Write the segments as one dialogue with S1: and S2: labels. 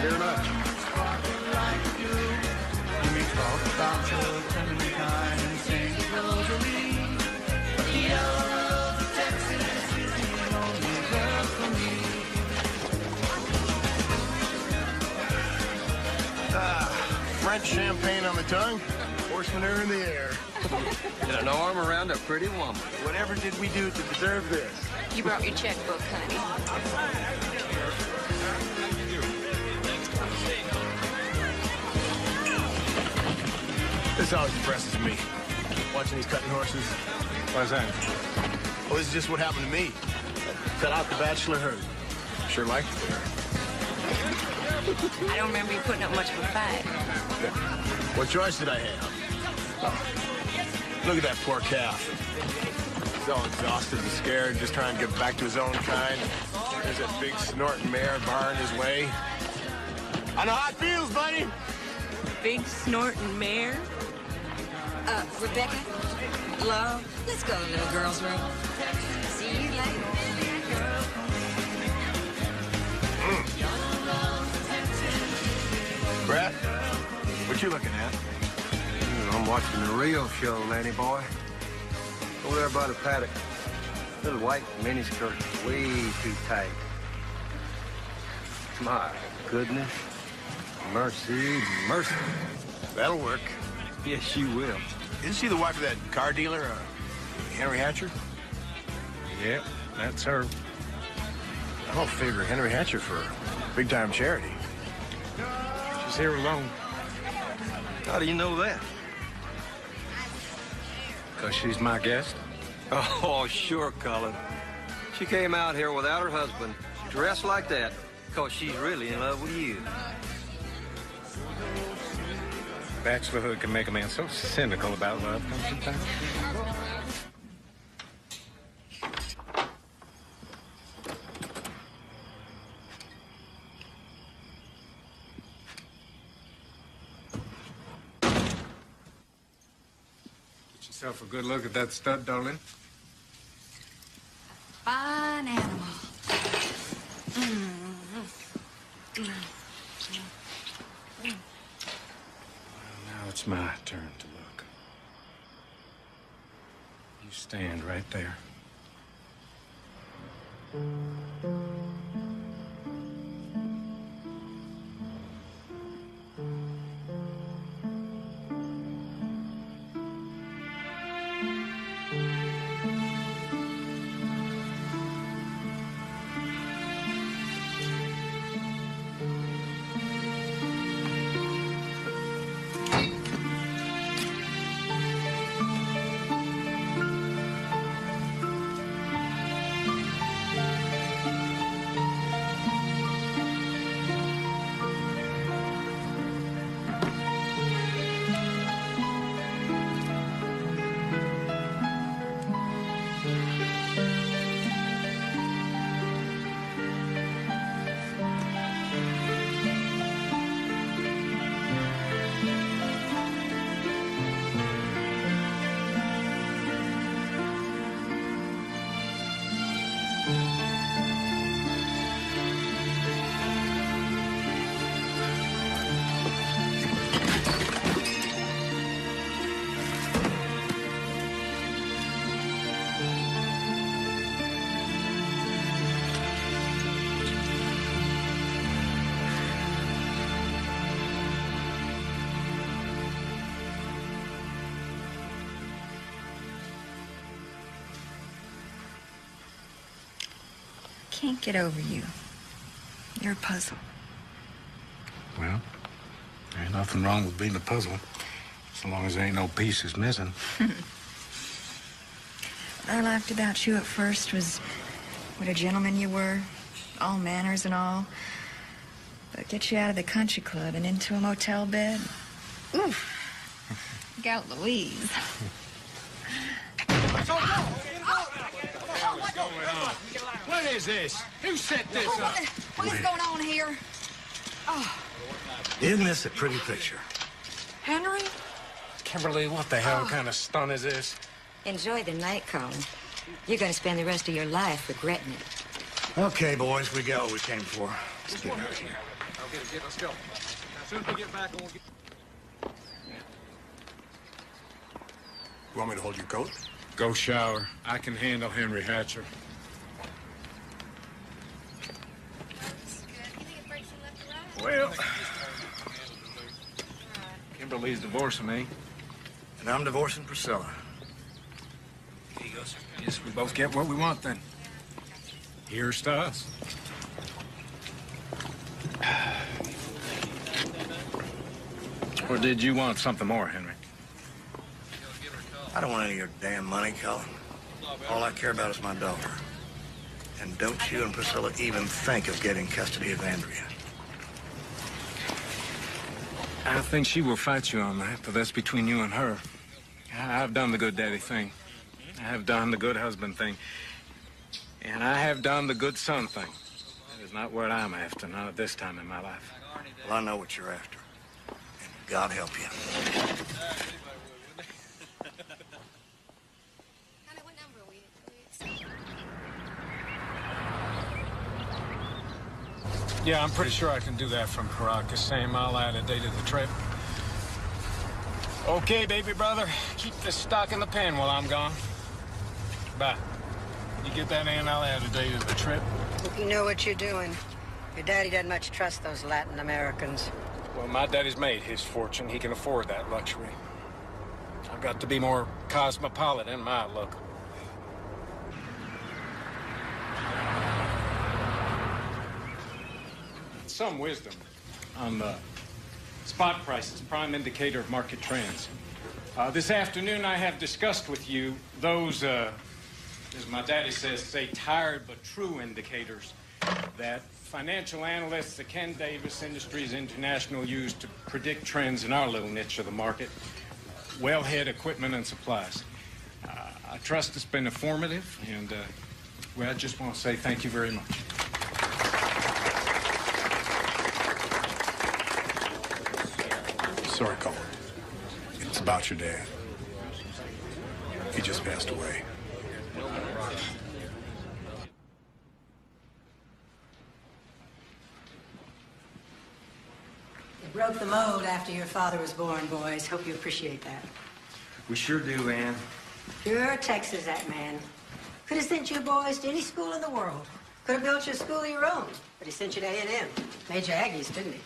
S1: Very much.
S2: We talk about the Clementine and St. Rosalie. But the yellow rose of Texas is the only girl for me.
S1: French champagne on the tongue, horse manure in the air.
S3: And an arm around a pretty woman.
S1: Whatever did we do to deserve this?
S4: You brought your checkbook, honey.
S1: This always impresses me. Watching these cutting horses.
S5: Why's that?
S1: Well, this is just what happened to me. Cut out the bachelor herd. Sure liked it there.
S4: I don't remember you putting up much of a fight.
S1: What choice did I have? Oh, look at that poor calf. He's all exhausted and scared, just trying to get back to his own kind. There's that big snorting mare barring his way. I know how it feels, buddy.
S4: Big snorting mare.
S6: Rebecca, love, let's go to the little girl's room. See you later.
S1: Brett, what you looking at?
S3: I'm watching the real show, Lanny boy. Over there by the paddock. Little white miniskirt, way too tight. My goodness. Mercy, mercy.
S1: That'll work.
S3: Yes, you will.
S1: Isn't she the wife of that car dealer, Henry Hatcher?
S5: Yep, that's her.
S1: I don't favor Henry Hatcher for big-time charity.
S5: She's here alone.
S3: How do you know that?
S5: Because she's my guest.
S3: Oh, sure, Cullen. She came out here without her husband, dressed like that, because she's really in love with you.
S5: Bachelorhood can make a man so cynical about love, don't you think? Get yourself a good look at that stud, darling.
S6: Fine animal.
S5: Now it's my turn to look. You stand right there.
S6: Can't get over you. You're a puzzle.
S5: Well, there ain't nothing wrong with being a puzzle, so long as there ain't no pieces missing.
S6: What I liked about you at first was what a gentleman you were, all manners and all. But get you out of the country club and into a motel bed. Oof. Look out, Louise.
S5: What is this? Who set this up?
S6: What is going on here? Oh,
S7: Isn't this a pretty picture?
S6: Henry?
S5: Kimberly, what the hell kind of stunt is this?
S6: Enjoy the night, Colin. You're going to spend the rest of your life regretting it.
S7: Okay, boys, we got what we came for. Let's get out of here.
S5: Let's go. As soon as we get back, we'll get...
S1: You want me to hold your coat?
S5: Go shower. I can handle Henry Hatcher. Well, Kimberly's divorcing me.
S7: And I'm divorcing Priscilla.
S5: Here you go, sir. Yes, we both get what we want then. Here's to us. Or did you want something more, Henry?
S7: I don't want any of your damn money, Cullen. All I care about is my daughter. And don't you and Priscilla even think of getting custody of Andrea.
S5: I think she will fight you on that, but that's between you and her. I've done the good daddy thing. I have done the good husband thing. And I have done the good son thing. That is not what I'm after, not at this time in my life.
S7: Well, I know what you're after. And God help you.
S5: Yeah, I'm pretty sure I can do that from Caracas. Same, I'll add a date of the trip. Okay, baby brother. Keep this stock in the pen while I'm gone. Bye. You get that in, I'll add a date of the trip.
S8: Hope you know what you're doing. Your daddy doesn't much trust those Latin Americans.
S5: Well, my daddy's made his fortune. He can afford that luxury. I've got to be more cosmopolitan in my outlook. Some wisdom on the spot prices, prime indicator of market trends. This afternoon, I have discussed with you those, as my daddy says, say tired but true indicators that financial analysts at Ken Davis Industries International use to predict trends in our little niche of the market, wellhead equipment and supplies. I trust it's been informative, and, well, I just want to say thank you very much.
S1: Sorry, Cullen. It's about your dad. He just passed away.
S8: You broke the mold after your father was born, boys. Hope you appreciate that.
S3: We sure do, Ann.
S8: You're Texas, that man. Could have sent you boys to any school in the world. Could have built you a school of your own. But he sent you to A&M. Made you Aggies, didn't he?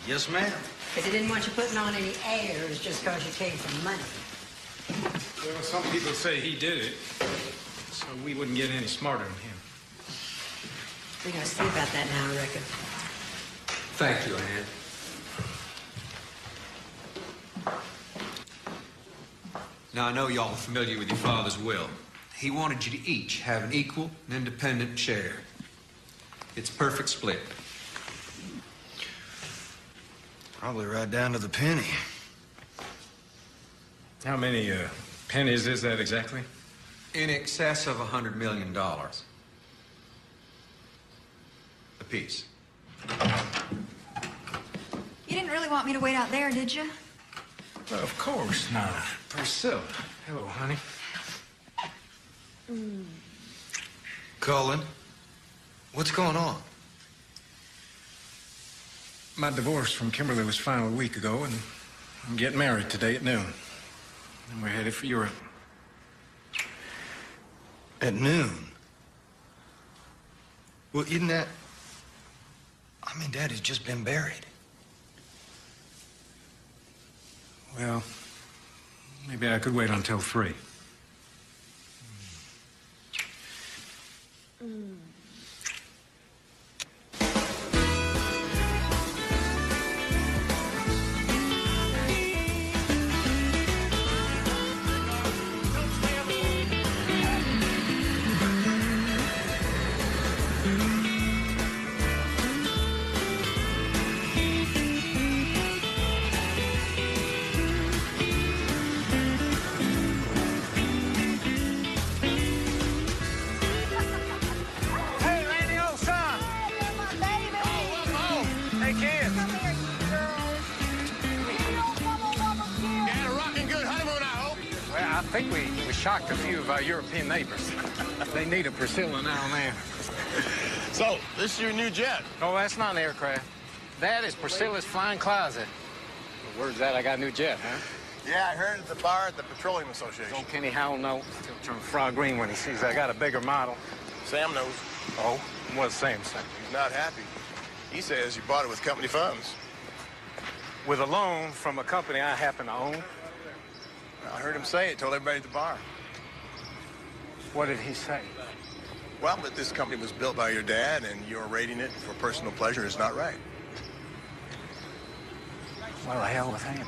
S3: Yes, ma'am.
S8: Because he didn't want you putting on any airs just because you came from money.
S5: Well, some people say he did it, so we wouldn't get any smarter than him.
S8: We're going to see about that now, I reckon.
S3: Thank you, Ann.
S9: Now, I know y'all are familiar with your father's will. He wanted you to each have an equal and independent share. It's a perfect split.
S7: Probably right down to the penny.
S5: How many pennies is that exactly?
S9: In excess of $100 million. Apiece.
S6: You didn't really want me to wait out there, did you?
S5: Well, of course not. Priscilla. Hello, honey.
S7: Cullen, what's going on?
S5: My divorce from Kimberly was final a week ago, and I'm getting married today at noon. And we're headed for Europe.
S7: At noon? Well, isn't that... I mean, Daddy's just been buried.
S5: Well, maybe I could wait until 3. I think we shocked a few of our European neighbors. They need a Priscilla now and then.
S1: So, this is your new jet.
S5: Oh, that's not an aircraft. That is Priscilla's fine closet. The word's that I got a new jet, huh?
S1: Yeah, I heard at the bar at the Petroleum Association.
S5: Don't Kenny Howell know? He'll turn frog green when he sees I got a bigger model.
S1: Sam knows.
S5: Oh? What's Sam say?
S1: He's not happy. He says you bought it with company funds.
S5: With a loan from a company I happen to own.
S1: I heard him say it, told everybody at the bar.
S5: What did he say?
S1: Well, that this company was built by your dad and you're rating it for personal pleasure is not right.
S5: Well, the hell with him.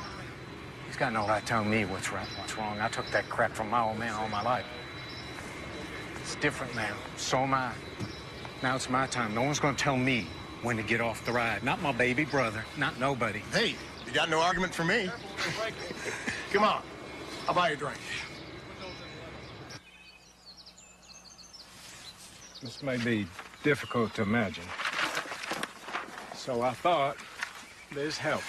S5: He's got no right telling me what's right and what's wrong. I took that crap from my old man all my life. It's different now. So am I. Now it's my time. No one's gonna tell me when to get off the ride. Not my baby brother. Not nobody.
S1: Hey, you got no argument for me. Come on. I'll buy you a drink.
S5: This may be difficult to imagine. So I thought there's help.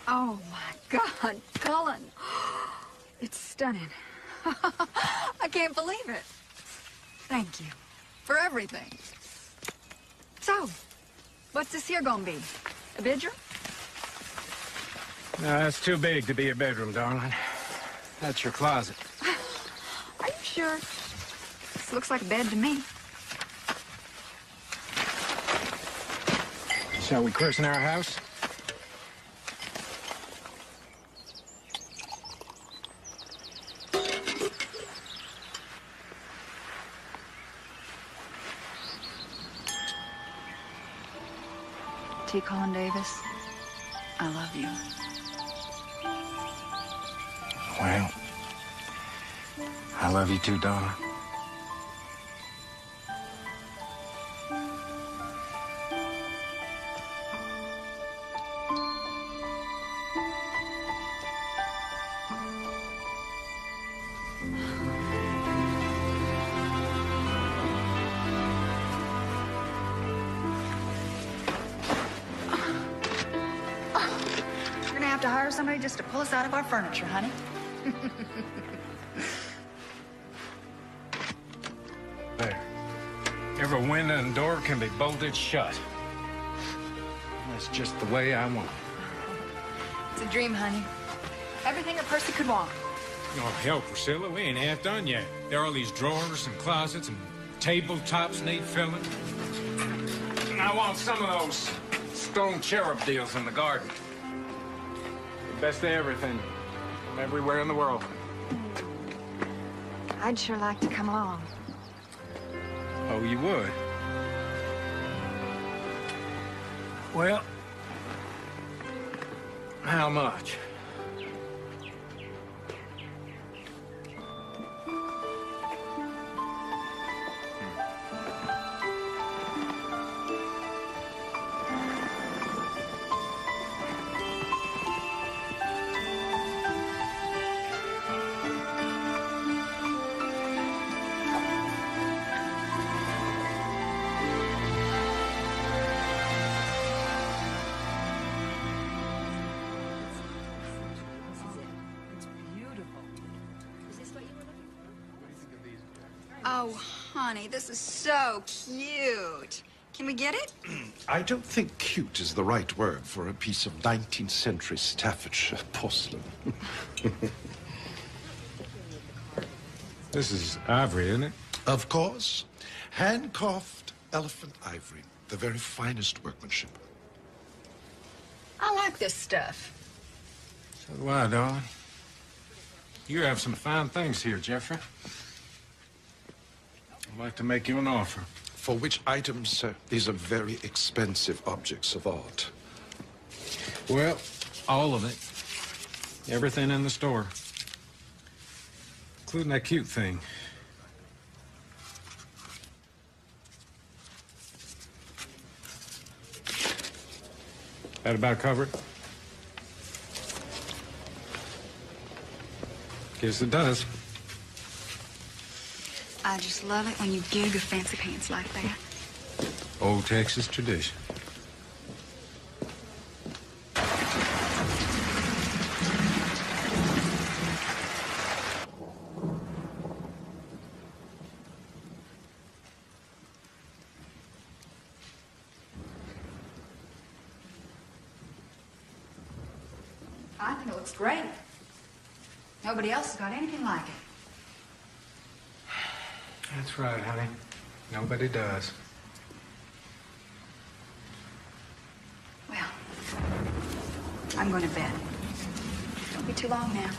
S6: Oh, my God, Cullen. It's stunning. I can't believe it. Thank you for everything. So, what's this here gonna be? A bedroom?
S5: No, that's too big to be a bedroom, darling. That's your closet.
S6: Are you sure? This looks like a bed to me.
S5: Shall we christen our house?
S6: T. Cullen Davis, I love you.
S5: Well, I love you too, darling.
S6: You're gonna have to hire somebody just to pull us out of our furniture, honey.
S5: There. Every window and door can be bolted shut. That's just the way I want it.
S6: It's a dream, honey. Everything a person could want.
S5: Oh, hell, Priscilla, we ain't half done yet. There are all these drawers and closets and tabletops need filling. And I want some of those stone cherub deals in the garden. The best of everything from everywhere in the world.
S6: I'd sure like to come along.
S5: Oh, you would? Well, how much?
S6: Oh, honey, this is so cute. Can we get it?
S10: I don't think cute is the right word for a piece of 19th century Staffordshire porcelain.
S5: This is ivory, isn't it?
S10: Of course. Hand-carved elephant ivory. The very finest workmanship.
S6: I like this stuff.
S5: So do I, darling. You have some fine things here, Jeffrey. I'd like to make you an offer.
S10: For which items, sir? These are very expensive objects of art.
S5: Well, all of it. Everything in the store. Including that cute thing. That about cover it? Guess it does.
S6: I just love it when you gig of fancy pants like that.
S5: Old Texas tradition.
S6: I think it looks great. Nobody else has got anything like it.
S5: That's right, honey. Nobody does.
S6: Well, I'm going to bed. Don't be too long now.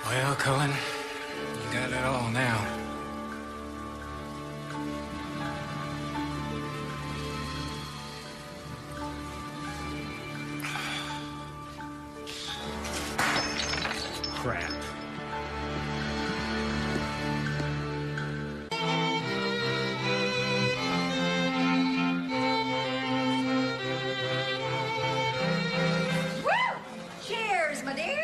S5: Well, Cullen, you got it all now. Crap.
S6: Woo! Cheers, my dears.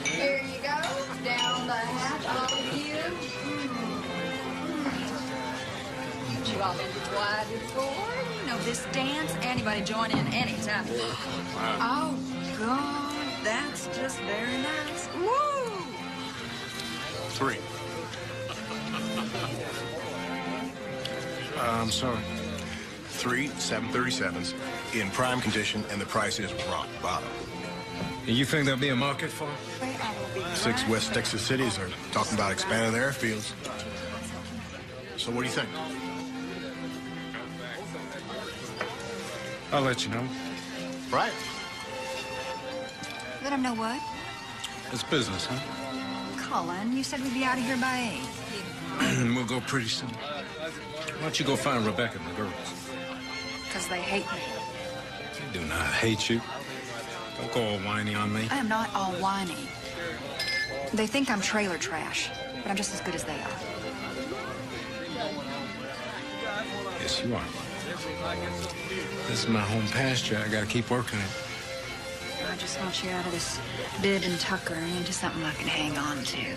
S6: Here you go. Down the hatch, all of you. You all been to wide before? You know this dance. Anybody join in anytime. Oh, God. That's just very nice. Woo!
S1: 3.
S5: I'm sorry.
S1: 3 737s in prime condition, and the price is rock bottom.
S5: You think there'll be a market for it?
S1: 6 West Texas cities are talking about expanding their airfields. So what do you think?
S5: I'll let you know.
S1: Right.
S6: Let him know what?
S5: It's business, huh?
S6: Cullen, you said we'd be out of here by 8.
S5: We'll go pretty soon. Why don't you go find Rebecca and the girls?
S6: Because they hate me.
S5: They do not hate you. Don't go all whiny on me.
S6: I am not all whiny. They think I'm trailer trash, but I'm just as good as they are.
S5: Yes, you are. This is my home pasture. I gotta keep working it.
S6: I just want you out of this bib and tucker and into something I can hang on to.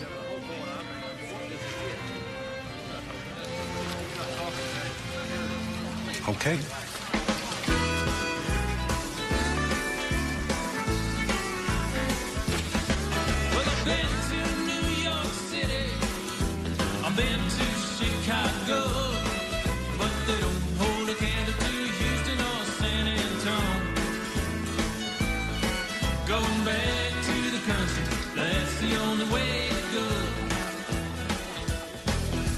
S5: Okay.
S11: Well, I've been to New York City, I've been to Chicago, but they don't hold a candle to Houston or San Antonio. Going back to the country, that's the only way to go.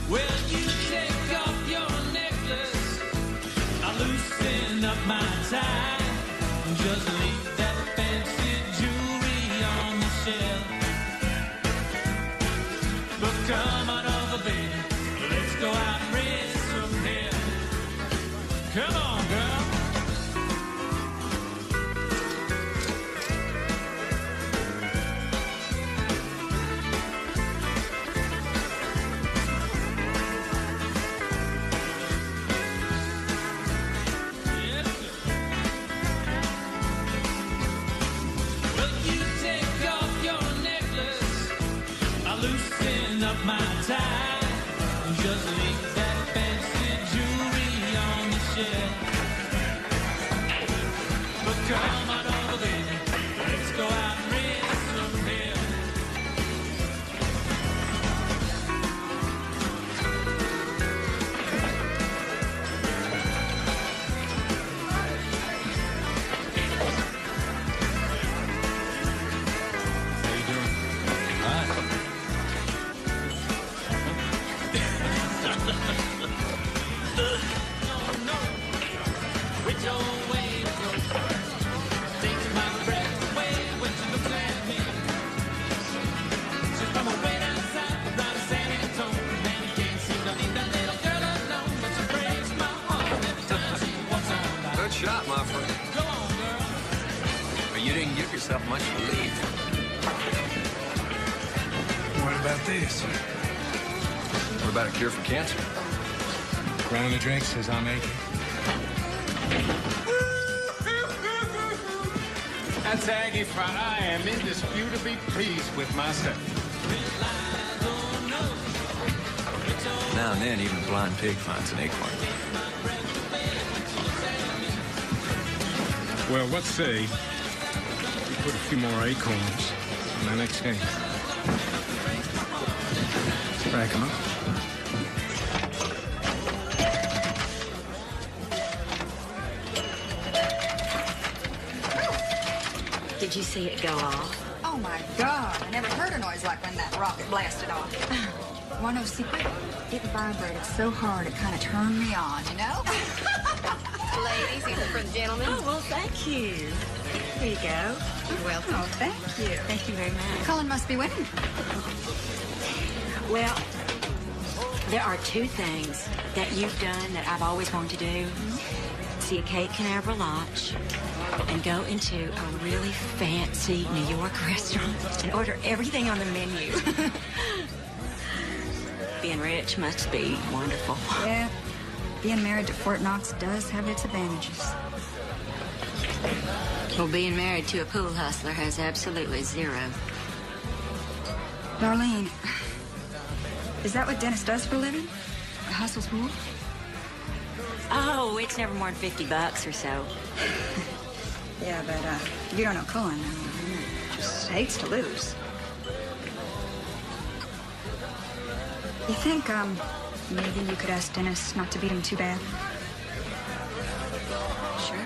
S11: Well, you take off your necklace, I loosen up my tie, and just leave that fancy jewelry on the shelf. But come on over, baby, let's go out and raise some hell. Come on, girl. Yes, sir. Well, you take off your necklace, I loosen up my tie, and just leave that fancy jewelry on the shelf. But come on over, baby, let's go out and raise some hell.
S5: How you doing?
S11: Which old way to go? Takes my breath away when she looks at me. She's from way down south, around San Antonio, and you can't seem to leave that little girl alone. But she breaks my heart every time she walks on by.
S3: Good shot, my friend.
S11: Go on, girl.
S3: But you didn't give yourself much to leave.
S5: What about this?
S3: What about a cure for cancer?
S5: Round the drink says I'm aching. That's Aggie Fried. I am indisputably pleased with myself.
S12: Now and then, even a blind pig finds an acorn.
S5: Well, let's say we put a few more acorns in the next game. Back 'em up.
S8: Did you see it go off?
S6: Oh my God, I never heard a noise like when that rocket blasted off. Want to know a secret? It vibrated so hard it kind of turned me on, you know?
S4: Ladies, these are for the gentlemen.
S8: Oh, well, thank you. Here you go.
S6: You're welcome. Oh, thank you.
S8: Thank you very much.
S6: Cullen must be winning.
S8: Well, there are two things that you've done that I've always wanted to do. See a Cape Canaveral Lodge and go into a really fancy New York restaurant and order everything on the menu. Being rich must be wonderful.
S6: Yeah, being married to Fort Knox does have its advantages.
S8: Well, being married to a pool hustler has absolutely zero.
S6: Darlene, is that what Dennis does for a living? Hustles pool?
S8: Oh, it's never more than $50 or so.
S6: Yeah, but you don't know Cullen. I mean, he just hates to lose. You think, maybe you could ask Dennis not to beat him too bad?
S8: Sure.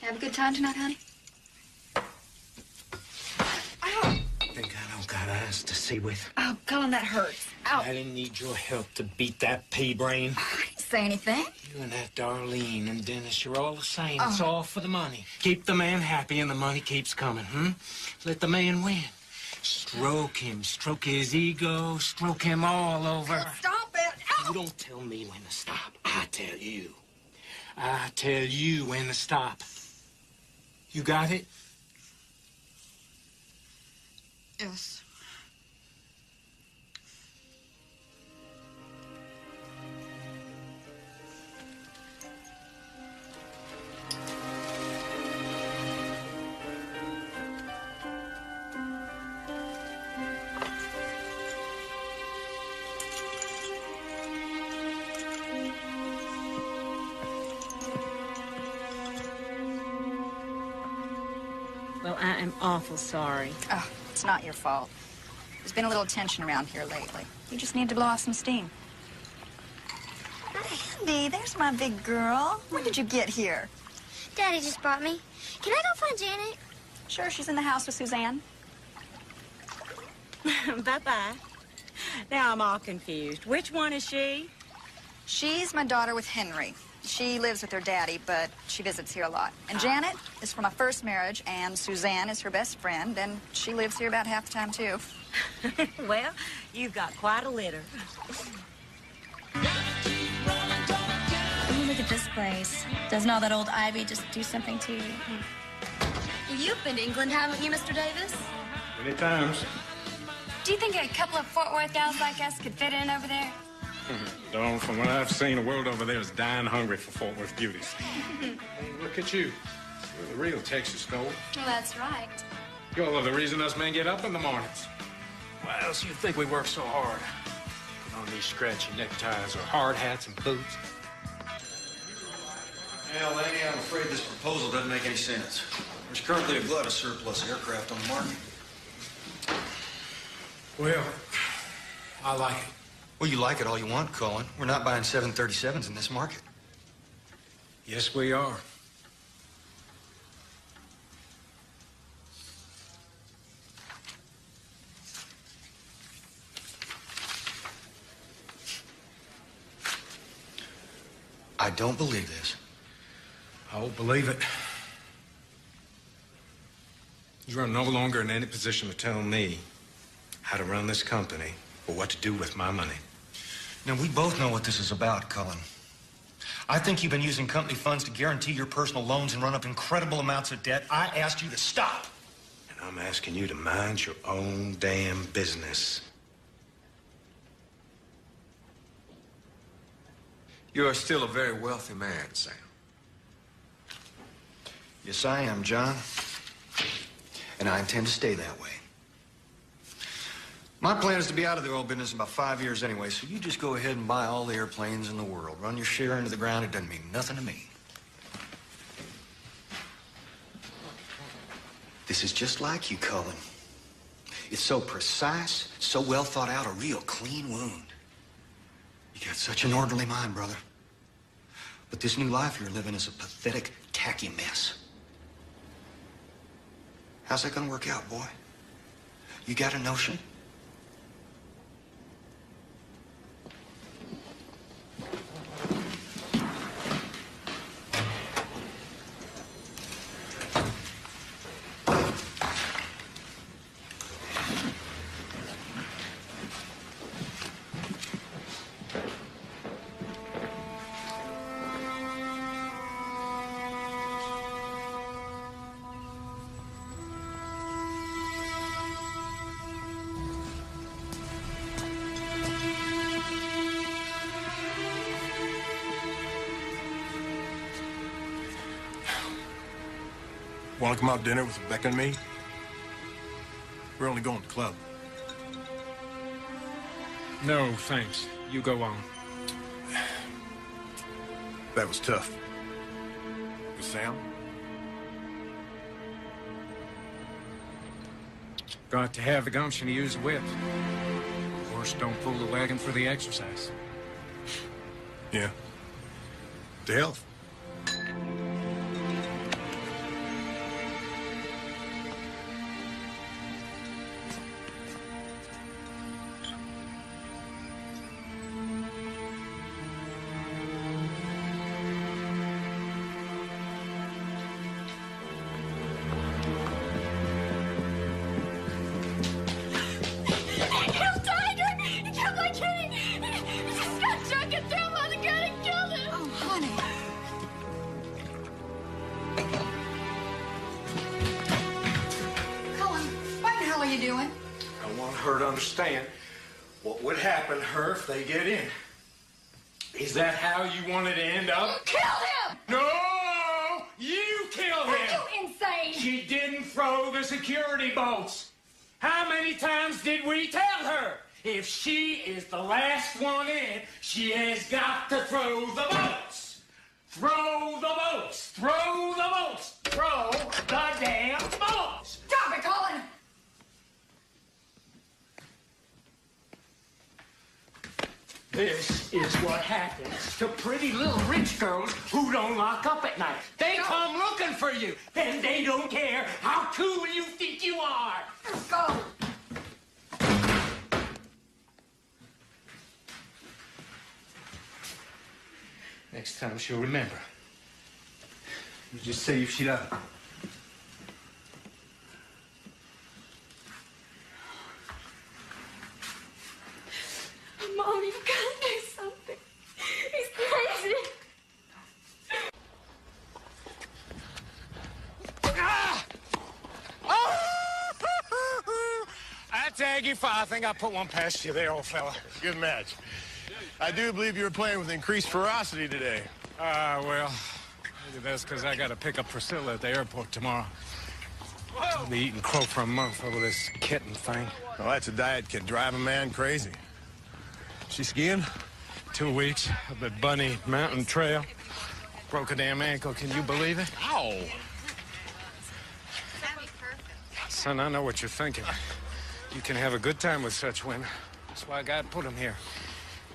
S6: Have a good time tonight, honey?
S13: Think I don't got eyes to see with.
S6: Oh, Cullen, that hurts. Ow.
S13: I didn't need your help to beat that pea-brain.
S6: I didn't say anything.
S13: You and that Darlene and Dennis, you're all the same. It's
S6: Oh.
S13: all for the money. Keep the man happy and the money keeps coming, Let the man win. Stroke him, stroke his ego, stroke him all over.
S6: Stop it! Ow.
S13: You don't tell me when to stop. I tell you. I tell you when to stop. You got it?
S6: Yes.
S8: Well, I am awful sorry.
S6: Oh, it's not your fault. There's been a little tension around here lately. You just need to blow off some steam. Andy, there's my big girl. When did you get here?
S14: Daddy just brought me. Can I go find Janet?
S6: Sure, she's in the house with Suzanne.
S8: Bye-bye. Now I'm all confused. Which one is she?
S6: She's my daughter with Henry. She lives with her daddy, but she visits here a lot. And Janet is from my first marriage, and Suzanne is her best friend, and she lives here about half the time, too.
S8: Well, you've got quite a litter.
S14: Ooh, look at this place. Doesn't all that old ivy just do something to you? You've been to England, haven't you, Mr. Davis?
S5: Many times.
S14: Do you think a couple of Fort Worth gals like us could fit in over there?
S5: Dawn, from what I've seen, the world over there is dying hungry for Fort Worth beauties. Hey, look at you. You're the real Texas gold.
S14: Well, that's right.
S5: You're the reason us men get up in the mornings. Why else you think we work so hard? Put on these scratchy neckties or hard hats and boots.
S15: Well, Lanny, I'm afraid this proposal doesn't make any sense. There's currently a glut of surplus aircraft on the market.
S5: Well, I like it.
S15: Well, you like it all you want, Cullen. We're not buying 737s in this market.
S5: Yes, we are.
S15: I don't believe this.
S5: I won't believe it. You are no longer in any position to tell me how to run this company or what to do with my money.
S15: Now, we both know what this is about, Cullen. I think you've been using company funds to guarantee your personal loans and run up incredible amounts of debt. I asked you to stop.
S13: And I'm asking you to mind your own damn business.
S9: You are still a very wealthy man, Sam.
S15: Yes, I am, John. And I intend to stay that way. My plan is to be out of the oil business in about 5 years anyway, so you just go ahead and buy all the airplanes in the world. Run your share into the ground. It doesn't mean nothing to me. This is just like you, Cullen. It's so precise, so well thought out, a real clean wound. You got such an orderly mind, brother. But this new life you're living is a pathetic, tacky mess. How's that gonna work out, boy? You got a notion?
S1: Want to come out to dinner with Rebecca and me? We're only going to the club.
S5: No, thanks. You go on.
S1: That was tough. With Sam?
S5: Got to have the gumption to use the whip. Horse don't pull the wagon for the exercise.
S1: Yeah. To health.
S13: Her to understand what would happen to her if they get in.
S5: Is that how you wanted to end up?
S6: Kill him!
S5: No! You killed him!
S6: Are you insane?
S5: She didn't throw the security bolts. How many times did we tell her? If she is the last one in, she has got to throw the bolts. Throw the bolts. Throw the bolts. Throw the damn bolts.
S6: Stop it, Colin!
S5: This is what happens to pretty little rich girls who don't lock up at night. They come looking for you, and they don't care how cool you think you are.
S6: Go!
S5: Next time she'll remember. You just say if she doesn't.
S14: Mom, you've got to do something. He's crazy.
S5: Ah! Oh! That's Aggie 5. I think I put one past you there, old fella.
S1: Good match. I do believe you were playing with increased ferocity today.
S5: Well, maybe that's because I got to pick up Priscilla at the airport tomorrow. I'll be eating crow for a month over this kitten thing.
S1: Well, that's a diet can drive a man crazy. She skiing?
S5: 2 weeks up at Bunny Mountain Trail. Broke a damn ankle, can you believe it?
S1: Ow!
S4: That'd be perfect.
S5: Son, I know what you're thinking. You can have a good time with such women. That's why God put them here.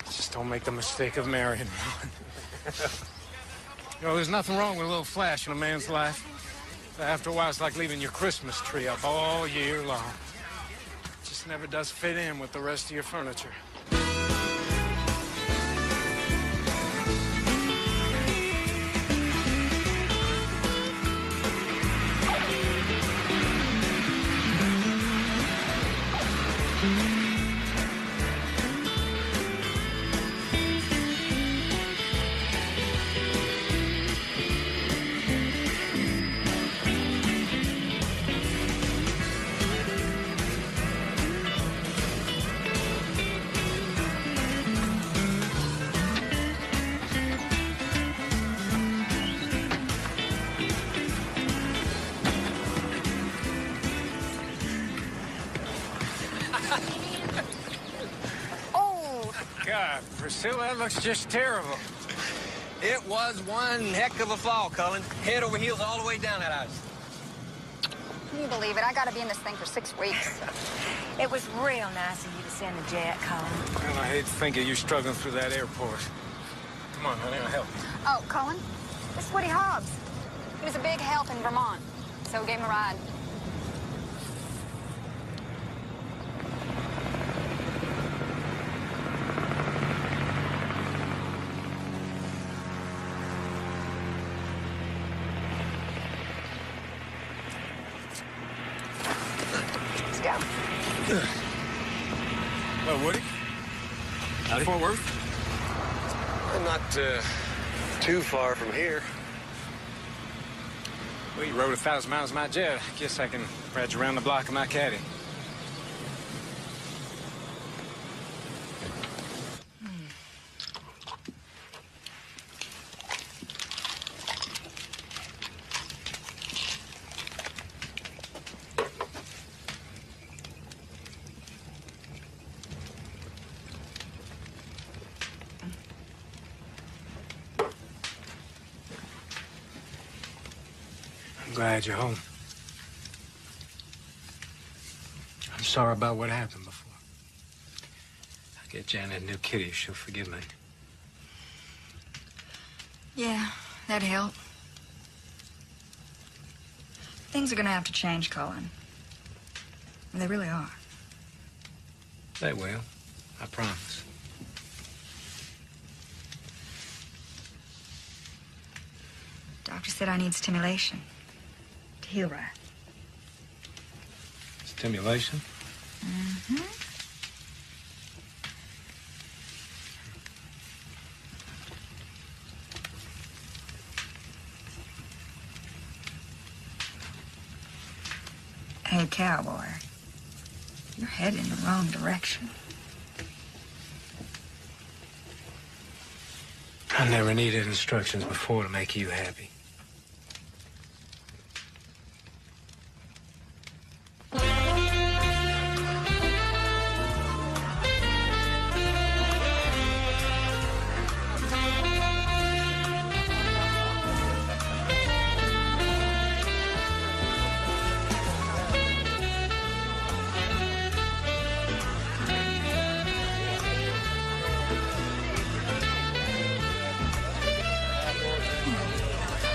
S5: Just don't make the mistake of marrying one. You know, there's nothing wrong with a little flash in a man's life. After a while, it's like leaving your Christmas tree up all year long. It just never does fit in with the rest of your furniture. God, Priscilla, that looks just terrible.
S3: It was one heck of a fall, Cullen. Head over heels all the way down that ice.
S6: Can you believe it? I gotta be in this thing for 6 weeks.
S8: It was real nice of you to send the jet, Colin.
S5: Well, I hate to think of you struggling through that airport. Come on, honey, I'll help you.
S6: Oh, Colin, this is Woody Hobbs. He was a big help in Vermont, so we gave him a ride. Let's go.
S5: Well, Woody? Fort Worth?
S3: Not too far from here.
S5: Well, you rode 1,000 miles in my jet. I guess I can ride you around the block in my caddy. I'm glad you're home. I'm sorry about what happened before. I'll get Janet a new kitty. She'll forgive me.
S6: Yeah, that'd help. Things are gonna have to change, Colin. They really are.
S5: They will. I promise.
S6: Doctor said I need stimulation to heal right.
S5: Stimulation?
S6: Mm-hmm. Hey, cowboy. You're heading in the wrong direction.
S5: I never needed instructions before to make you happy.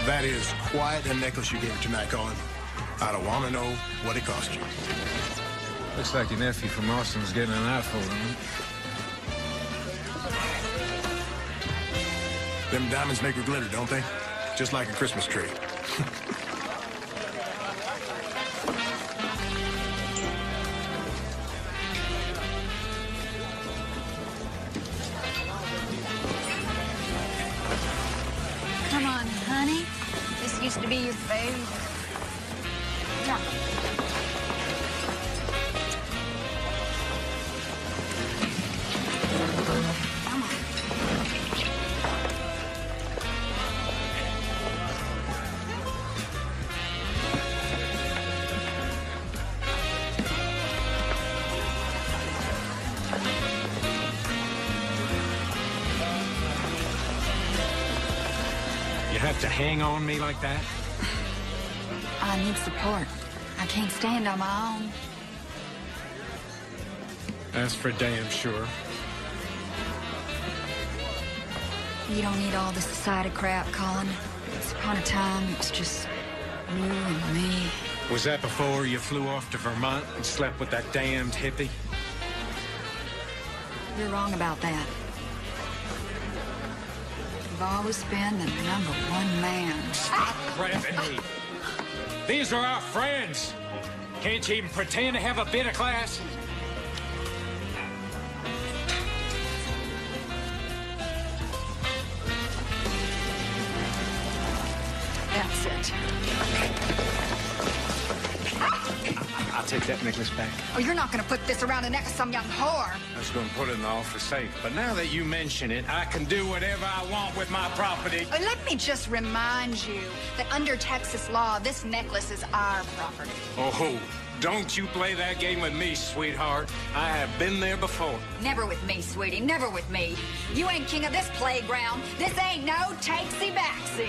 S1: That is quite a necklace you gave her tonight, Colin. I don't want to know what it cost you.
S5: Looks like your nephew from Austin's getting an eye for it.
S1: Them diamonds make her glitter, don't they? Just like a Christmas tree.
S6: Come on, honey. This used to be your favorite. Come on. Come on.
S5: You have to hang on me like that?
S6: I need support. I can't stand on my own.
S5: That's for damn sure.
S6: You don't need all this society crap, Colin. Once upon a time, it was just you and me.
S5: Was that before you flew off to Vermont and slept with that damned hippie?
S6: You're wrong about that. You've always been the #1 man.
S5: Stop grabbing me. These are our friends. Can't you even pretend to have a bit of class?
S6: That's it.
S5: I'll take that necklace back.
S6: Oh, you're not gonna put this around the neck of some young whore.
S5: I was going to put it in the office safe, but now that you mention it, I can do whatever I want with my property.
S6: Let me just remind you that under Texas law, this necklace is our property.
S5: Oh, Don't you play that game with me, sweetheart. I have been there before.
S6: Never with me, sweetie. Never with me. You ain't king of this playground. This ain't no takesy-backsy.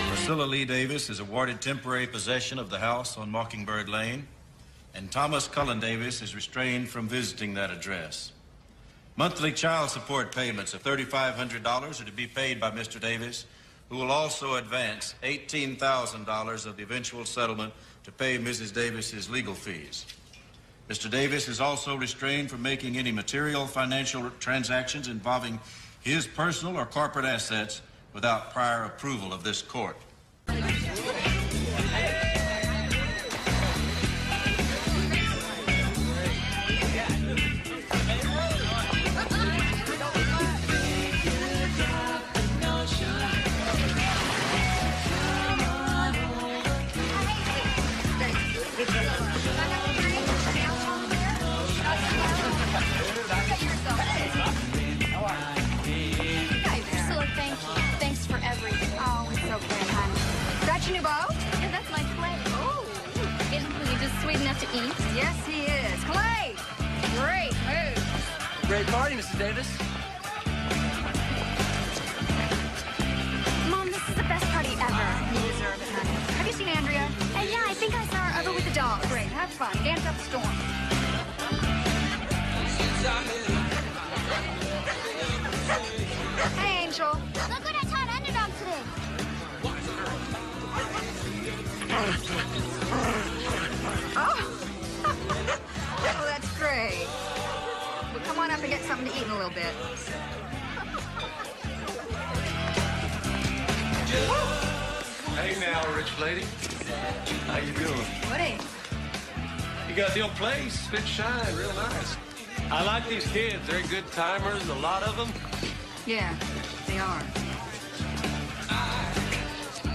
S16: Priscilla Lee Davis is awarded temporary possession of the house on Mockingbird Lane, and Thomas Cullen Davis is restrained from visiting that address. Monthly child support payments of $3,500 are to be paid by Mr. Davis, who will also advance $18,000 of the eventual settlement to pay Mrs. Davis's legal fees. Mr. Davis is also restrained from making any material financial transactions involving his personal or corporate assets without prior approval of this court.
S14: Eat.
S6: Yes, he is. Clay! Great move.
S17: Great party, Mrs. Davis.
S14: Mom, this is the best party ever.
S6: You deserve it, honey. Have you seen Andrea?
S14: Yeah, I think I saw her over with the dogs.
S6: Great. Have fun. Dance up a storm. Hey, Angel.
S14: Look what I taught Underdog today.
S6: Oh, that's great. Well, come on up and get something to eat in a little bit.
S3: Hey now, rich lady. How you doing?
S6: Woody.
S3: You got the old place. Spit shine, real nice. I like these kids. They're good timers, a lot of them.
S6: Yeah, they are.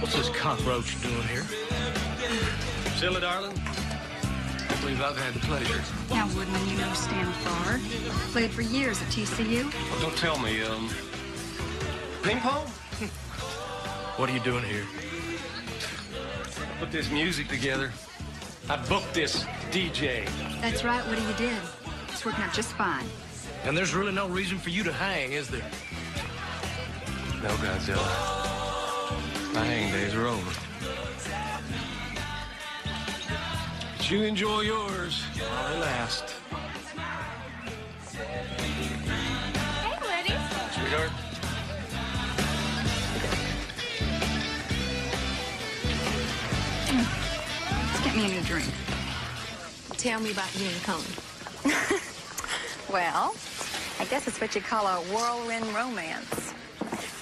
S17: What's this cockroach doing here?
S3: Priscilla, darling, I believe I've had the pleasure.
S6: Now, Woodman, you know Stan Farr. Played for years at TCU.
S3: Oh, don't tell me, ping pong?
S17: What are you doing here?
S3: I put this music together. I booked this DJ.
S6: That's right, Woody, you did. It's working out just fine.
S17: And there's really no reason for you to hang, is there?
S3: No, Godzilla. My hang days are over. But you enjoy yours while they last.
S14: Hey, Woody.
S3: Sweetheart.
S6: Let's get me a new drink.
S4: Tell me about you and Cullen.
S18: Well, I guess it's what you call a whirlwind romance.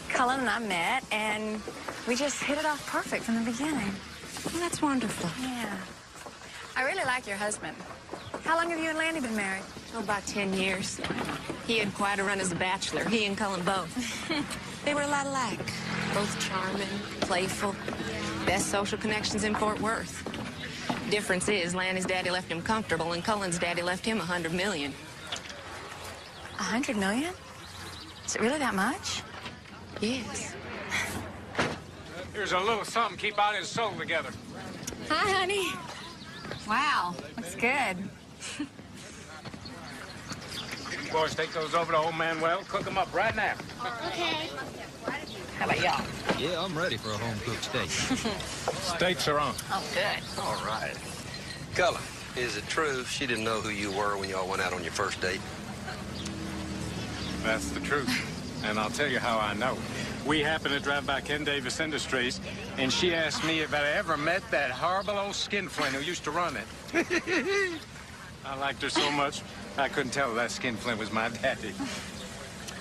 S18: Cullen and I met, and we just hit it off perfect from the beginning.
S4: Well, that's wonderful.
S18: Yeah. I really like your husband. How long have you and Landy been married?
S4: Oh, about 10 years. He had quite a run as a bachelor. He and Cullen both. They were a lot alike. Both charming, playful. Best social connections in Fort Worth. Difference is, Lanny's daddy left him comfortable, and Cullen's daddy left him $100 million.
S18: $100 million? Is it really that much?
S4: Yes.
S5: Here's a little something keep out his soul together.
S18: Hi, honey. Wow, looks good.
S5: Boys, take those over to old Manuel. Cook them up right now.
S14: Okay.
S18: How about y'all?
S12: Yeah, I'm ready for a home-cooked steak.
S5: Steaks are on.
S18: Oh, good.
S19: All right. Cullen, is it true she didn't know who you were when y'all went out on your first date?
S5: That's the truth. And I'll tell you how I know. We happened to drive by Ken Davis Industries, and she asked me if I ever met that horrible old skinflint who used to run it. I liked her so much, I couldn't tell that skinflint was my daddy.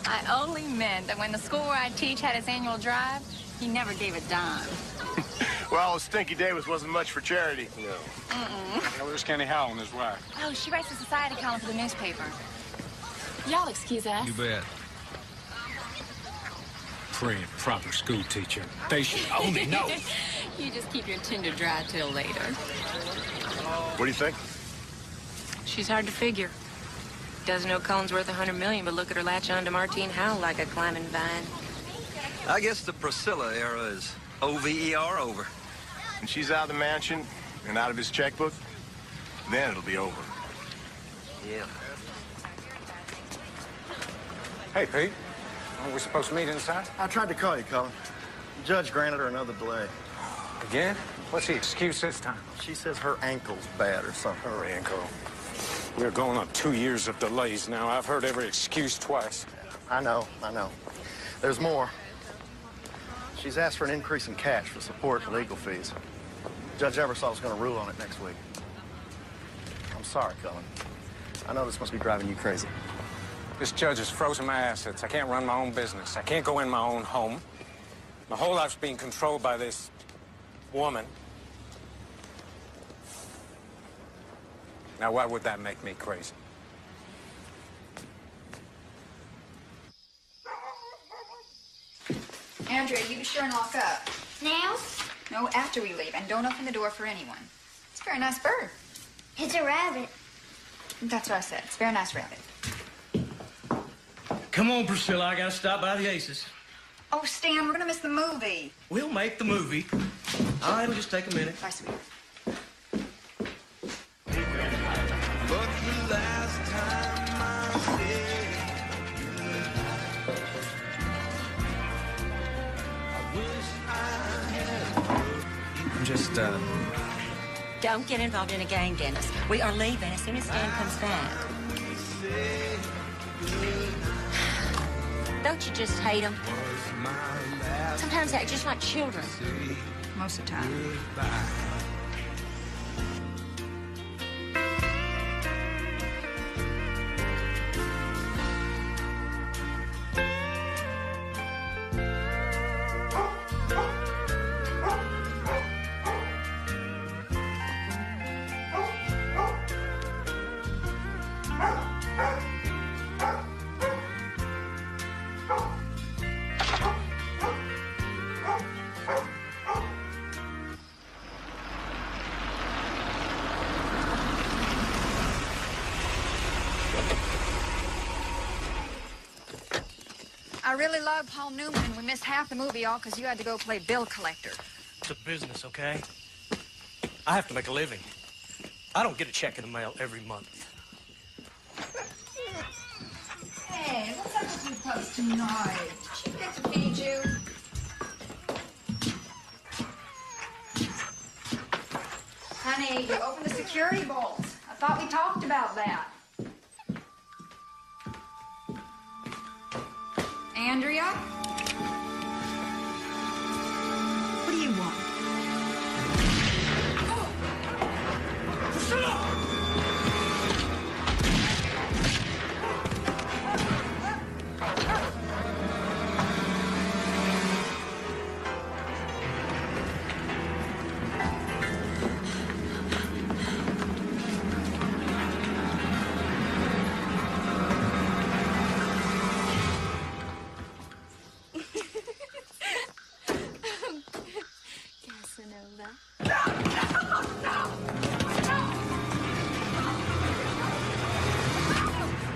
S18: I only meant that when the school where I teach had its annual drive, he never gave a dime.
S1: Well, Stinky Davis wasn't much for charity. No.
S5: Well, there's Kenny Howell and his wife.
S18: Oh, she writes a society column for the newspaper. Y'all excuse us.
S12: You bet.
S5: Praying proper school teacher. They should only know.
S4: You just keep your tinder dry till later.
S1: What do you think?
S4: She's hard to figure. Doesn't know Cullen's worth $100 million, but look at her latch on to Martine Howell like a climbing vine.
S19: I guess the Priscilla era is OVER over.
S1: When she's out of the mansion and out of his checkbook, then it'll be over.
S19: Yeah.
S13: Hey, Pete. Aren't we supposed to meet inside?
S7: I tried to call you, Cullen. The judge granted her another delay.
S13: Again? What's the excuse this time?
S7: She says her ankle's bad or something.
S13: Her ankle. We're going on 2 years of delays now. I've heard every excuse twice.
S7: I know. There's more. She's asked for an increase in cash for support and legal fees. Judge Eversol's going to rule on it next week. I'm sorry, Cullen. I know this must be driving you crazy.
S13: This judge has frozen my assets. I can't run my own business. I can't go in my own home. My whole life's being controlled by this woman. Now, why would that make me crazy?
S6: Andrea, you be sure and lock up.
S14: Now?
S6: No, after we leave. And don't open the door for anyone. It's a very nice bird.
S14: It's a rabbit.
S6: That's what I said. It's a very nice rabbit.
S17: Come on, Priscilla. I gotta stop by the Aces.
S6: Oh, Stan, we're gonna miss the movie.
S17: We'll make the movie. All right, it'll just take a minute.
S6: Bye, sweetie.
S11: But the last time I said I wish I had.
S9: I'm just,
S8: Don't get involved in a game, Dennis. We are leaving as soon as Stan comes back. Don't you just hate them? Sometimes they act just like children.
S6: Most of the time. I really love Paul Newman, and we missed half the movie all because you had to go play bill collector.
S17: It's a business, okay? I have to make a living. I don't get a check in the mail every month.
S6: Hey, what's up with you folks tonight? Did she forget to feed you? Honey, you opened the security bolts. I thought we talked about that. Andrea? What do you want?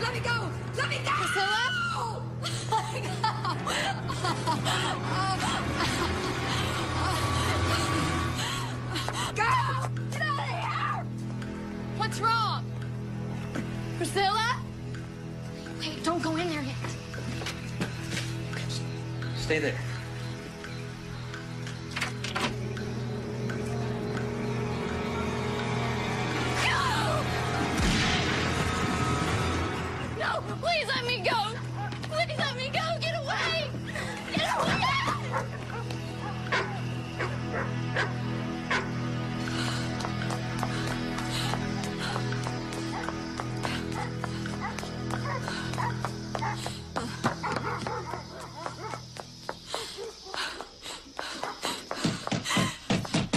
S14: Let me go! Let me go! Priscilla? Let me go! Go! Get out of here! What's wrong? Priscilla? Wait, don't go in there yet.
S12: Stay there.
S14: No, please let me go. Please let me go. Get away. Get away.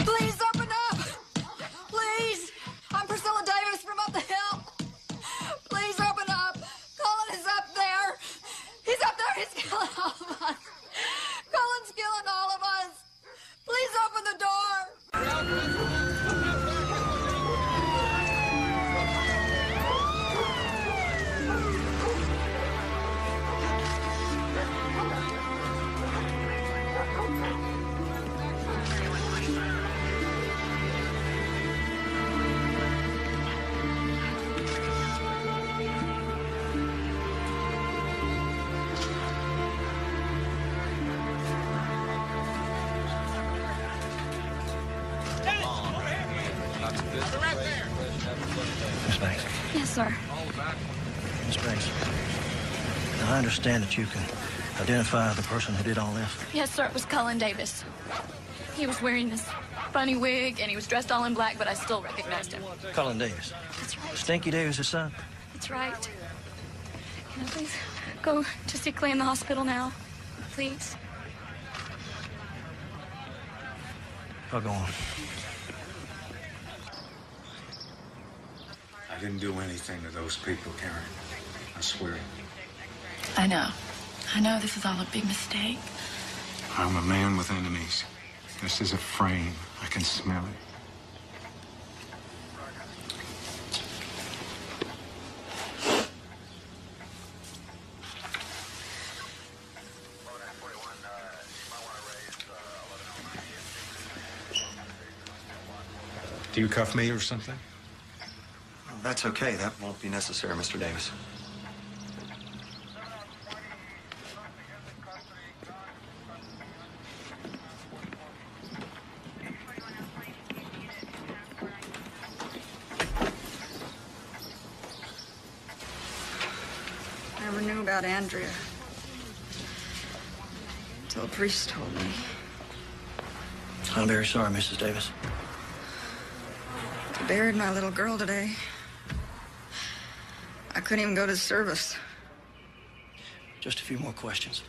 S6: Please open up! Please! I'm Priscilla Davis from up the hill. Please open up! Cullen is up there! He's up there! He's killing all of us! Cullen's killing all of us! Please open the door!
S14: sir.
S20: Miss Banks, now I understand that you can identify the person who did all this.
S14: Yes, sir, it was Cullen Davis. He was wearing this funny wig, and he was dressed all in black, but I still recognized him.
S20: Cullen Davis.
S14: That's right.
S20: Stinky Davis' son.
S14: That's right. Can I please go to see Clay in the hospital now? Please?
S20: I'll go on.
S5: I didn't do anything to those people, Karen. I swear.
S14: I know. I know this is all a big mistake.
S5: I'm a man with enemies. This is a frame. I can smell it.
S9: Do you cuff me or something?
S15: That's okay. That won't be necessary, Mr. Davis.
S6: I never knew about Andrea until a priest told me.
S20: I'm very sorry, Mrs. Davis.
S6: They buried my little girl today. I couldn't even go to the service.
S20: Just a few more questions.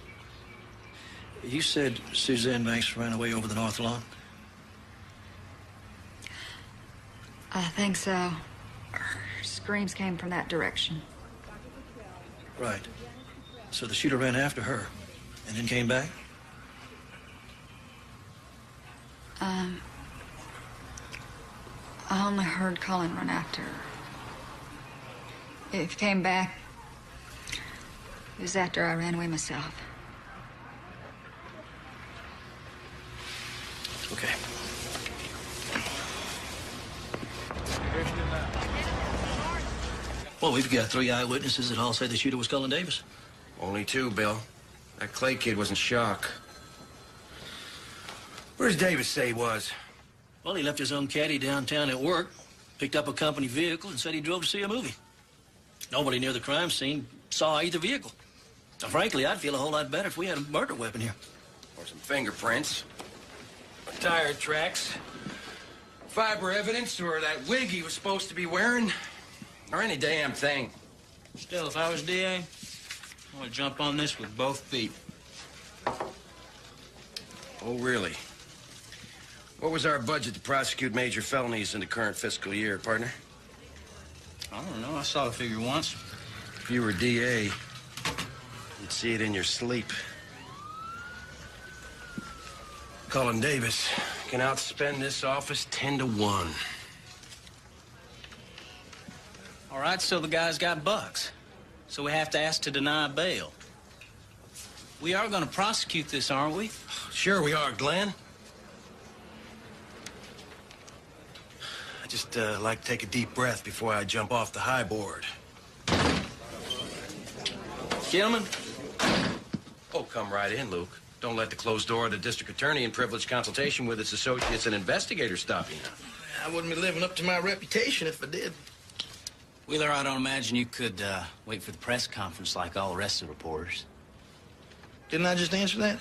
S20: You said Suzanne Banks ran away over the North Lawn?
S6: I think so. Her screams came from that direction.
S20: Right. So the shooter ran after her and then came back?
S6: I only heard Cullen run after her. If he came back, it was after I ran away myself.
S20: Okay. Well, we've got 3 eyewitnesses that all say the shooter was Cullen Davis.
S15: Only 2, Bill. That Clay kid was in shock. Where's Davis say he was?
S20: Well, he left his own caddy downtown at work, picked up a company vehicle, and said he drove to see a movie. Nobody near the crime scene saw either vehicle. Now, frankly, I'd feel a whole lot better if we had a murder weapon here.
S15: Or some fingerprints. Tire tracks. Fiber evidence, or that wig he was supposed to be wearing. Or any damn thing.
S13: Still, if I was DA, I would jump on this with both feet.
S15: Oh, really? What was our budget to prosecute major felonies in the current fiscal year, partner?
S13: I don't know. I saw the figure once.
S15: If you were DA, you'd see it in your sleep. Cullen Davis can outspend this office 10-1.
S13: All right, so the guy's got bucks. So we have to ask to deny bail. We are going to prosecute this, aren't we?
S15: Sure we are, Glenn. I just like to take a deep breath before I jump off the high board.
S13: Gentlemen.
S15: Oh, come right in, Luke. Don't let the closed door of the district attorney in privileged consultation with its associates and investigators stop you now.
S21: I wouldn't be living up to my reputation if I did.
S13: Wheeler, I don't imagine you could wait for the press conference like all the rest of the reporters.
S21: Didn't I just answer that?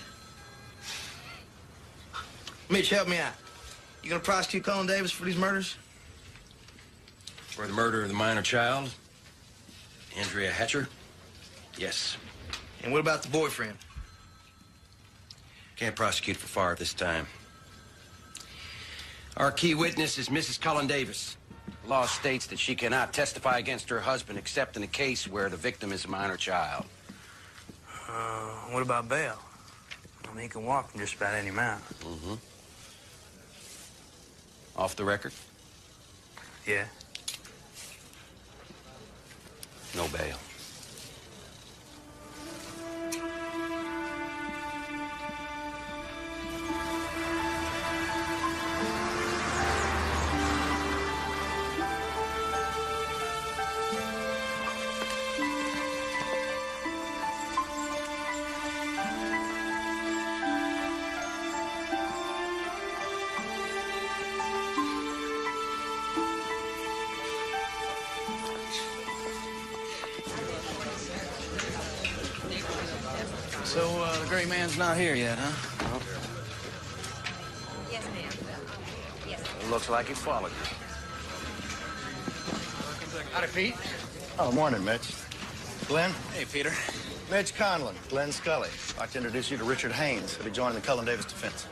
S21: Mitch, help me out. You gonna prosecute Cullen Davis for these murders?
S15: For the murder of the minor child, Andrea Hatcher? Yes.
S21: And what about the boyfriend?
S15: Can't prosecute for far this time. Our key witness is Mrs. Cullen Davis. The law states that she cannot testify against her husband except in a case where the victim is a minor child.
S21: What about bail? I mean, he can walk from just about any amount.
S15: Mm-hmm. Off the record?
S21: Yeah.
S15: No bail.
S21: So, the gray man's not here yet, huh?
S4: Yes, ma'am. Yes.
S21: It looks like he followed you. Howdy, Pete.
S7: Oh, morning, Mitch. Glenn?
S21: Hey, Peter.
S7: Mitch Conlon, Glenn Scully. I'd like to introduce you to Richard Haynes. He'll be joining the Cullen Davis defense.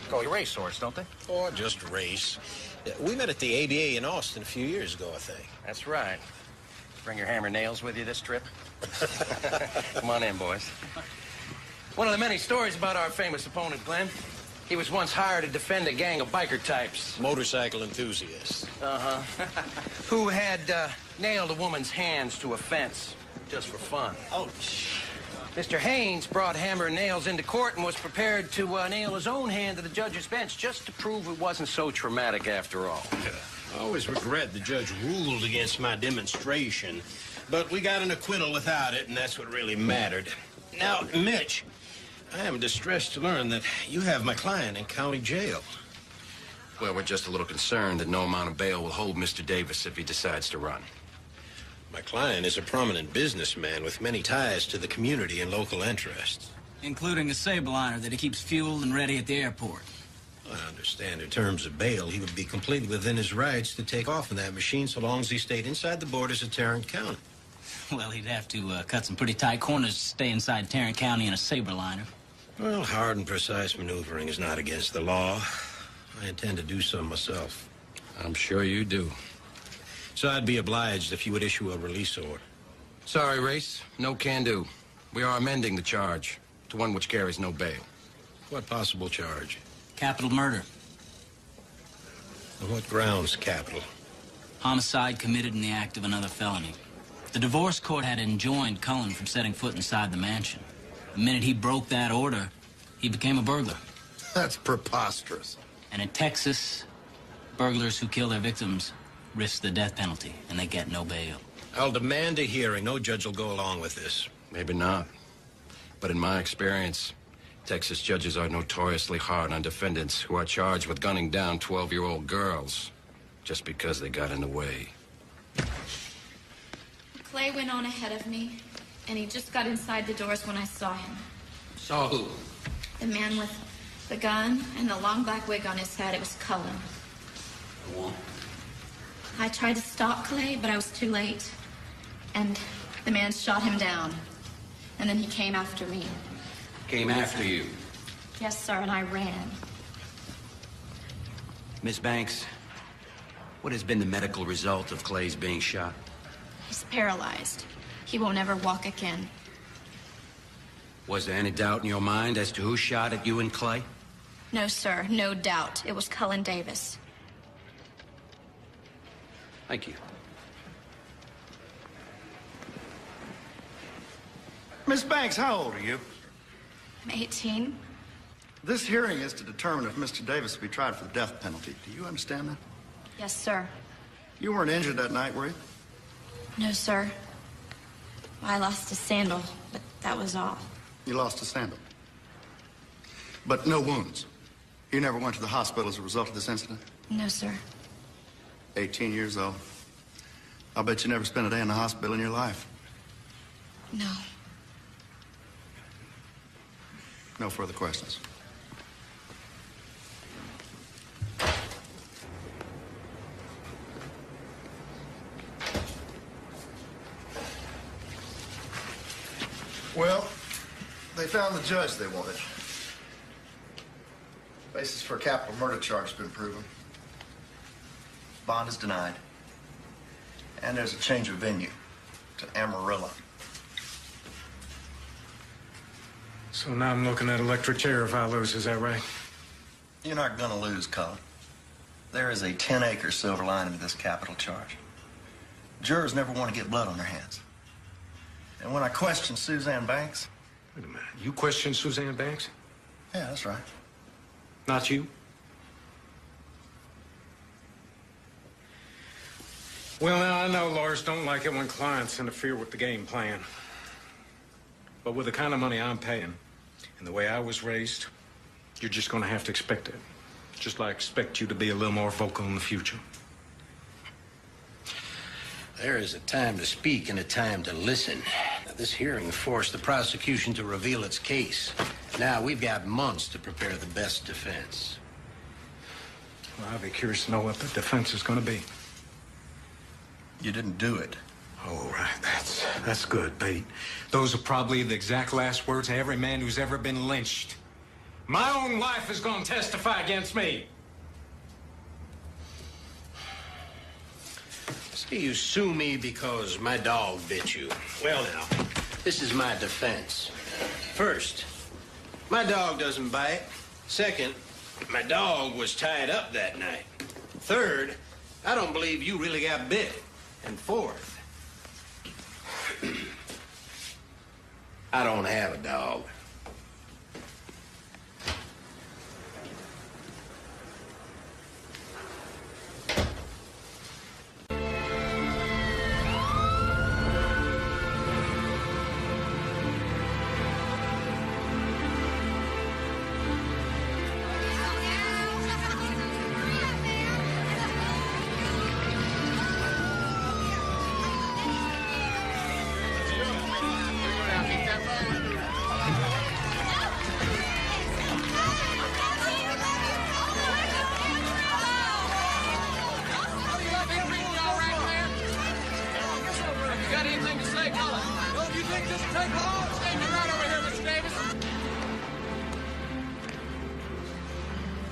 S21: Call you racehorse, don't they?
S2: Or just race. Yeah, we met at the ABA in Austin a few years ago, I think.
S21: That's right. Bring your hammer nails with you this trip? Come on in, boys. One of the many stories about our famous opponent, Glenn. He was once hired to defend a gang of biker types.
S2: Motorcycle enthusiasts.
S21: Uh-huh. Who had nailed a woman's hands to a fence just for fun.
S2: Oh,
S21: Mr. Haynes brought hammer and nails into court and was prepared to nail his own hand to the judge's bench just to prove it wasn't so traumatic after all.
S2: I always regret the judge ruled against my demonstration, but we got an acquittal without it, and that's what really mattered. Now, Mitch, I am distressed to learn that you have my client in county jail.
S22: Well, we're just a little concerned that no amount of bail will hold Mr. Davis if he decides to run.
S2: My client is a prominent businessman with many ties to the community and local interests.
S13: Including a Sabliner that he keeps fueled and ready at the airport.
S2: I understand in terms of bail, he would be completely within his rights to take off in that machine so long as he stayed inside the borders of Tarrant County.
S13: Well, he'd have to cut some pretty tight corners to stay inside Tarrant County in a Sabliner.
S2: Well, hard and precise maneuvering is not against the law. I intend to do so myself.
S22: I'm sure you do.
S2: So I'd be obliged if you would issue a release order.
S22: Sorry, Race. No can do. We are amending the charge to one which carries no bail.
S2: What possible charge?
S13: Capital murder.
S2: On what grounds capital?
S13: Homicide committed in the act of another felony. The divorce court had enjoined Cullen from setting foot inside the mansion. The minute he broke that order, he became a burglar.
S7: That's preposterous.
S13: And in Texas, burglars who kill their victims risk the death penalty, and they get no bail.
S2: I'll demand a hearing. No judge will go along with this.
S22: Maybe not. But in my experience, Texas judges are notoriously hard on defendants who are charged with gunning down 12-year-old girls just because they got in the way.
S14: Clay went on ahead of me, and he just got inside the doors when I saw him.
S22: Saw who?
S14: The man with the gun and the long black wig on his head. It was Cullen. I tried to stop Clay, but I was too late. And the man shot him down. And then he came after me.
S22: Came after you.
S14: Yes, sir, and I ran.
S22: Miss Banks, what has been the medical result of Clay's being shot?
S14: He's paralyzed. He will never walk again.
S22: Was there any doubt in your mind as to who shot at you and Clay?
S14: No, sir, no doubt. It was Cullen Davis.
S22: Thank you.
S7: Miss Banks, how old are you?
S14: I'm 18.
S7: This hearing is to determine if Mr. Davis will be tried for the death penalty. Do you understand that?
S14: Yes, sir.
S7: You weren't injured that night, were you?
S14: No, sir. I lost a sandal, but that was all.
S7: You lost a sandal. But no wounds. You never went to the hospital as a result of this incident?
S14: No, sir.
S7: 18 years old. I'll bet you never spent a day in the hospital in your life.
S14: No.
S7: No further questions. Well, they found the judge they wanted. Basis for a capital murder charge has been proven. Bond is denied. And there's a change of venue to Amarillo.
S5: So now I'm looking at electric chair if I lose, is that right?
S7: You're not gonna lose, Cullen. There is a 10-acre silver lining to this capital charge. Jurors never want to get blood on their hands. And when I questioned Suzanne Banks...
S5: Wait a minute. You questioned Suzanne Banks?
S7: Yeah, that's right.
S5: Not you? Well, now, I know lawyers don't like it when clients interfere with the game plan. But with the kind of money I'm paying and the way I was raised, you're just going to have to expect it. Just like I expect you to be a little more vocal in the future.
S2: There is a time to speak and a time to listen. Now, this hearing forced the prosecution to reveal its case. Now, we've got months to prepare the best defense.
S5: Well, I'd be curious to know what the defense is going to be.
S1: You didn't do it.
S5: Oh, right. That's good, Bate. Those are probably the exact last words of every man who's ever been lynched. My own wife is going to testify against me.
S2: See, you sue me because my dog bit you. Well, now, this is my defense. First, my dog doesn't bite. Second, my dog was tied up that night. Third, I don't believe you really got bit. And fourth, I don't have a dog.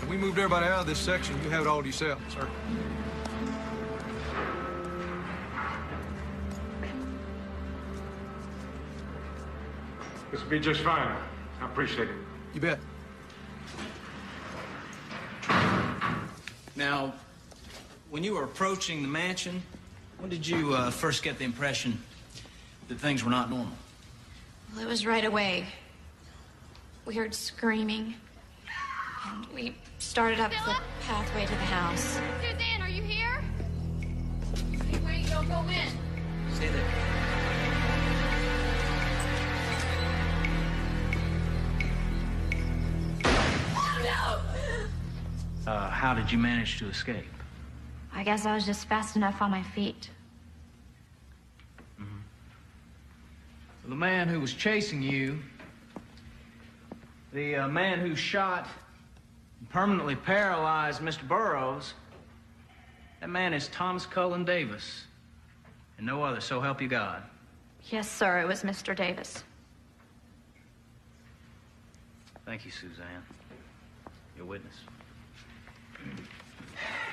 S9: We moved everybody out of this section. You have it all to yourself, sir.
S5: This will be just fine. I appreciate it.
S9: You bet.
S13: Now, when you were approaching the mansion, when did you first get the impression that things were not normal?
S14: Well, it was right away. We heard screaming, and we started up the pathway to the house.
S10: Suzanne, are you here? Hey, wait, don't go in.
S13: Stay there.
S10: Oh, no!
S13: How did you manage to escape?
S14: I guess I was just fast enough on my feet.
S13: The man who was chasing you, the man who shot and permanently paralyzed Mr. Burroughs, that man is Thomas Cullen Davis, and no other, so help you God.
S14: Yes, sir, it was Mr. Davis.
S13: Thank you, Suzanne. Your witness.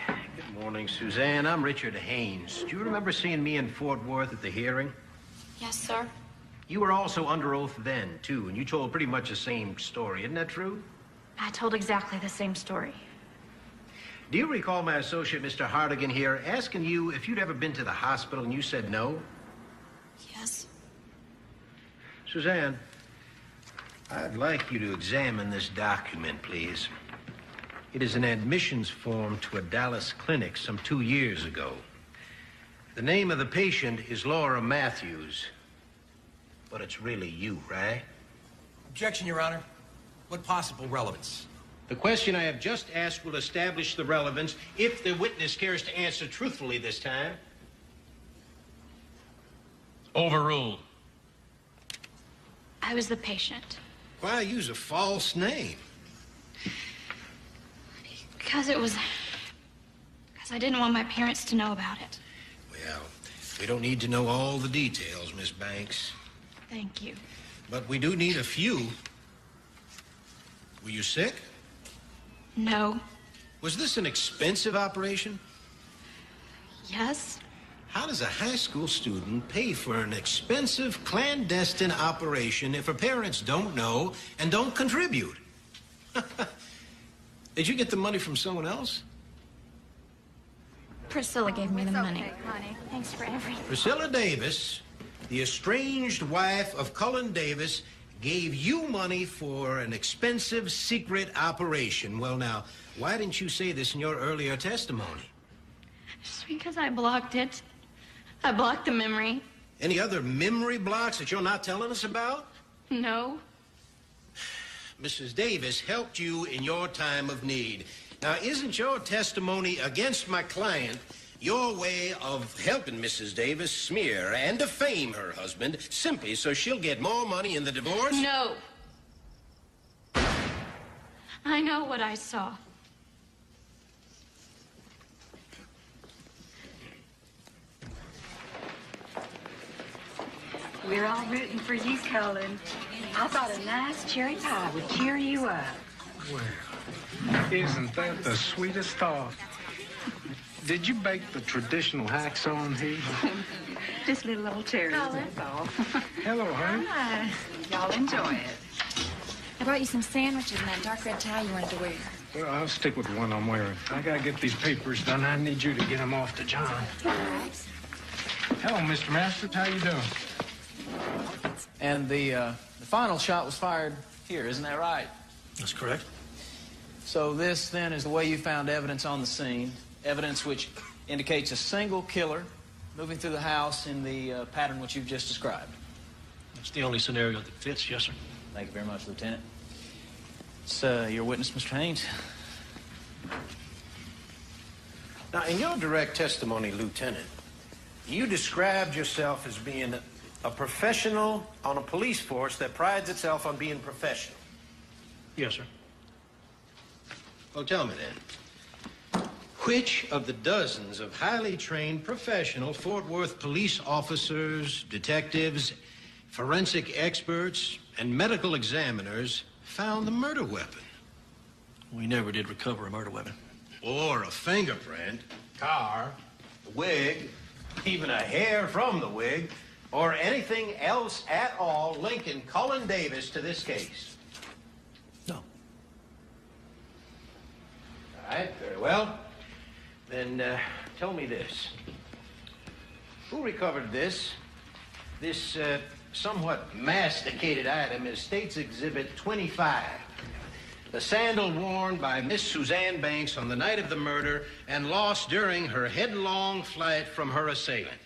S2: Good morning, Suzanne. I'm Richard Haynes. Do you remember seeing me in Fort Worth at the hearing?
S14: Yes, sir.
S2: You were also under oath then, too, and you told pretty much the same story. Isn't that true?
S14: I told exactly the same story.
S2: Do you recall my associate, Mr. Hardigan, here, asking you if you'd ever been to the hospital and you said no?
S14: Yes.
S2: Suzanne, I'd like you to examine this document, please. It is an admissions form to a Dallas clinic some 2 years ago. The name of the patient is Laura Matthews. But it's really you, right?
S17: Objection, Your Honor. What possible relevance?
S2: The question I have just asked will establish the relevance if the witness cares to answer truthfully this time.
S13: Overruled.
S14: I was the patient.
S2: Why use a false name?
S14: Because I didn't want my parents to know about it.
S2: Well, we don't need to know all the details, Miss Banks.
S14: Thank you.
S2: But we do need a few. Were you sick?
S14: No.
S2: Was this an expensive operation?
S14: Yes.
S2: How does a high school student pay for an expensive clandestine operation if her parents don't know and don't contribute? Did you get the money from someone else?
S14: Priscilla gave me the money. Honey. Thanks for everything.
S2: Priscilla Davis, the estranged wife of Cullen Davis, gave you money for an expensive secret operation. Well, now, why didn't you say this in your earlier testimony?
S14: Just because I blocked it. I blocked the memory.
S2: Any other memory blocks that you're not telling us about?
S14: No.
S2: Mrs. Davis helped you in your time of need. Now, isn't your testimony against my client your way of helping Mrs. Davis smear and defame her husband simply so she'll get more money in the divorce?
S14: No. I know what I saw.
S6: We're all rooting for you, Cullen. I thought a nice cherry pie would cheer you up.
S5: Well, isn't that the sweetest thought? Did you bake the traditional hacksaw and heat?
S6: Just little old cherries,
S14: Cullen.
S6: that's all.
S5: Hello, honey.
S6: Hi. Y'all enjoy it.
S14: I brought you some sandwiches and that dark red tie you wanted to wear.
S5: Well, I'll stick with the one I'm wearing. I gotta get these papers done. I need you to get them off to John. Hello, Mr. Masters. How you doing?
S3: And the final shot was fired here, isn't that right?
S20: That's correct.
S3: So this, then, is the way you found evidence on the scene. Evidence which indicates a single killer moving through the house in the pattern which you've just described.
S20: It's the only scenario that fits, yes, sir.
S3: Thank you very much, Lieutenant. It's your witness, Mr. Haynes.
S2: Now, in your direct testimony, Lieutenant, you described yourself as being a professional on a police force that prides itself on being professional.
S20: Yes, sir.
S2: Well, tell me then, which of the dozens of highly trained professional Fort Worth police officers, detectives, forensic experts, and medical examiners found the murder weapon?
S20: We never did recover a murder weapon.
S2: Or a fingerprint, car, a wig, even a hair from the wig, or anything else at all linking Cullen Davis to this case?
S20: No.
S2: All right, very well. Then tell me this. Who recovered this somewhat masticated item is State's Exhibit 25. The sandal worn by Miss Suzanne Banks on the night of the murder and lost during her headlong flight from her assailant.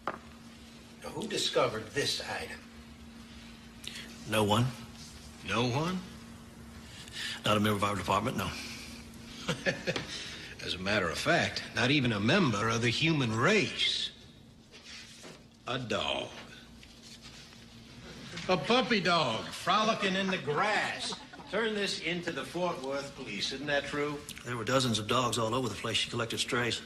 S2: Now, who discovered this item?
S20: No one.
S2: No one?
S20: Not a member of our department, no.
S2: As a matter of fact, not even a member of the human race. A dog. A puppy dog frolicking in the grass. Turn this into the Fort Worth police, isn't that true?
S20: There were dozens of dogs all over the place. She collected strays.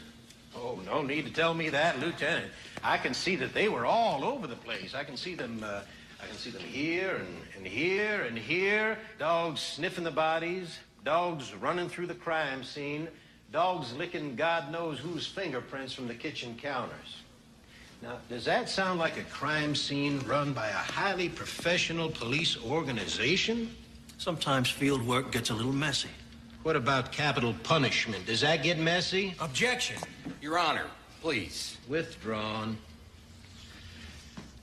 S2: Oh, no need to tell me that, Lieutenant. I can see that they were all over the place. I can see them here and here and here. Dogs sniffing the bodies, dogs running through the crime scene, dogs licking God knows whose fingerprints from the kitchen counters. Now, does that sound like a crime scene run by a highly professional police organization?
S20: Sometimes field work gets a little messy.
S2: What about capital punishment? Does that get messy?
S19: Objection. Your Honor, please.
S2: Withdrawn.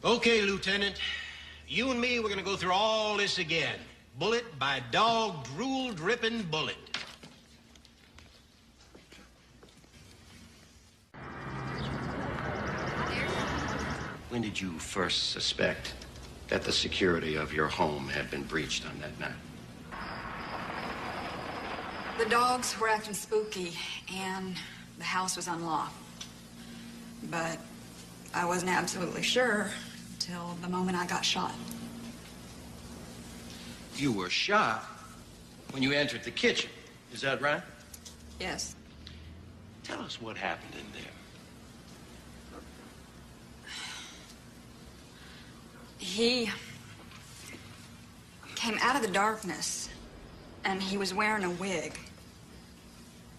S2: Okay, Lieutenant. You and me, we're gonna go through all this again. Bullet by dog drool-dripping bullet.
S22: When did you first suspect that the security of your home had been breached on that night?
S6: The dogs were acting spooky, and the house was unlocked. But I wasn't absolutely sure till the moment I got shot.
S22: You were shot when you entered the kitchen. Is that right?
S6: Yes.
S22: Tell us what happened in there.
S6: He came out of the darkness, and he was wearing a wig.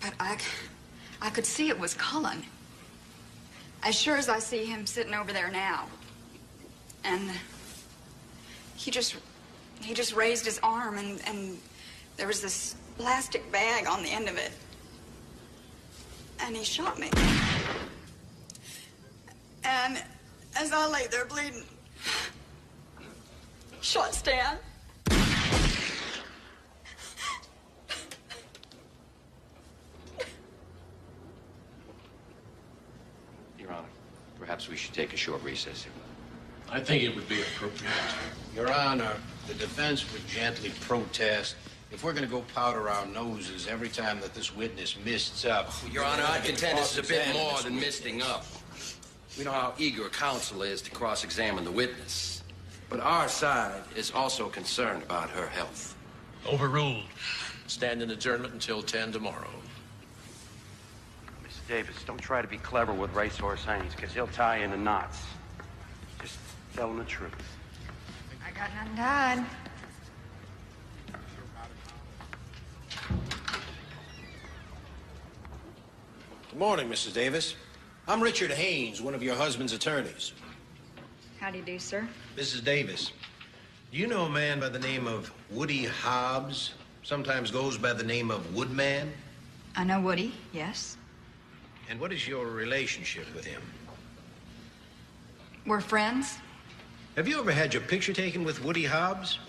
S6: But I could see it was Cullen. As sure as I see him sitting over there now. And he just raised his arm, and there was this plastic bag on the end of it. And he shot me. And as I lay there bleeding, shot Stan.
S22: Your Honor, perhaps we should take a short recess here.
S2: I think it would be appropriate. Your Honor, the defense would gently protest if we're going to go powder our noses every time that this witness mists up...
S22: Your Honor, I contend this is a bit more than misting up. We know how eager counsel is to cross-examine the witness. But our side is also concerned about her health.
S16: Overruled. Stand in adjournment until 10 tomorrow.
S18: Mrs. Davis, don't try to be clever with Racehorse Haynes, because he'll tie you into knots. Just tell him the truth.
S6: I got nothing to hide.
S2: Good morning, Mrs. Davis. I'm Richard Haynes, one of your husband's attorneys.
S6: How do you do, sir?
S2: Mrs. Davis, do you know a man by the name of Woody Hobbs? Sometimes goes by the name of Woodman?
S6: I know Woody, yes.
S2: And what is your relationship with him?
S6: We're friends.
S2: Have you ever had your picture taken with Woody Hobbs?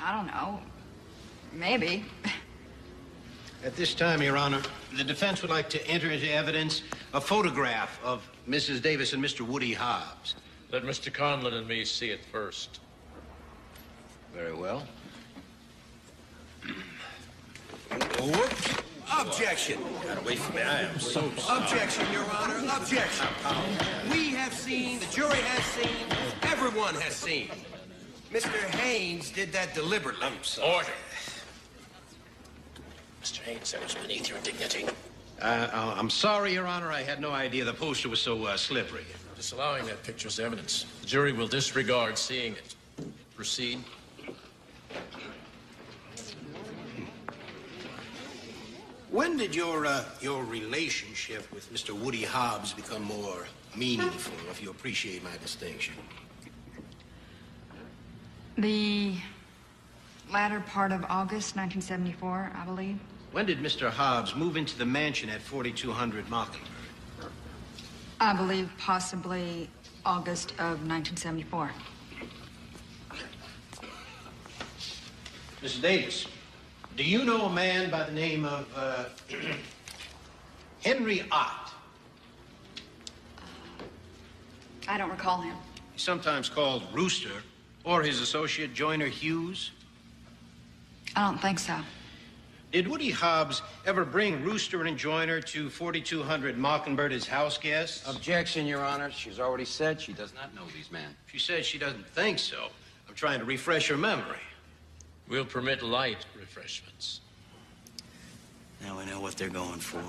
S6: I don't know. Maybe.
S2: At this time, Your Honor, the defense would like to enter into evidence a photograph of Mrs. Davis and Mr. Woody Hobbs.
S16: Let Mr. Conlon and me see it first.
S2: Very well.
S22: Whoops. Objection.
S2: Got away from me. I am so sorry.
S22: Objection, Your Honor. Objection. We have seen, the jury has seen, everyone has seen. Mr. Haynes did that deliberately.
S2: I'm sorry.
S16: Order. Mr. Haynes, that was beneath your dignity.
S2: I'm sorry, Your Honor. I had no idea the poster was so slippery.
S16: Disallowing that picture as evidence. The jury will disregard seeing it. Proceed.
S2: When did your relationship with Mr. Woody Hobbs become more meaningful, if you appreciate my distinction?
S6: The latter part of August 1974, I believe.
S2: When did Mr. Hobbs move into the mansion at 4200 Mockingbird?
S6: I believe possibly August of 1974.
S2: Mrs. Davis, do you know a man by the name of Henry Ott?
S6: I don't recall him.
S2: He's sometimes called Rooster, or his associate Joyner Hughes.
S6: I don't think so.
S2: Did Woody Hobbs ever bring Rooster and Joyner to 4200 Mockingbird as house guests?
S22: Objection, Your Honor. She's already said she does not know these men.
S2: She says she doesn't think so. I'm trying to refresh her memory.
S16: We'll permit light refreshments.
S20: Now we know what they're going for.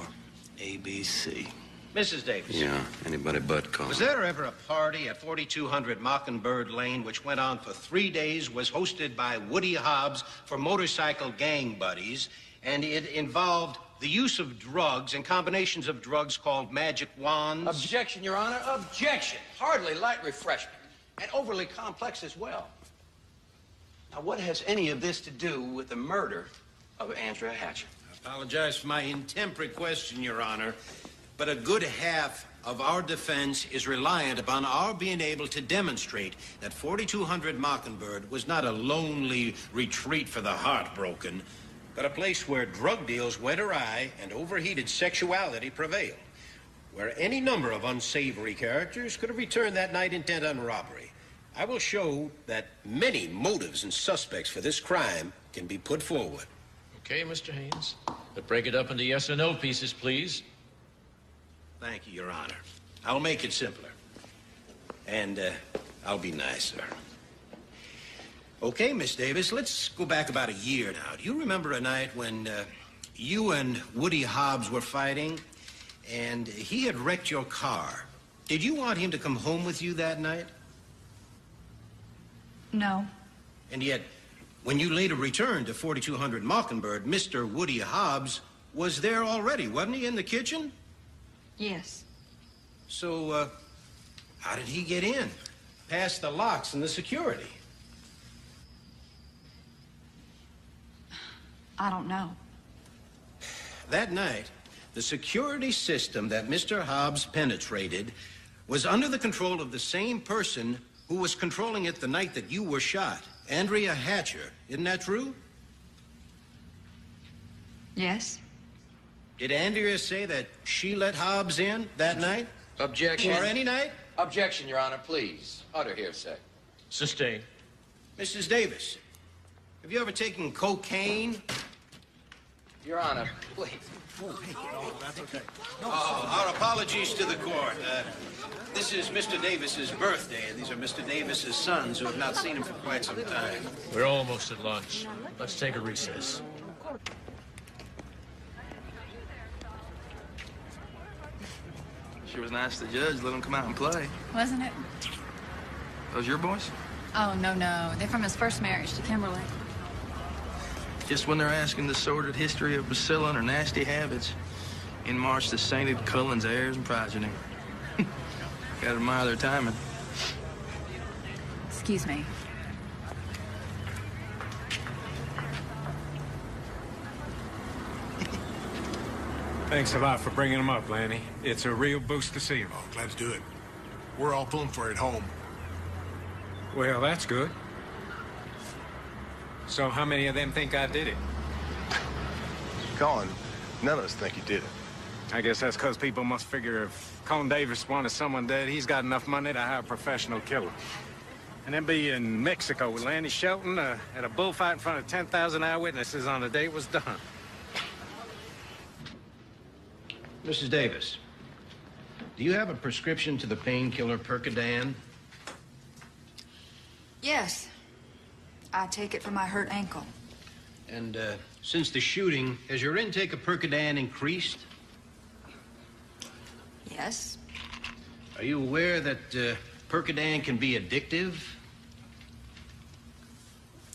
S20: ABC.
S2: Mrs. Davis.
S22: Yeah, anybody but Colin.
S2: Was there ever a party at 4200 Mockingbird Lane which went on for 3 days, was hosted by Woody Hobbs for motorcycle gang buddies, and it involved the use of drugs and combinations of drugs called magic wands?
S21: Objection, Your Honor. Objection. Hardly light refreshment. And overly complex as well. Now, what has any of this to do with the murder of Andrea Hatcher?
S2: I apologize for my intemperate question, Your Honor, but a good half of our defense is reliant upon our being able to demonstrate that 4200 Mockingbird was not a lonely retreat for the heartbroken, but a place where drug deals went awry and overheated sexuality prevailed, where any number of unsavory characters could have returned that night intent on robbery. I will show that many motives and suspects for this crime can be put forward.
S16: Okay, Mr. Haynes. But break it up into yes or no pieces, please.
S2: Thank you, Your Honor. I'll make it simpler. And I'll be nicer. Okay, Miss Davis, let's go back about a year now. Do you remember a night when you and Woody Hobbs were fighting, and he had wrecked your car? Did you want him to come home with you that night?
S6: No.
S2: And yet, when you later returned to 4200 Mockingbird, Mr. Woody Hobbs was there already, wasn't he, in the kitchen?
S6: Yes.
S2: So, how did he get in? Past the locks and the security?
S6: I don't know.
S2: That night, the security system that Mr. Hobbs penetrated was under the control of the same person who was controlling it the night that you were shot, Andrea Hatcher. Isn't that true?
S6: Yes.
S2: Did Andrea say that she let Hobbs in that night?
S21: Objection.
S2: Or any night?
S21: Objection, Your Honor, please. Utter hearsay.
S16: Sustained.
S2: Mrs. Davis, Have you ever taken cocaine?
S21: Your Honor, please.
S1: That's okay.
S2: Our apologies to the court. This is Mr. Davis's birthday, and these are Mr. Davis's sons who have not seen him for quite some time.
S16: We're almost at lunch. Let's take a recess.
S8: Sure was nice to the judge. Let him come out and play.
S6: Wasn't it?
S8: Those your boys?
S6: Oh, no. They're from his first marriage to Kimberly.
S8: Just when they're asking the sordid history of Priscilla and her nasty habits, in march the sainted Cullen's heirs and progeny. Gotta admire their timing.
S6: Excuse me.
S5: Thanks a lot for bringing them up, Lanny. It's a real boost to see them.
S1: Oh, glad to do it. We're all pulling for it at home.
S5: Well, that's good. So how many of them think I did it?
S1: Colin, none of us think you did it.
S5: I guess that's because people must figure if Colin Davis wanted someone dead, he's got enough money to hire a professional killer. And then be in Mexico with Lanny Shelton at a bullfight in front of 10,000 eyewitnesses on the day it was done.
S2: Mrs. Davis, do you have a prescription to the painkiller Percodan?
S6: Yes. I take it for my hurt ankle.
S2: And since the shooting, has your intake of Percodan increased?
S6: Yes.
S2: Are you aware that Percodan can be addictive?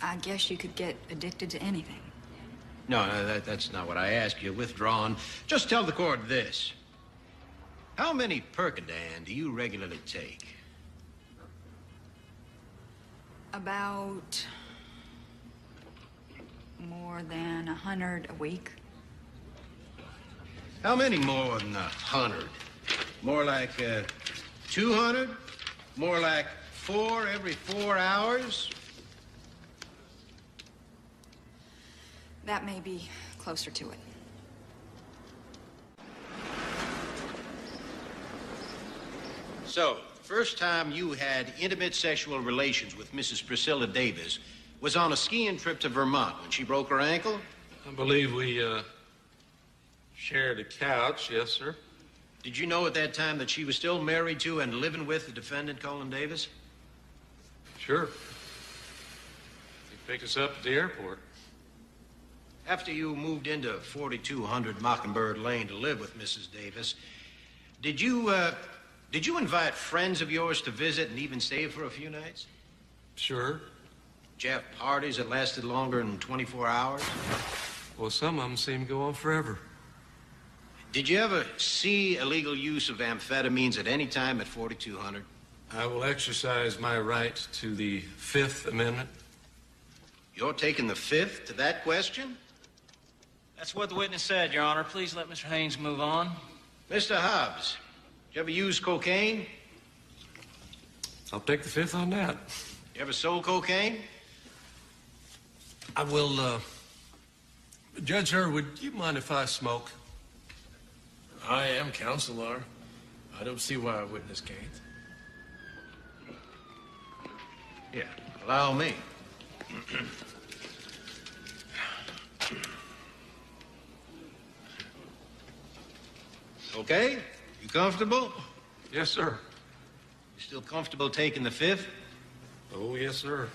S6: I guess you could get addicted to anything.
S2: No, that's not what I asked you. Withdrawn. Just tell the court this. How many Percodan do you regularly take?
S6: About more than 100 a week.
S2: How many more than 100? More like 200? More like 4 every 4 hours?
S6: That may be closer to it.
S2: So, first time you had intimate sexual relations with Mrs. Priscilla Davis was on a skiing trip to Vermont when she broke her ankle?
S11: I believe we, shared a couch, yes, sir.
S2: Did you know at that time that she was still married to and living with the defendant, Colin Davis?
S11: Sure. He picked us up at the airport.
S2: After you moved into 4200 Mockingbird Lane to live with Mrs. Davis, did you invite friends of yours to visit and even stay for a few nights?
S11: Sure.
S2: Did you have parties that lasted longer than 24 hours?
S11: Well, some of them seem to go on forever.
S2: Did you ever see illegal use of amphetamines at any time at 4200?
S11: I will exercise my right to the Fifth Amendment.
S2: You're taking the Fifth to that question?
S3: That's what the witness said, Your Honor. Please let Mr. Haynes move on.
S2: Mr. Hobbs, did you ever use cocaine?
S11: I'll take the Fifth on that.
S2: You ever sold cocaine?
S11: I will, Judge Earl, would you mind if I smoke?
S16: I am, Counselor. I don't see why a witness can't.
S2: Yeah, allow me. Okay? You comfortable?
S11: Yes, sir.
S2: You still comfortable taking the Fifth?
S11: Oh, yes, sir.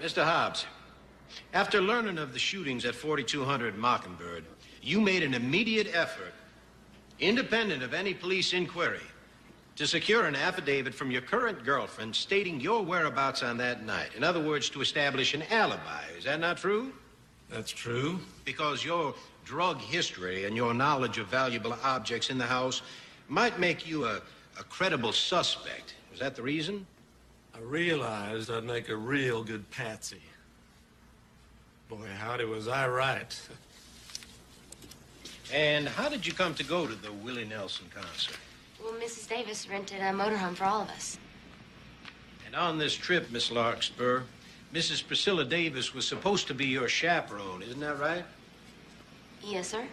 S2: Mr. Hobbs, after learning of the shootings at 4200 Mockingbird, you made an immediate effort, independent of any police inquiry, to secure an affidavit from your current girlfriend stating your whereabouts on that night. In other words, to establish an alibi. Is that not true?
S11: That's true.
S2: Because your drug history and your knowledge of valuable objects in the house might make you a credible suspect. Was that the reason?
S11: I realized I'd make a real good patsy. Boy, howdy, was I right.
S2: And how did you come to go to the Willie Nelson concert?
S23: Well, Mrs. Davis rented a motorhome for all of us.
S2: And on this trip, Miss Larkspur, Mrs. Priscilla Davis was supposed to be your chaperone, isn't that right?
S23: Yes, sir.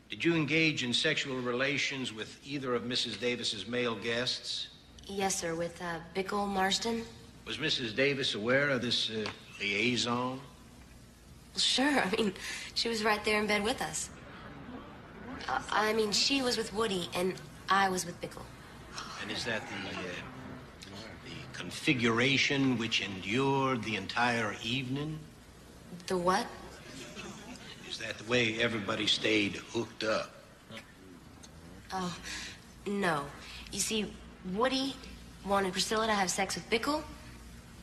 S2: Did you engage in sexual relations with either of Mrs. Davis's male guests?
S23: Yes, sir, with Bickle Marsden.
S2: Was Mrs. Davis aware of this liaison?
S23: Well, sure. I mean, she was right there in bed with us. I mean, she was with Woody, and I was with Bickle.
S2: And is that the configuration which endured the entire evening?
S23: The what?
S2: Is that the way everybody stayed hooked up?
S23: Oh, no. You see, Woody wanted Priscilla to have sex with Bickle,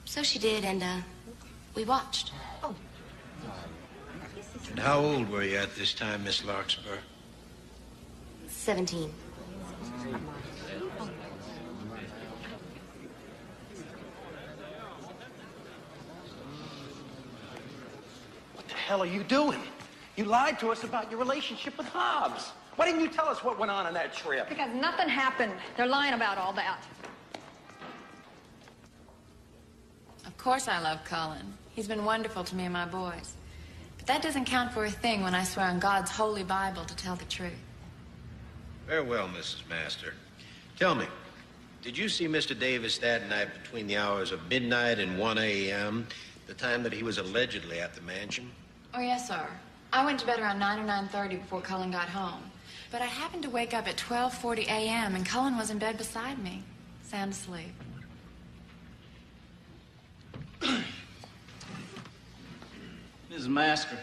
S23: so she did, and, we watched. Oh.
S2: And how old were you at this time, Miss Larkspur?
S23: 17.
S21: What the hell are you doing? You lied to us about your relationship with Hobbs. Why didn't you tell us what went on that trip?
S6: Because nothing happened. They're lying about all that.
S4: Of course I love Cullen. He's been wonderful to me and my boys. But that doesn't count for a thing when I swear on God's holy Bible to tell the truth.
S2: Very well, Mrs. Master. Tell me, did you see Mr. Davis that night between the hours of midnight and 1 a.m., the time that he was allegedly at the mansion?
S4: Oh, yes, sir. I went to bed around 9 or 9:30 before Cullen got home. But I happened to wake up at 12:40 a.m. and Cullen was in bed beside me, sound asleep.
S3: Mrs. Master,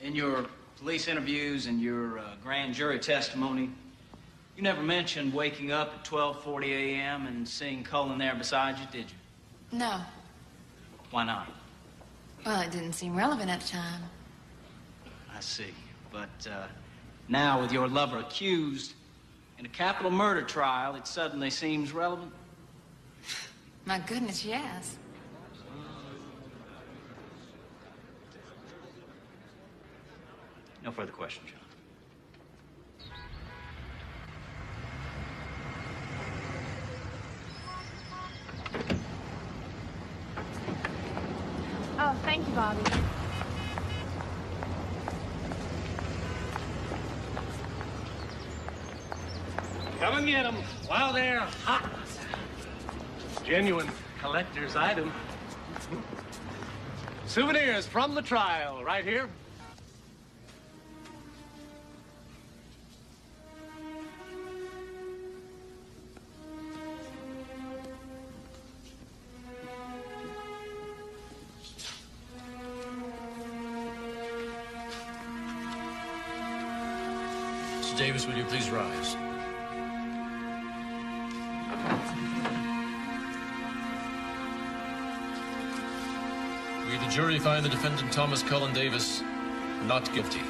S3: in your police interviews and your grand jury testimony, you never mentioned waking up at 12:40 a.m. and seeing Cullen there beside you, did you?
S4: No.
S3: Why not?
S4: Well, it didn't seem relevant at the time.
S3: I see. But now, with your lover accused in a capital murder trial, it suddenly seems relevant?
S4: My goodness, yes.
S3: No further questions, John.
S10: Oh, thank you, Bobby.
S17: Come and get them while they're hot. Genuine collector's item. Souvenirs from the trial, right here.
S16: Mr. Davis, will you please rise? We, the jury, find the defendant Thomas Cullen Davis not guilty.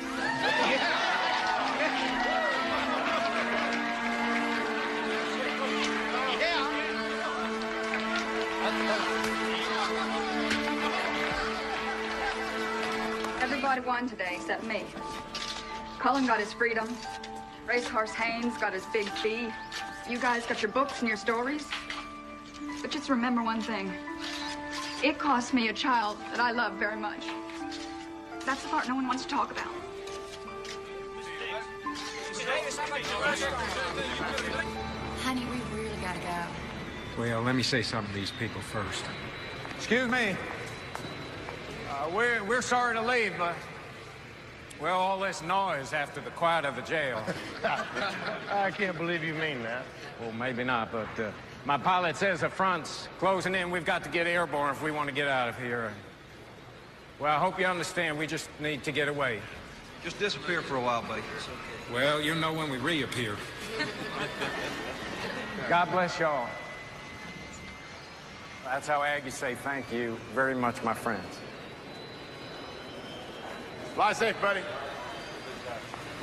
S6: Everybody won today except me. Cullen got his freedom. Racehorse Haynes got his big fee. You guys got your books and your stories. But just remember one thing. It cost me a child that I love very much. That's the part no one wants to talk about.
S4: Honey, we really gotta go.
S5: Well, let me say something to these people first.
S12: Excuse me. We're sorry to leave, but... Well, all this noise after the quiet of the jail.
S1: I can't believe you mean that.
S12: Well, maybe not, but my pilot says the front's closing in. We've got to get airborne if we want to get out of here. Well, I hope you understand. We just need to get away.
S9: Just disappear for a while, buddy.
S12: Well, you'll know when we reappear. God bless y'all. That's how Aggies say thank you very much, my friends.
S1: Fly safe, buddy.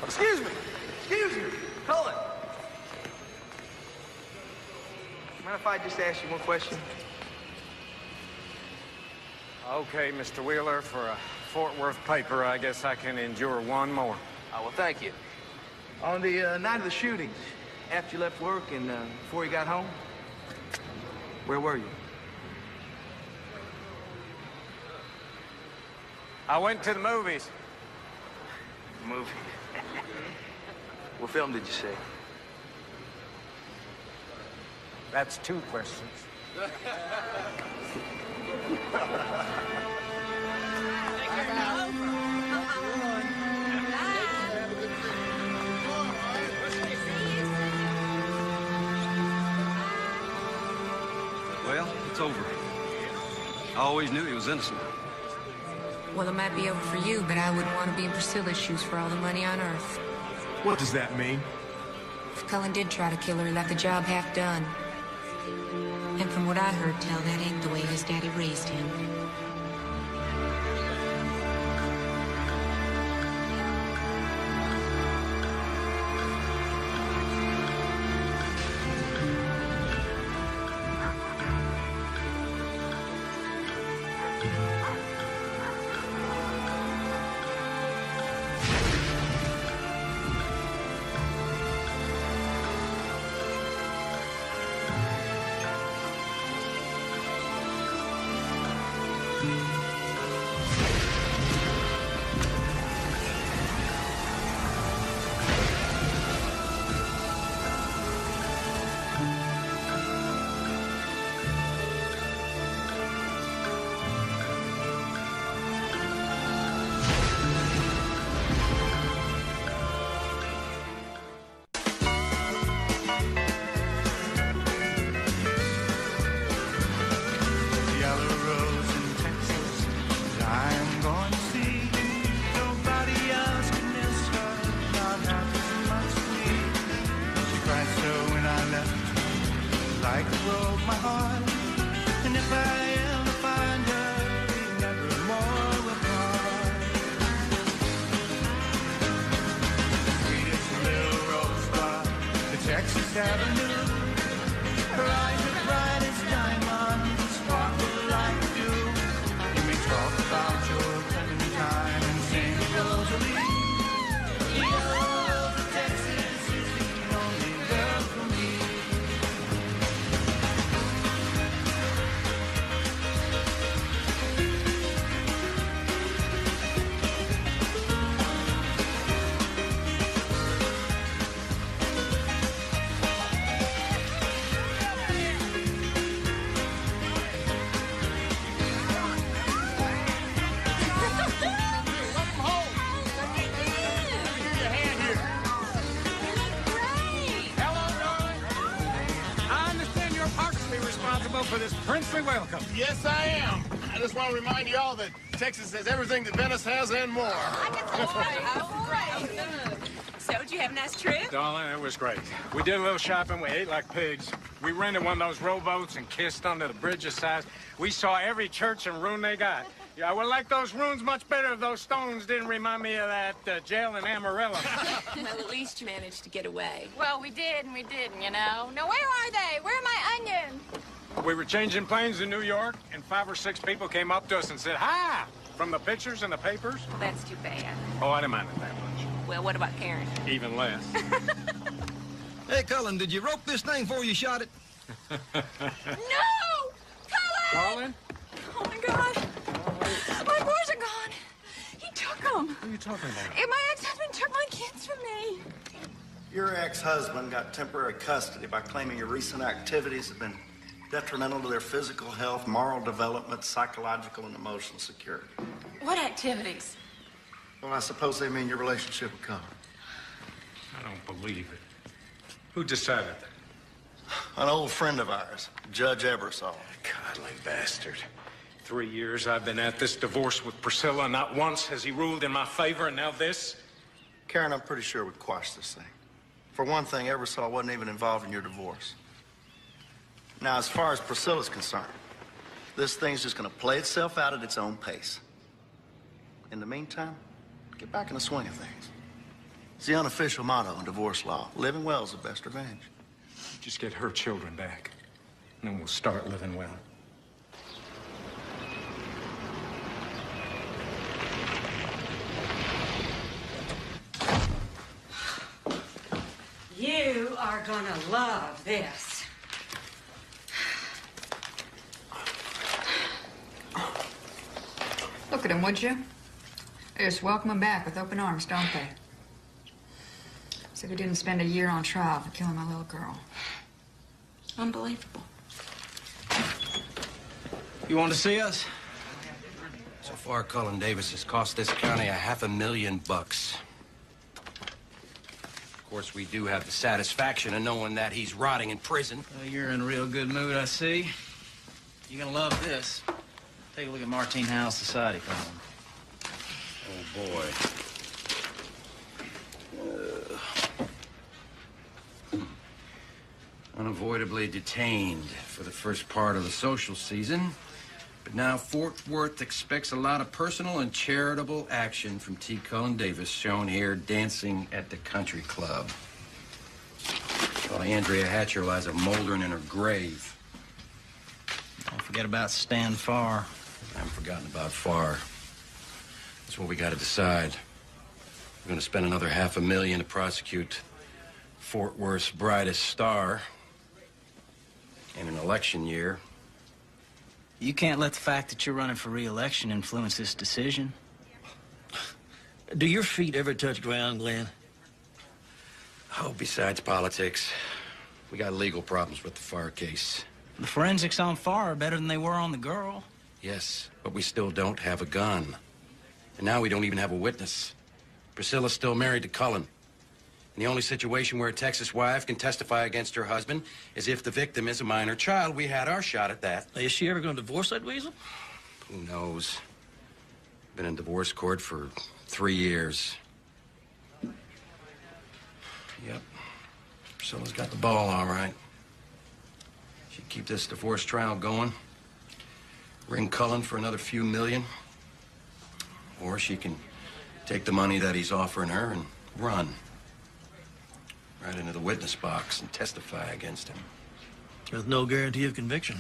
S21: Excuse me. Excuse me. Cullen. Mind if I just ask you one question?
S12: Okay, Mr. Wheeler, for a Fort Worth paper, I guess I can endure one more.
S21: Oh, well, thank you. On the night of the shootings, after you left work and before you got home, where were you?
S12: I went to the movies.
S21: Movie. What film did you see?
S12: That's two questions.
S7: Well, it's over. I always knew he was innocent.
S13: Well, it might be over for you, but I wouldn't want to be in Priscilla's shoes for all the money on earth.
S1: What does that mean?
S13: If Cullen did try to kill her, he left the job half done. And from what I heard tell, that ain't the way his daddy raised him.
S5: For this princely welcome.
S1: Yes, I am. I just want to remind you all that Texas has everything that Venice has and more.
S15: So, did you have a nice trip?
S5: Darling, it was great. We did a little shopping. We ate like pigs. We rented one of those rowboats and kissed under the bridge's sides. We saw every church and ruin they got. Yeah, I would like those ruins much better if those stones didn't remind me of that jail in Amarillo.
S15: Well, at least you managed to get away.
S10: Well, we did and we didn't, you know. Now, where are they? Where are my onions?
S5: We were changing planes in New York, and 5 or 6 people came up to us and said, "Hi!" from the pictures in the papers.
S15: Well, that's too bad.
S5: Oh, I didn't mind it that much.
S15: Well, what about Karen?
S5: Even less.
S7: Hey, Cullen, did you rope this thing before you shot it?
S15: No! Cullen!
S5: Darling?
S6: Oh, my God. My boys are gone. He took them.
S5: What are you talking about?
S6: And my ex-husband took my kids from me.
S24: Your ex-husband got temporary custody by claiming your recent activities have been detrimental to their physical health, moral development, psychological, and emotional security.
S4: What activities?
S24: Well, I suppose they mean your relationship with Cullen.
S5: I don't believe it. Who decided that?
S24: An old friend of ours, Judge Ebersol.
S5: Coddling bastard. 3 years I've been at this divorce with Priscilla. Not once has he ruled in my favor, and now this?
S24: Karen, I'm pretty sure we'd quash this thing. For one thing, Ebersol wasn't even involved in your divorce. Now, as far as Priscilla's concerned, this thing's just gonna play itself out at its own pace. In the meantime, get back in the swing of things. It's the unofficial motto in divorce law. Living well is the best revenge.
S5: Just get her children back, and then we'll start living well.
S25: You are gonna love this.
S6: Look at them, would you? They just welcome him back with open arms, don't they? So he didn't spend a year on trial for killing my little girl.
S15: Unbelievable.
S3: You want to see us?
S21: So far, Cullen Davis has cost this county $500,000. Of course, we do have the satisfaction of knowing that he's rotting in prison.
S3: You're in a real good mood, I see. You're gonna love this. Take a look at Martine Howe's society column.
S21: Oh, boy. Unavoidably detained for the first part of the social season. But now Fort Worth expects a lot of personal and charitable action from T. Cullen Davis, shown here dancing at the country club. While Andrea Hatcher lies a moldering in her grave.
S3: Don't forget about Stan Farr.
S21: I haven't forgotten about Farr. That's what we got to decide. We're going to spend another $500,000 to prosecute Fort Worth's brightest star in an election year.
S3: You can't let the fact that you're running for re-election influence this decision.
S7: Do your feet ever touch ground, Glenn?
S21: Oh, besides politics, we got legal problems with the Farr case.
S3: The forensics on Farr are better than they were on the girl.
S21: Yes, but we still don't have a gun. And now we don't even have a witness. Priscilla's still married to Cullen. And the only situation where a Texas wife can testify against her husband is if the victim is a minor child. We had our shot at that.
S7: Is she ever going to divorce that weasel?
S21: Who knows? Been in divorce court for 3 years. Yep. Priscilla's got the ball, all right. She'd keep this divorce trial going. Ring Cullen for another few million. Or she can take the money that he's offering her and run. Right into the witness box and testify against him.
S7: With no guarantee of conviction.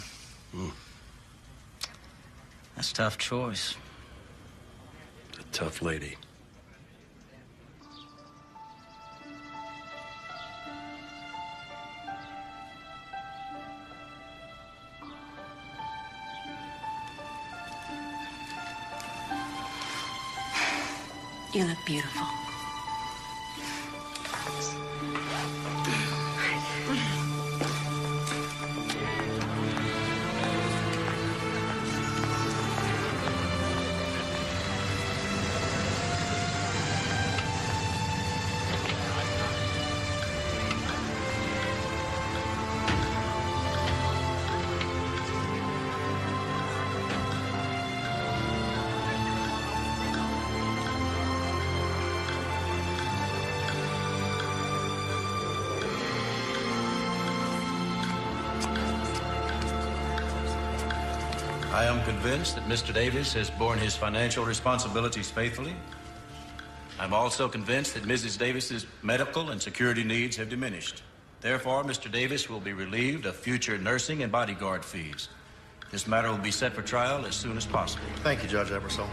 S3: That's a tough choice.
S21: A tough lady.
S23: You look beautiful.
S14: I am convinced that Mr. Davis has borne his financial responsibilities faithfully. I'm also convinced that Mrs. Davis's medical and security needs have diminished. Therefore, Mr. Davis will be relieved of future nursing and bodyguard fees. This matter will be set for trial as soon as possible.
S24: Thank you, Judge Ebersol.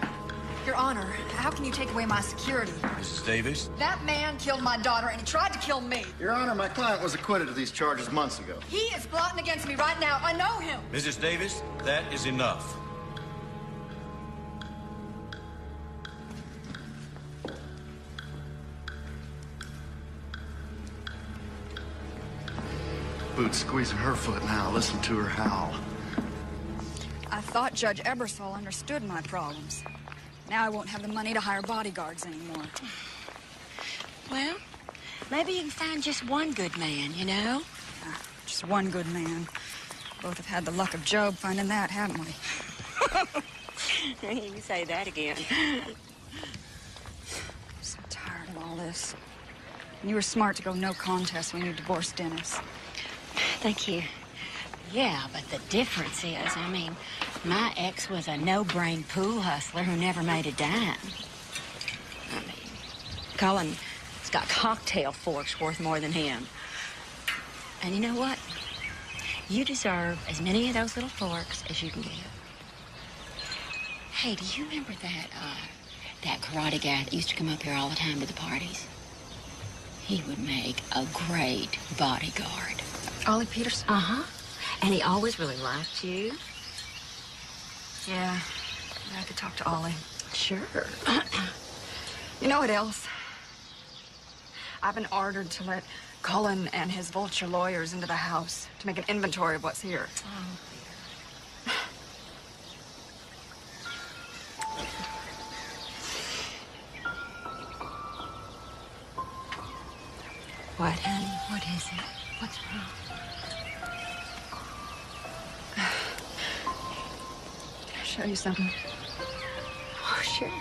S6: Your Honor, how can you take away my security?
S14: Mrs. Davis?
S6: That man killed my daughter and he tried to kill me.
S24: Your Honor, my client was acquitted of these charges months ago.
S6: He is plotting against me right now. I know him.
S14: Mrs. Davis, that is enough.
S24: Boot's squeezing her foot now. Listen to her howl.
S6: I thought Judge Ebersol understood my problems. Now I won't have the money to hire bodyguards anymore.
S23: Well, maybe you can find just one good man, you know?
S6: Just one good man. Both have had the luck of Job finding that, haven't we?
S23: You say that again.
S6: I'm so tired of all this. You were smart to go no contest when you divorced Dennis.
S23: Thank you. Yeah, but the difference is, I mean, my ex was a no-brain pool hustler who never made a dime. I mean, Cullen's got cocktail forks worth more than him. And you know what? You deserve as many of those little forks as you can get. Hey, do you remember that karate guy that used to come up here all the time to the parties? He would make a great bodyguard.
S6: Ollie Peterson?
S23: Uh-huh. And he always really liked you.
S6: Yeah, I could talk to Ollie.
S23: Sure.
S6: You know what else? I've been ordered to let Cullen and his vulture lawyers into the house to make an inventory of what's here.
S23: What, honey? What is it? What's wrong?
S6: Can I show you something?
S23: Oh, sure.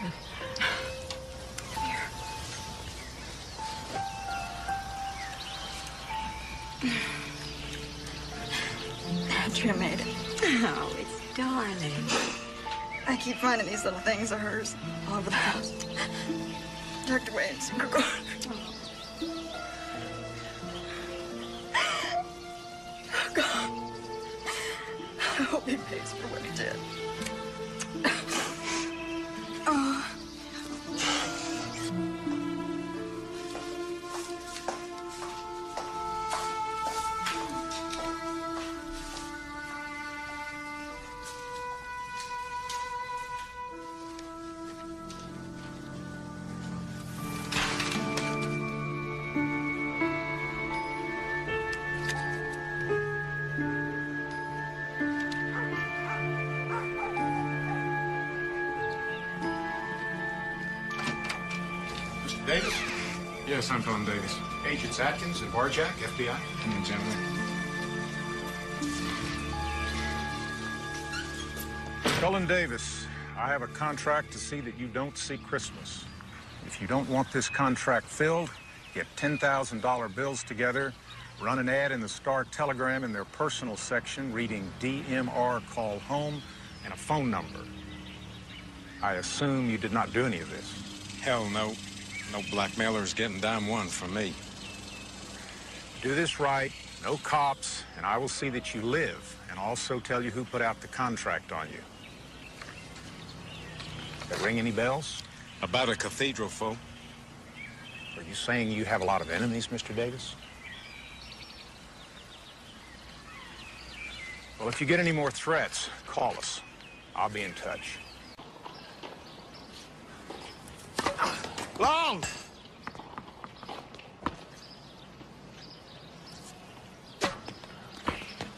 S6: Tria made it.
S23: Oh, it's darling.
S6: I keep finding these little things of hers all over the house. Tucked away in secret corners. Oh, God. I hope he pays for what he did. Oh.
S5: Davis? Yes, I'm Tom Davis.
S8: Agents Atkins and Barjack, FBI.
S5: Come in, gentlemen.
S18: Cullen Davis, I have a contract to see that you don't see Christmas. If you don't want this contract filled, get $10,000 bills together, run an ad in the Star-Telegram in their personal section reading DMR call home and a phone number. I assume you did not do any of this.
S5: Hell no. No blackmailers getting dime one from me.
S18: Do this right, no cops, and I will see that you live, and also tell you who put out the contract on you. That ring any bells?
S5: About a cathedral, fool.
S18: Are you saying you have a lot of enemies, Mr. Davis? Well, if you get any more threats, call us. I'll be in touch.
S1: Long!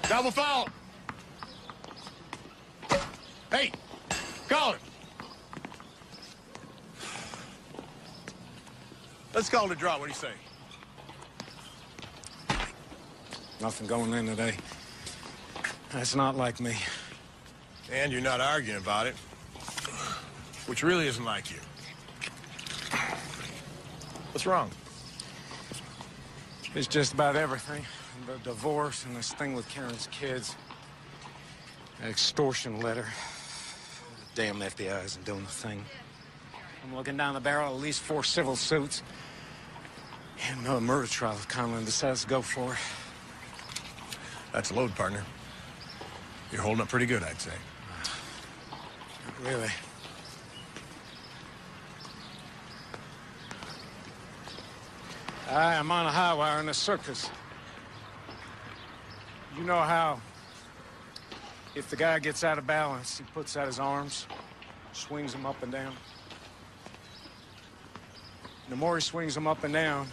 S1: Double foul! Hey, call it! Let's call it a draw. What do you say?
S5: Nothing going in today. That's not like me.
S1: And you're not arguing about it, which really isn't like you. What's wrong?
S5: It's just about everything. The divorce and this thing with Karen's kids. That extortion letter. The damn FBI isn't doing the thing. I'm looking down the barrel of at least 4 civil suits. And another murder trial if Conlon decides to go for it.
S1: That's a load, partner. You're holding up pretty good, I'd say.
S5: Not really. I'm on a high wire in a circus. You know how if the guy gets out of balance, he puts out his arms, swings them up and down. And the more he swings them up and down,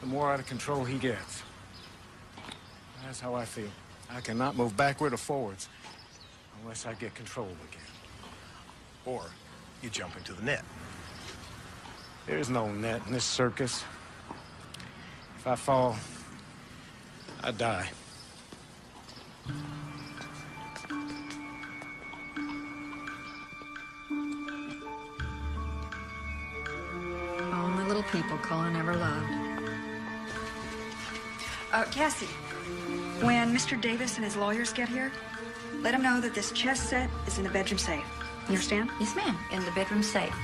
S5: the more out of control he gets. That's how I feel. I cannot move backward or forwards unless I get control again.
S1: Or you jump into the net.
S5: There's no net in this circus. If I fall, I die.
S6: Only little people Cullen ever loved. Cassie, when Mr. Davis and his lawyers get here, let them know that this chess set is in the bedroom safe. Understand?
S23: Yes, ma'am. In the bedroom safe.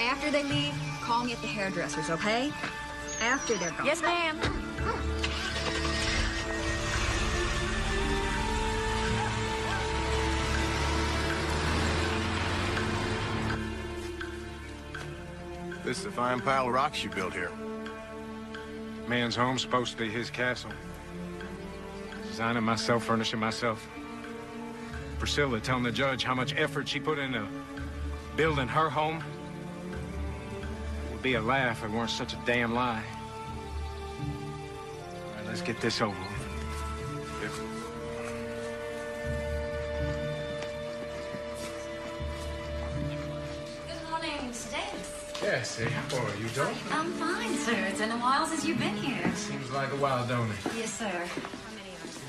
S6: After they leave, call me at the hairdresser's, okay? After they're gone.
S23: Yes, ma'am.
S1: This is a fine pile of rocks you built here.
S5: Man's home's supposed to be his castle. Designing myself, furnishing myself. Priscilla telling the judge how much effort she put into building her home. It'd be a laugh if it weren't such a damn lie. All right, let's get this over with.
S4: Good morning, Mr. Davis.
S5: Yes, hey, how are you, Joe?
S4: I'm fine, sir. It's been a while since you've been here.
S5: Seems like a while, don't it?
S4: Yes, sir.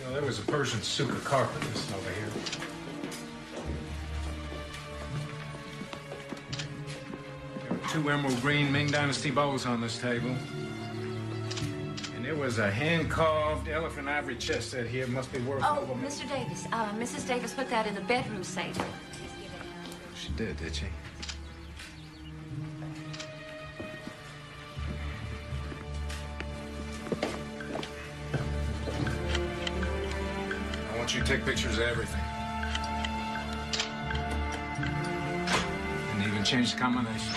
S5: You know, there was a Persian Suka carpet this over here. There were 2 emerald green Ming Dynasty bowls on this table. And there was a hand-carved elephant ivory chest set here. It must be worth
S15: Oh,
S5: over...
S15: Mr. Davis. Mrs. Davis put that in the bedroom safe.
S5: She did she? I want you to take pictures of everything. And even change the combination.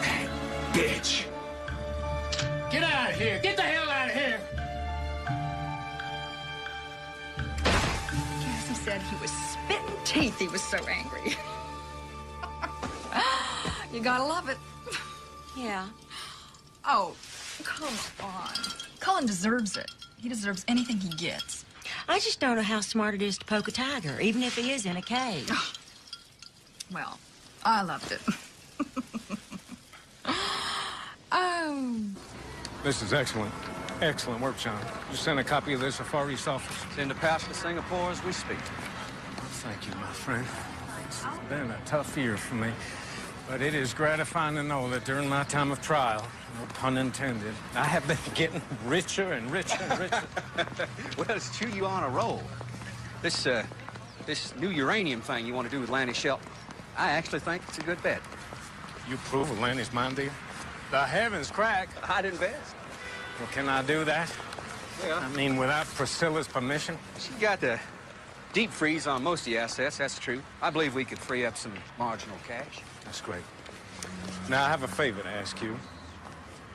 S5: Hey, bitch! Get out of here! Get the hell out of here!
S6: Yes, he said he was spitting teeth. He was so angry. You gotta love it.
S13: Yeah.
S6: Oh, come on. Cullen deserves it. He deserves anything he gets.
S13: I just don't know how smart it is to poke a tiger, even if he is in a cage.
S6: Well, I loved it.
S5: This is excellent. Excellent work, John. You sent a copy of this to Far East office.
S2: It's in the pass to Singapore as we speak.
S5: Thank you, my friend. It's been a tough year for me. But it is gratifying to know that during my time of trial, no pun intended, I have been getting richer and richer and richer.
S2: Well, it's true you on a roll. This new uranium thing you want to do with Lanny Shelton, I actually think it's a good bet.
S5: You approve of Lanny's mine deal? The heavens crack.
S2: I'd invest.
S5: Well, can I do that?
S2: Yeah.
S5: I mean, without Priscilla's permission?
S2: She got the deep freeze on most of the assets, that's true. I believe we could free up some marginal cash.
S5: That's great. Now, I have a favor to ask you.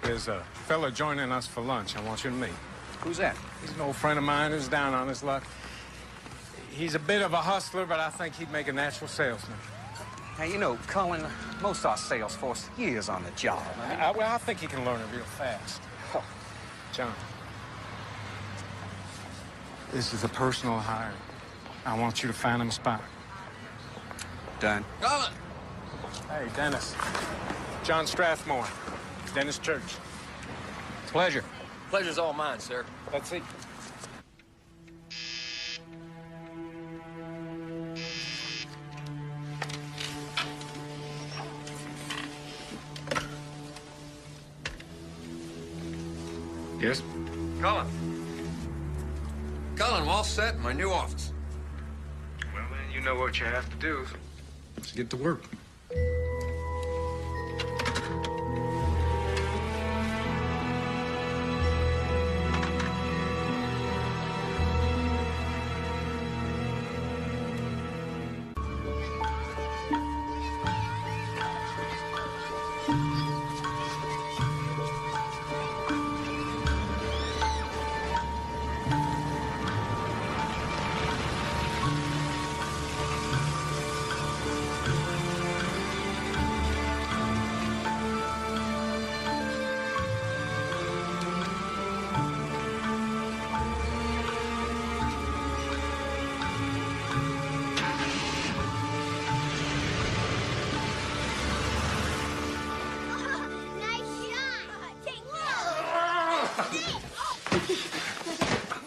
S5: There's a fella joining us for lunch I want you to meet.
S2: Who's that?
S5: He's an old friend of mine who's down on his luck. He's a bit of a hustler, but I think he'd make a natural salesman.
S2: Hey, you know, Cullen, most of our sales force years on the job.
S5: Well, I think he can learn it real fast.
S2: Oh.
S5: John, this is a personal hire. I want you to find him a spot.
S2: Done.
S5: Cullen! Hey, Dennis. John Strathmore. Dennis Church.
S2: Pleasure.
S21: Pleasure's all mine, sir.
S5: Let's see. Yes?
S9: Cullen, we're all set in my new office.
S5: Well, then, you know what you have to do. Let's get to work.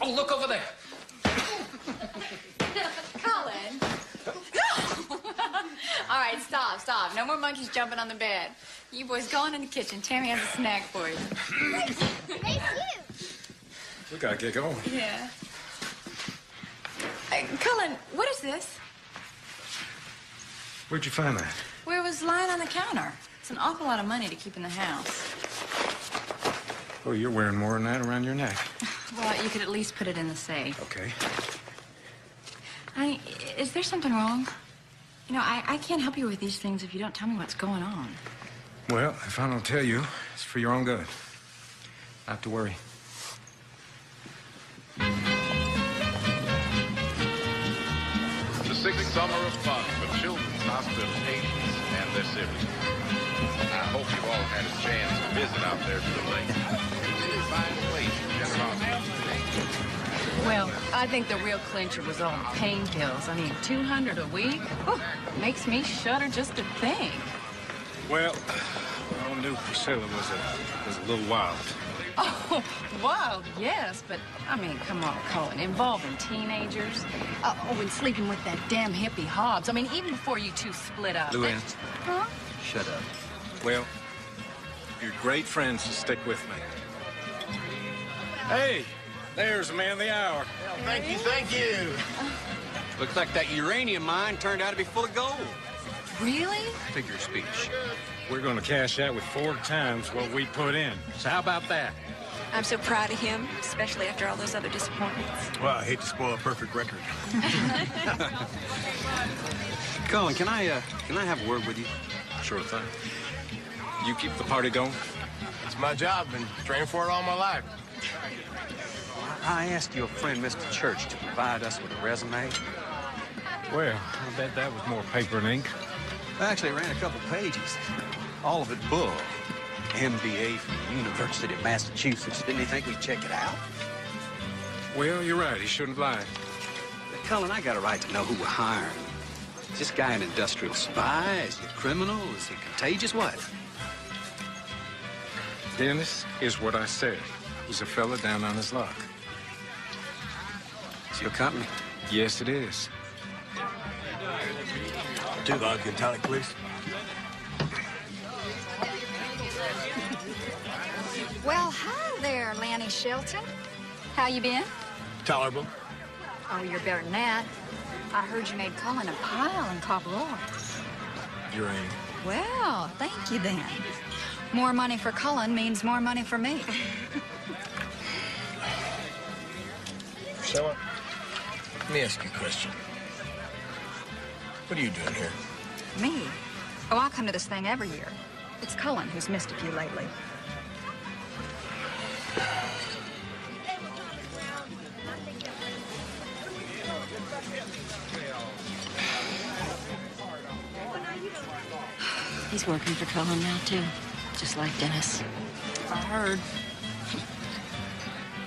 S21: Oh, look over there.
S4: Cullen. All right, stop. No more monkeys jumping on the bed. You boys go on in the kitchen. Tammy has a snack for you.
S5: We gotta get going.
S4: Yeah. Cullen, what is this?
S5: Where'd you find that?
S4: Well, it was lying on the counter. It's an awful lot of money to keep in the house.
S5: Oh, you're wearing more than that around your neck.
S4: Well, you could at least put it in the safe.
S5: Okay.
S4: Honey, is there something wrong? You know, I can't help you with these things if you don't tell me what's going on.
S5: Well, if I don't tell you, it's for your own good. Not to worry.
S11: The Sixth Summer of Fun, the children's hostile agents and their siblings. I hope you've all had a chance to visit out there to the lake. It's a fine place for generosity.
S17: Well, I think the real clincher was all the pain pills. I mean, $200 a week? Whew, makes me shudder just to think.
S5: Well, I knew Priscilla was a little wild.
S17: Oh, wild, yes, but, I mean, come on, Cullen, involving teenagers. Oh, and sleeping with that damn hippie Hobbs. I mean, even before you two split up.
S5: Luann.
S17: Huh?
S5: Shut up. Well, you're great friends, so stick with me. Hey, there's the man of the hour.
S1: Thank you, thank you.
S2: Looks like that uranium mine turned out to be full of gold.
S17: Really?
S2: Figure of speech.
S5: We're going to cash out with 4 times what we put in. So how about that?
S13: I'm so proud of him, especially after all those other disappointments.
S1: Well, I hate to spoil a perfect record.
S2: Cullen, can I have a word with you?
S5: Sure thing. You keep the party going?
S1: It's my job. Been training for it all my life.
S2: I asked your friend, Mr. Church, to provide us with a resume.
S5: Well, I bet that was more paper and ink.
S2: Actually, I ran a couple pages. All of it bull. MBA from the University of Massachusetts. Didn't he think we'd check it out?
S5: Well, you're right. He shouldn't lie.
S2: But Cullen, I got a right to know who we're hiring. Is this guy an industrial spy? Is he a criminal? Is he contagious? What?
S5: Dennis is what I said. He's a fella down on his luck.
S2: It's your company?
S5: Yes, it is.
S1: 2 vodka and tonic, please.
S6: Well, hi there, Lanny Shelton. How you been?
S1: Tolerable.
S6: Oh, you're better than that. I heard you made Cullen a pile in Cop Roy.
S1: Uranium.
S6: Well, thank you then. More money for Cullen means more money for me.
S1: Priscilla, let me ask you a question. What are you doing here?
S6: Me? Oh, I come to this thing every year. It's Cullen who's missed a few lately.
S23: He's working for Cullen now, too. Just like Dennis.
S6: I heard.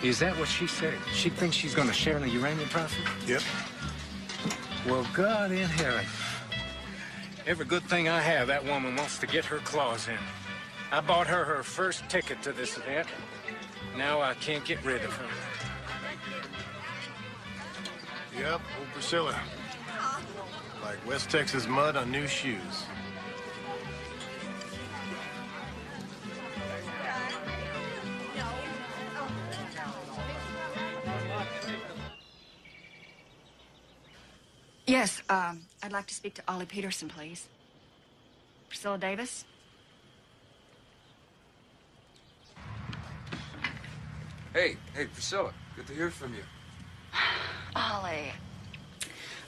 S5: Is that what she said? She thinks she's going to share in the uranium profit?
S1: Yep.
S5: Well, God in heaven. Every good thing I have, that woman wants to get her claws in. I bought her her first ticket to this event. Now I can't get rid of her.
S1: Yep, old Priscilla. Like West Texas mud on new shoes.
S6: Yes, I'd like to speak to Ollie Peterson, please. Priscilla Davis?
S9: Hey, Priscilla. Good to hear from you.
S6: Ollie,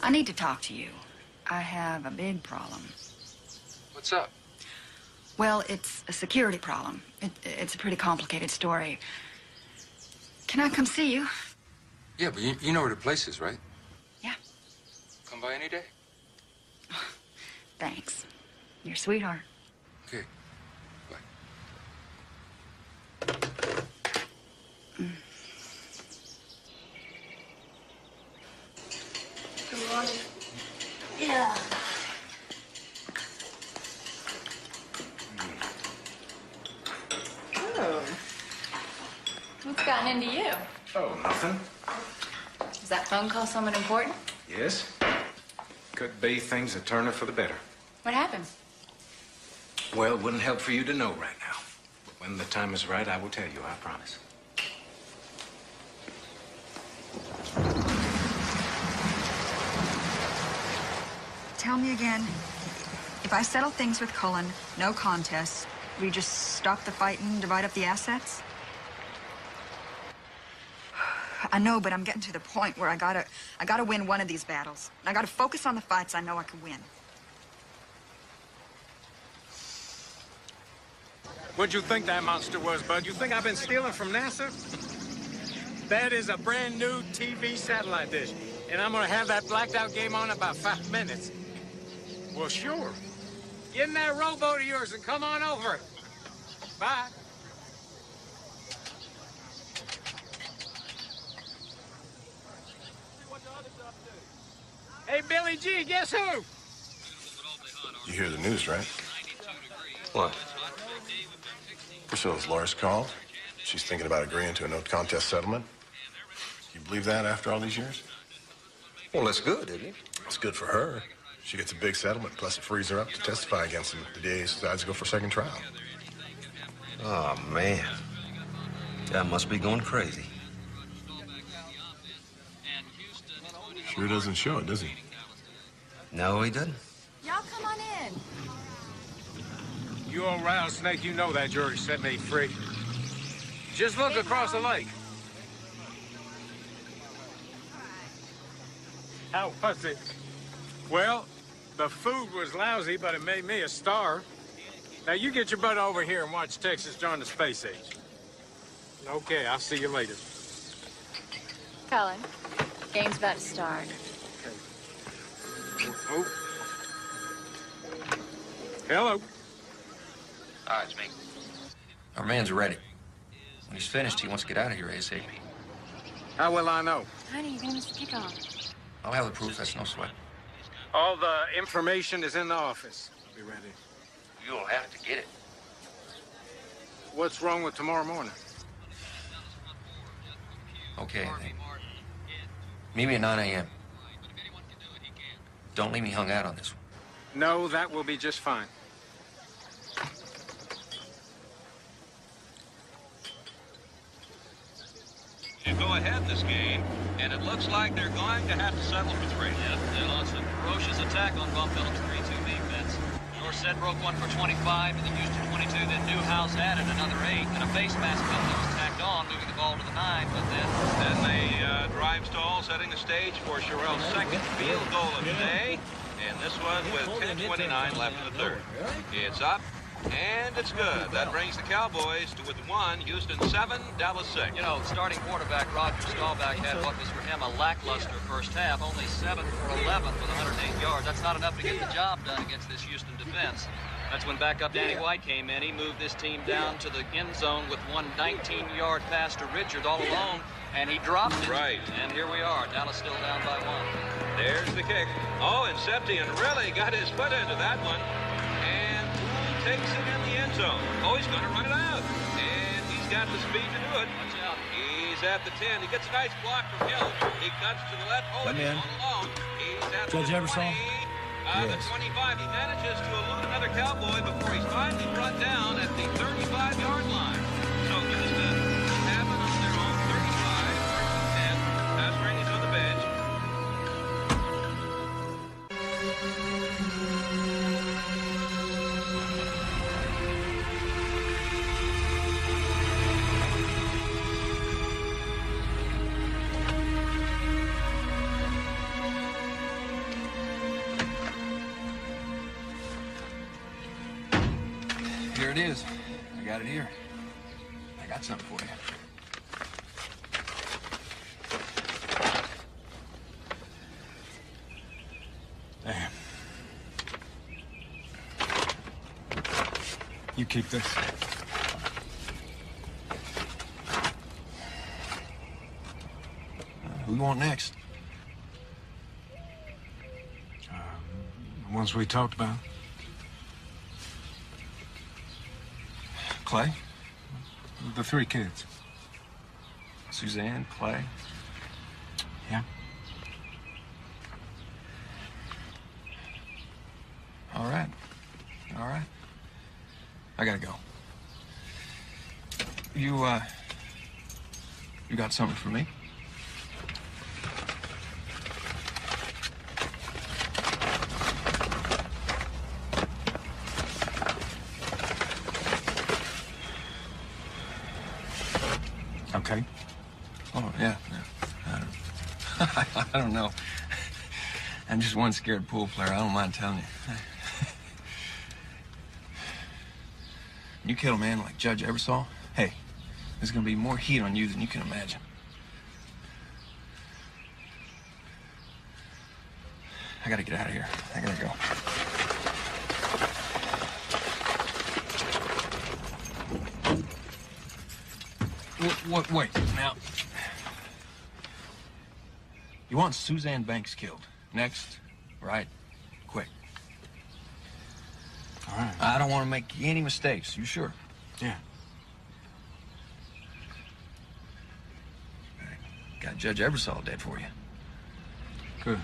S6: I need to talk to you. I have a big problem.
S9: What's up?
S6: Well, it's a security problem. It's a pretty complicated story. Can I come see you?
S9: Yeah, but you know where the place is, right?
S6: Yeah.
S9: Come by any day.
S6: Thanks. You're a sweetheart.
S9: Okay. Bye.
S4: Good morning. Yeah. Oh. What's gotten into you?
S5: Oh, nothing.
S4: Is that phone call someone important?
S5: Yes? Could be things are turning for the better.
S4: What happened?
S5: Well, it wouldn't help for you to know right now. But when the time is right, I will tell you, I promise.
S6: Tell me again, if I settle things with Cullen, no contest, we just stop the fighting and divide up the assets? I know, but I'm getting to the point where I gotta win one of these battles. I gotta focus on the fights I know I can win.
S5: What'd you think that monster was, Bud? You think I've been stealing from NASA? That is a brand new TV satellite dish. And I'm gonna have that blacked out game on in about 5 minutes. Well, sure. Get in that rowboat of yours and come on over. Bye. Hey, Billy G, guess who?
S1: You hear the news, right?
S21: What?
S1: Priscilla's lawyer's called. She's thinking about agreeing to a no-contest settlement. You believe that after all these years?
S21: Well, that's good, isn't it?
S1: It's good for her. She gets a big settlement, plus it frees her up to testify against him if the DA decides to go for a second trial.
S21: Oh, man. That must be going crazy.
S1: Sure doesn't show it, does he?
S21: No, he doesn't.
S4: Y'all come on in.
S5: You old rattlesnake, you know that jury set me free. Just look across the lake. How was it? Well, the food was lousy, but it made me a star. Now, you get your butt over here and watch Texas join the space age. Okay, I'll see you later.
S4: Cullen, game's about to start.
S5: Oh. Hello.
S21: All right, it's me. Our man's ready. When he's finished, he wants to get out of here ASAP.
S5: How will I know?
S4: Honey, you're gonna miss the kickoff.
S21: I'll have the proof, that's no sweat.
S5: All the information is in the office. I'll be ready.
S21: You'll have to get it.
S5: What's wrong with tomorrow morning?
S21: Okay, then. Meet me at 9 a.m. Don't leave me hung out on this one.
S5: No, that will be just fine.
S12: You go ahead in this game, and it looks like they're going to have to settle for 3.
S16: Yep, they launched a ferocious attack on Von Phillips' 3-2 defense. Dorset broke one for 25 to the Houston 22. Then Newhouse added another 8, and a face mask penalty was tacked on, moving the ball to the 9. But then
S12: Then the drive stall, setting the stage for Sherrell's second field goal of the day. And this one with 10:29 left in the third. It's up, and it's good. That brings the Cowboys to within 1, Houston 7, Dallas 6.
S16: you know, starting quarterback Roger Staubach had what was for him a lackluster first half, only 7 for 11 with 108 yards. That's not enough to get the job done against this Houston defense. That's when backup Danny White came in. He moved this team down to the end zone with one 19-yard pass to Richard all alone, and he dropped it.
S12: Right.
S16: And here we are. Dallas still down by 1.
S12: There's the kick. Oh, and Septian really got his foot into that one. And Poole takes it in the end zone. Oh, he's going to run it out. And he's got the speed to do it.
S16: Watch out.
S12: He's at the 10. He gets a nice block from Hill. He cuts to the left. Oh,
S19: Let me
S12: he's
S19: in.
S12: all alone. He's at
S19: Judge
S12: the 20.
S19: Ebersol?
S12: The
S19: Yes.
S12: 25. He manages to elude another Cowboy before he's finally brought down at the 35-yard line. So Houston have it on their own 35. And Mascarenhas on the bench.
S21: Here it is. I got it here. I got something for you.
S5: Damn. You keep this.
S21: Who you want next?
S5: The ones we talked about.
S21: Clay?
S5: The 3 kids.
S21: Suzanne, Clay.
S5: Yeah.
S21: All right. All right. I gotta go. You got something for me?
S5: Okay.
S21: Oh, yeah. I don't know. I'm just one scared pool player. I don't mind telling you. You kill a man like Judge Ebersol, hey, there's gonna be more heat on you than you can imagine. I gotta get out of here. I gotta go.
S7: Wait, now. You want Suzanne Banks killed. Next, right? Quick. All right. I don't want to make any mistakes. You sure? Yeah. Got Judge Ebersol dead for you. Good.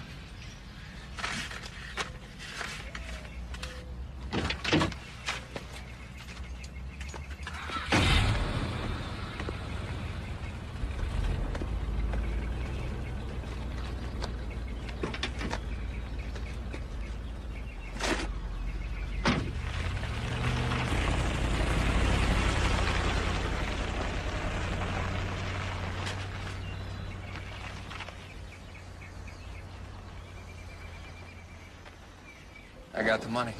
S7: I got the money.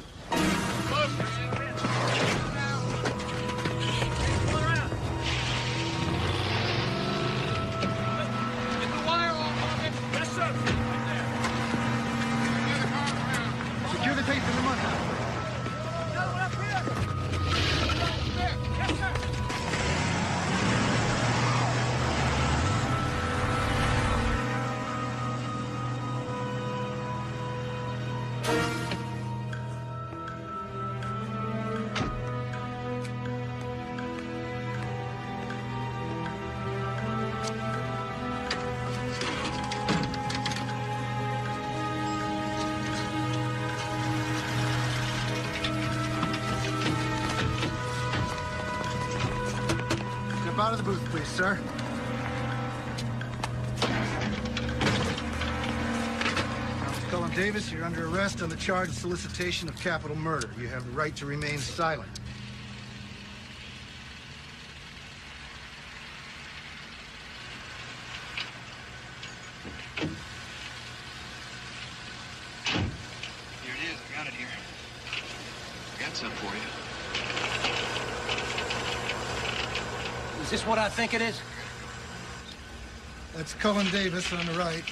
S7: Secure the tape and the money.
S24: Step out of the booth, please, sir. Mr. Cullen Davis, you're under arrest on the charge of solicitation of capital murder. You have the right to remain silent.
S21: Here it is. I got it here. I got some for you. Is this what I think it is?
S24: That's Cullen Davis on the right.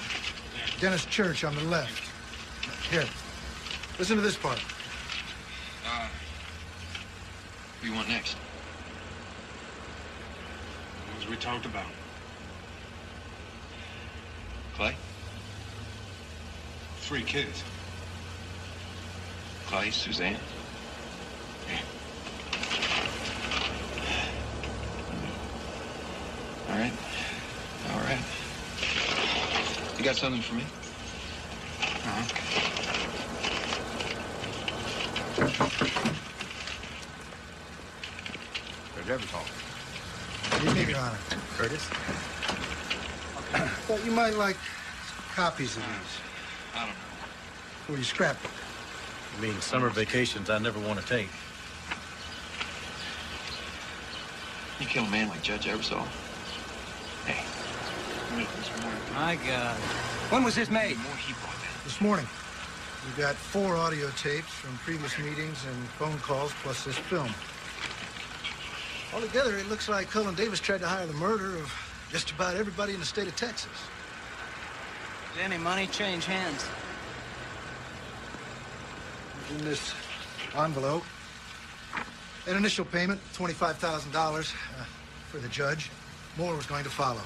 S24: Dennis Church on the left. Here. Listen to this part.
S21: What do you want next?
S5: As we talked about.
S21: Clay?
S5: 3 kids.
S21: Clay, Suzanne? All right. All right. You got something for me?
S24: Judge Ebersol. Good evening, Your Honor. Curtis. Thought you might like copies of these.
S21: I don't know.
S24: For your scrapbook.
S14: You mean summer vacations I never want to take?
S21: You kill a man like Judge Ebersol? Hey.
S2: My God.
S21: When was this made?
S24: This morning. We got 4 audio tapes from previous meetings and phone calls, plus this film. Altogether, it looks like Cullen Davis tried to hire the murder of just about everybody in the state of Texas.
S2: Did any money change hands?
S24: In this envelope, an initial payment, $25,000 for the judge. More was going to follow.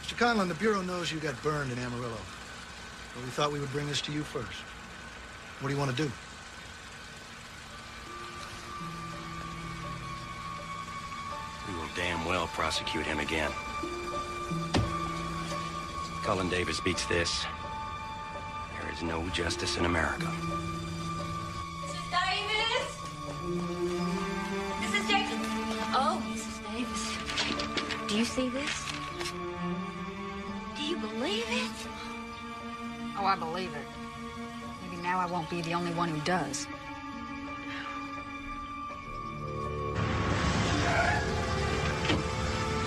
S24: Mr. Conlon, the Bureau knows you got burned in Amarillo. But we thought we would bring this to you first. What do you want to do?
S21: We will damn well prosecute him again. Cullen Davis beats this. There is no justice in America.
S15: Mrs. Davis? Mrs. Davis? Oh, Mrs. Davis. Do you see this? Do you believe it?
S6: Oh, I believe it. Maybe now I won't be the only one who does.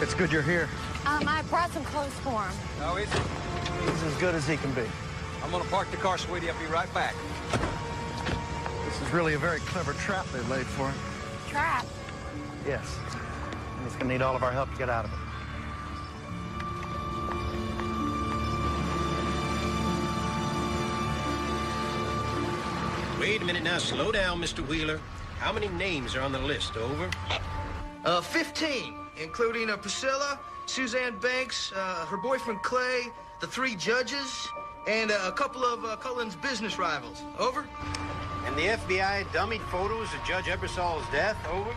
S24: It's good you're here.
S15: I brought some clothes for him.
S2: How is it?
S24: He's as good as he can be.
S2: I'm gonna park the car, sweetie. I'll be right back.
S24: This is really a very clever trap they've laid for him.
S15: Trap?
S24: Yes. And he's gonna need all of our help to get out of it.
S21: Wait a minute now. Slow down, Mr. Wheeler. How many names are on the list? Over?
S10: 15, including Priscilla, Suzanne Banks, her boyfriend Clay, the 3 judges, and a couple of Cullen's business rivals. Over?
S19: And the FBI dummied photos of Judge Ebersol's death. Over?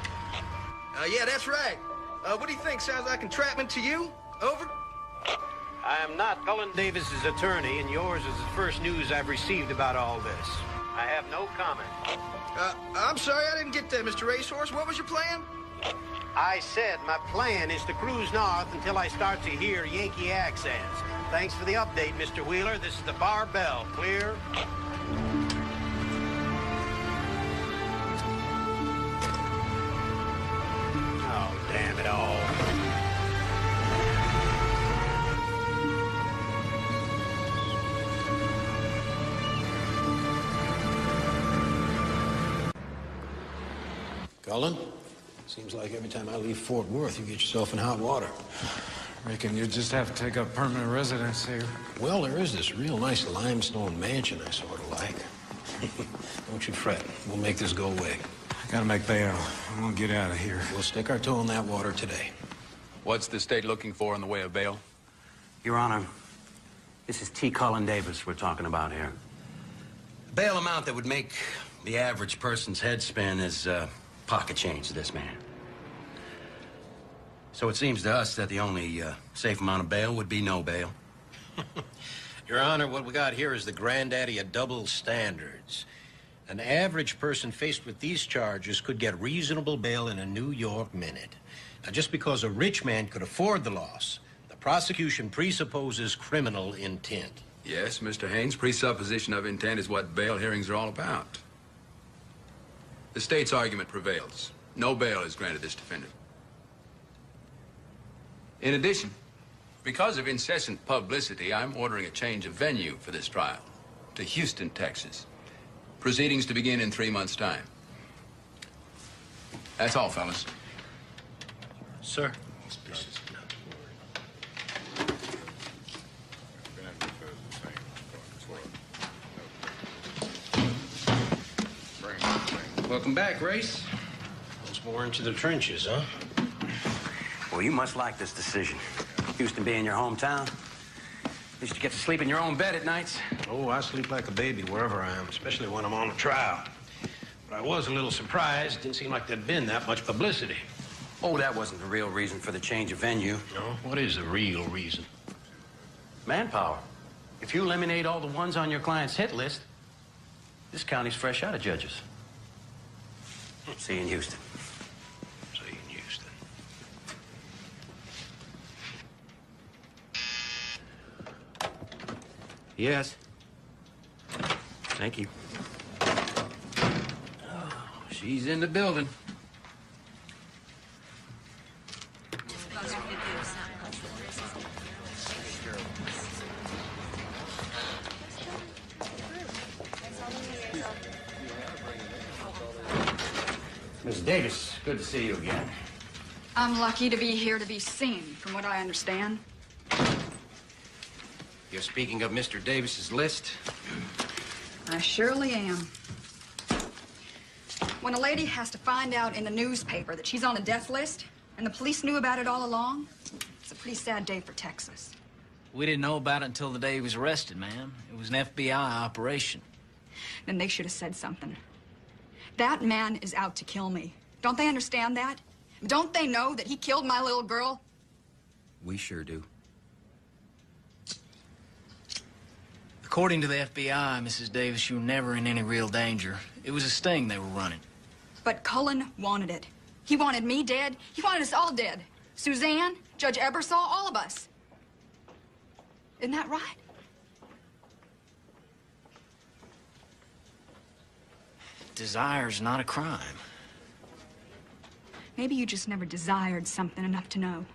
S10: Yeah, that's right. What do you think? Sounds like entrapment to you? Over?
S19: I am not Cullen Davis's attorney, and yours is the first news I've received about all this. I have no comment.
S10: I'm sorry, I didn't get that, Mr. Racehorse. What was your plan?
S19: I said my plan is to cruise north until I start to hear Yankee accents. Thanks for the update, Mr. Wheeler. This is the Bar Bell. Clear? Oh, damn it all.
S20: Cullen, seems like every time I leave Fort Worth, you get yourself in hot water.
S5: Reckon you just have to take up permanent residence here.
S20: Well, there is this real nice limestone mansion I sort of like. Don't you fret. We'll make this go away.
S5: I gotta make bail. I'm gonna get out of here.
S20: We'll stick our toe in that water today.
S22: What's the state looking for in the way of bail?
S21: Your Honor, this is T. Cullen Davis we're talking about here. The bail amount that would make the average person's head spin is pocket change to this man. So it seems to us that the only safe amount of bail would be no bail.
S19: Your Honor, what we got here is the granddaddy of double standards. An average person faced with these charges could get reasonable bail in a New York minute. Now, just because a rich man could afford the loss, the prosecution presupposes criminal intent.
S22: Yes, Mr. Haynes, presupposition of intent is what bail hearings are all about. The state's argument prevails. No bail is granted this defendant. In addition, because of incessant publicity, I'm ordering a change of venue for this trial to Houston, Texas. Proceedings to begin in 3 months' time. That's all, fellas.
S19: Sir.
S21: Welcome back, Race.
S19: Once more into the trenches, huh?
S21: Well, you must like this decision. Houston being your hometown. At least you get to sleep in your own bed at nights.
S19: Oh, I sleep like a baby wherever I am, especially when I'm on a trial. But I was a little surprised. Didn't seem like there'd been that much publicity.
S21: Oh, that wasn't the real reason for the change of venue.
S19: No? What is the real reason?
S21: Manpower. If you eliminate all the ones on your client's hit list, this county's fresh out of judges. See you in Houston.
S19: See you in Houston.
S21: Yes. Thank you. Oh, she's in the building. Miss Davis, good to see you again.
S6: I'm lucky to be here to be seen, from what I understand.
S21: You're speaking of Mr. Davis's list?
S6: I surely am. When a lady has to find out in the newspaper that she's on a death list, and the police knew about it all along, it's a pretty sad day for Texas.
S3: We didn't know about it until the day he was arrested, ma'am. It was an FBI operation.
S6: Then they should have said something. That man is out to kill me. Don't they understand that? Don't they know that he killed my little girl?
S21: We sure do.
S3: According to the FBI, Mrs. Davis, you were never in any real danger. It was a sting they were running.
S6: But Cullen wanted it. He wanted me dead. He wanted us all dead. Suzanne, Judge Ebersol, all of us. Isn't that right?
S3: Desire's not a crime.
S6: Maybe you just never desired something enough to know.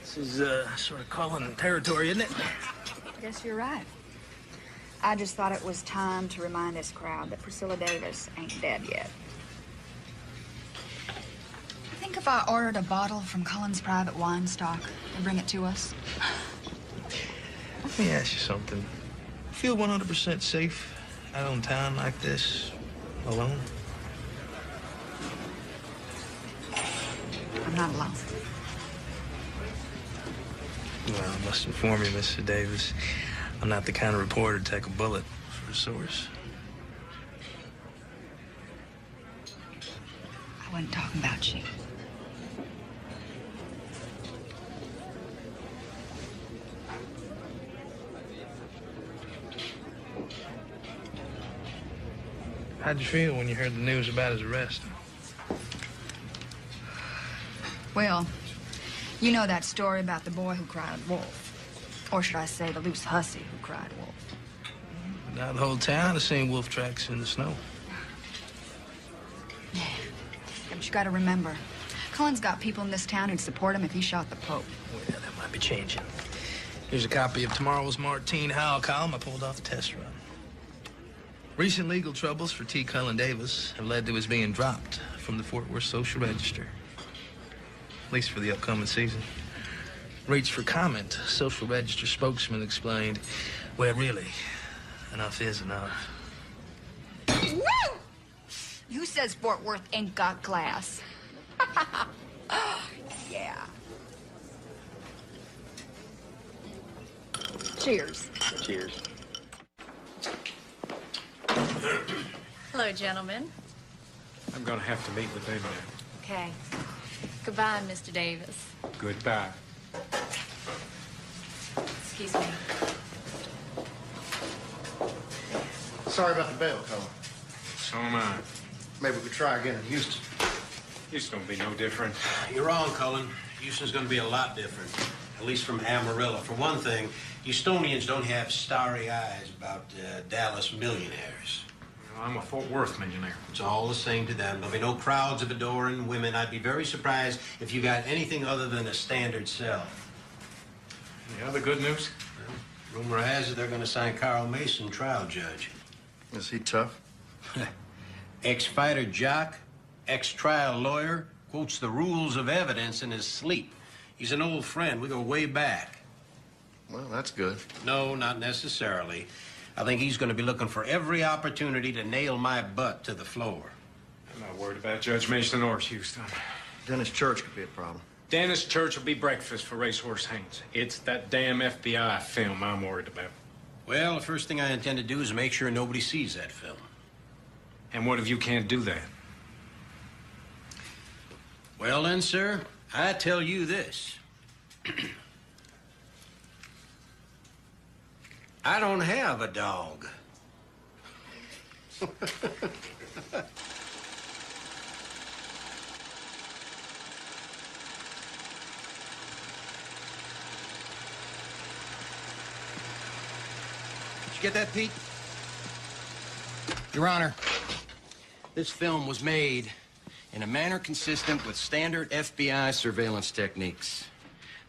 S3: This is, sort of Cullen territory, isn't it?
S6: I guess you're right. I just thought it was time to remind this crowd that Priscilla Davis ain't dead yet. I think if if I ordered a bottle from Cullen's private wine stock and bring it to us?
S10: Let me ask you something. Feel 100% safe out on town like this, alone?
S6: I'm not alone.
S10: Well, I must inform you, Mr. Davis, I'm not the kind of reporter to take a bullet for a source.
S6: I wasn't talking about you.
S10: How'd you feel when you heard the news about his arrest?
S6: Well, you know that story about the boy who cried wolf. Or should I say the loose hussy who cried wolf.
S10: Now the whole town has seen wolf tracks in the snow.
S6: Yeah, but you gotta remember, Cullen's got people in this town who'd support him if he shot the Pope.
S10: Well, yeah, that might be changing. Here's a copy of tomorrow's Martine Howell column I pulled off the test run. Recent legal troubles for T. Cullen Davis have led to his being dropped from the Fort Worth Social Register. At least for the upcoming season. Reached for comment, Social Register spokesman explained, well, really, enough is enough.
S6: Woo! Who says Fort Worth ain't got glass? Yeah. Cheers.
S8: Cheers.
S4: Hello, gentlemen.
S5: I'm gonna have to meet with them now.
S4: Okay. Goodbye, Mr. Davis.
S5: Goodbye.
S4: Excuse me.
S24: Sorry about the bail, Cullen.
S5: So am I.
S24: Maybe we could try again in Houston.
S5: Houston will be no different.
S19: You're wrong, Cullen. Houston's going to be a lot different, at least from Amarillo. For one thing, Houstonians don't have starry eyes about Dallas millionaires.
S5: I'm a Fort Worth millionaire.
S19: It's all the same to them. There'll be no crowds of adoring women. I'd be very surprised if you got anything other than a standard cell.
S5: Any other good news?
S19: Well, rumor has it they're going to sign Carl Mason trial judge.
S24: Is he tough?
S19: Ex-fighter jock, ex-trial lawyer, quotes the rules of evidence in his sleep. He's an old friend. We go way back.
S24: Well, that's good.
S19: No, not necessarily. I think he's going to be looking for every opportunity to nail my butt to the floor.
S5: I'm not worried about Judge Mason or Houston.
S24: Dennis Church could be a problem.
S5: Dennis Church will be breakfast for Racehorse Haynes. It's that damn FBI film I'm worried about.
S19: Well, the first thing I intend to do is make sure nobody sees that film.
S5: And what if you can't do that?
S19: Well then, sir, I tell you this. I don't have a dog. Did you get that, Pete? Your Honor, this film was made in a manner consistent with standard FBI surveillance techniques.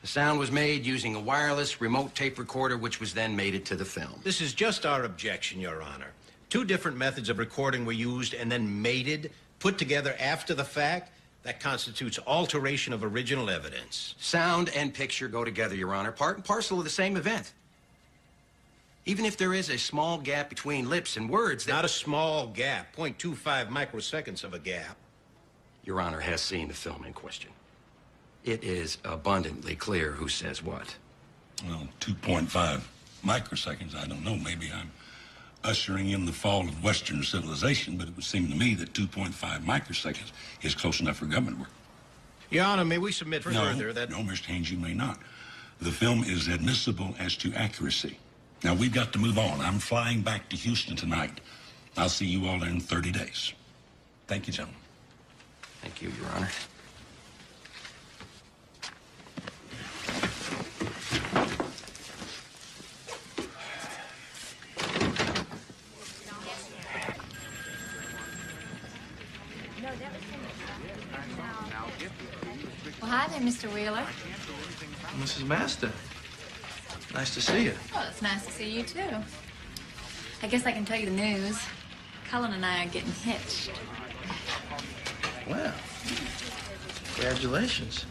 S19: The sound was made using a wireless remote tape recorder, which was then mated to the film. This is just our objection, Your Honor. Two different methods of recording were used and then mated, put together after the fact. That constitutes alteration of original evidence. Sound and picture go together, Your Honor, part and parcel of the same event. Even if there is a small gap between lips and words, not a small gap, 0.25 microseconds of a gap. Your Honor has seen the film in question. It is abundantly clear who says what.
S11: Well, 2.5 microseconds, I don't know. Maybe I'm ushering in the fall of Western civilization, but it would seem to me that 2.5 microseconds is close enough for government work.
S19: Your Honor, may we submit further that...
S11: No, Mr. Haynes, you may not. The film is admissible as to accuracy. Now, we've got to move on. I'm flying back to Houston tonight. I'll see you all in 30 days. Thank you, gentlemen.
S19: Thank you, Your Honor.
S4: Well, hi there, Mr. Wheeler.
S10: Mrs. Master, nice to see you.
S4: Well, it's nice to see you, too. I guess I can tell you the news. Cullen and I are getting hitched.
S10: Well, Congratulations.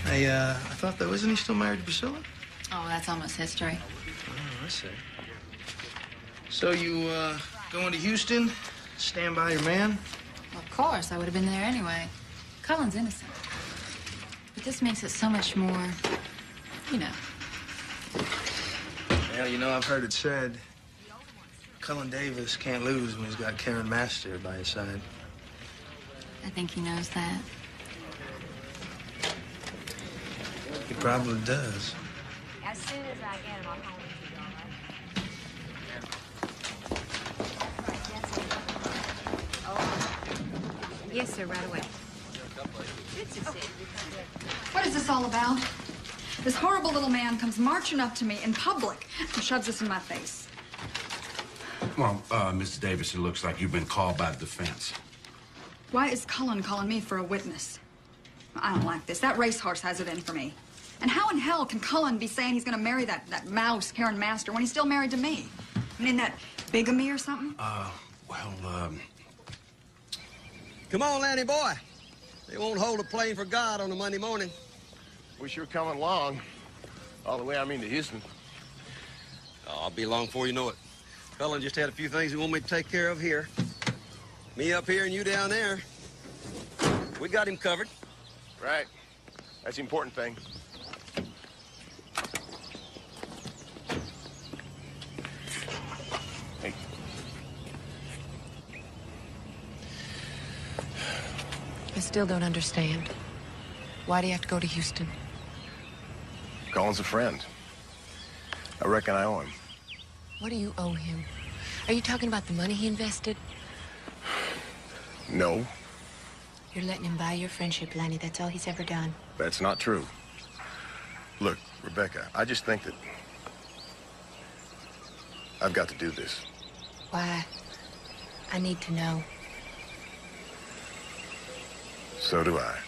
S10: I thought that wasn't he still married to Priscilla?
S4: Oh, that's almost history.
S10: Oh, I see. So you, going to Houston? Stand by your man?
S4: Well, of course, I would have been there anyway. Cullen's innocent. But this makes it so much more, you know.
S10: Well, you know, I've heard it said Cullen Davis can't lose when he's got Karen Master by his side.
S4: I think he knows that.
S10: He probably does.
S15: As soon as I get him, I'll call you. Yes, sir, right away. Good to see you.
S6: What is this all about? This horrible little man comes marching up to me in public and shoves this in my face.
S8: Well, Mrs. Davis, it looks like you've been called by the defense.
S6: Why is Cullen calling me for a witness? I don't like this. That racehorse has it in for me. And how in hell can Cullen be saying he's going to marry that mouse, Karen Master, when he's still married to me? I mean, that bigamy or something?
S13: Come on, Lanny boy. They won't hold a plane for God on a Monday morning.
S1: Wish you were coming along. All the way, I mean, to Houston.
S13: Oh, I'll be along before you know it. Cullen just had a few things he wanted me to take care of here. Me up here and you down there. We got him covered.
S1: Right. That's the important thing. Hey.
S17: I still don't understand. Why do you have to go to Houston?
S1: Cullen's a friend. I reckon I owe him.
S17: What do you owe him? Are you talking about the money he invested?
S1: No,
S17: You're letting him buy your friendship, Lanny. That's all he's ever done.
S1: that's not true. Look, Rebecca, I just think that I've got to do this.
S17: Why? I need to know.
S1: So do I.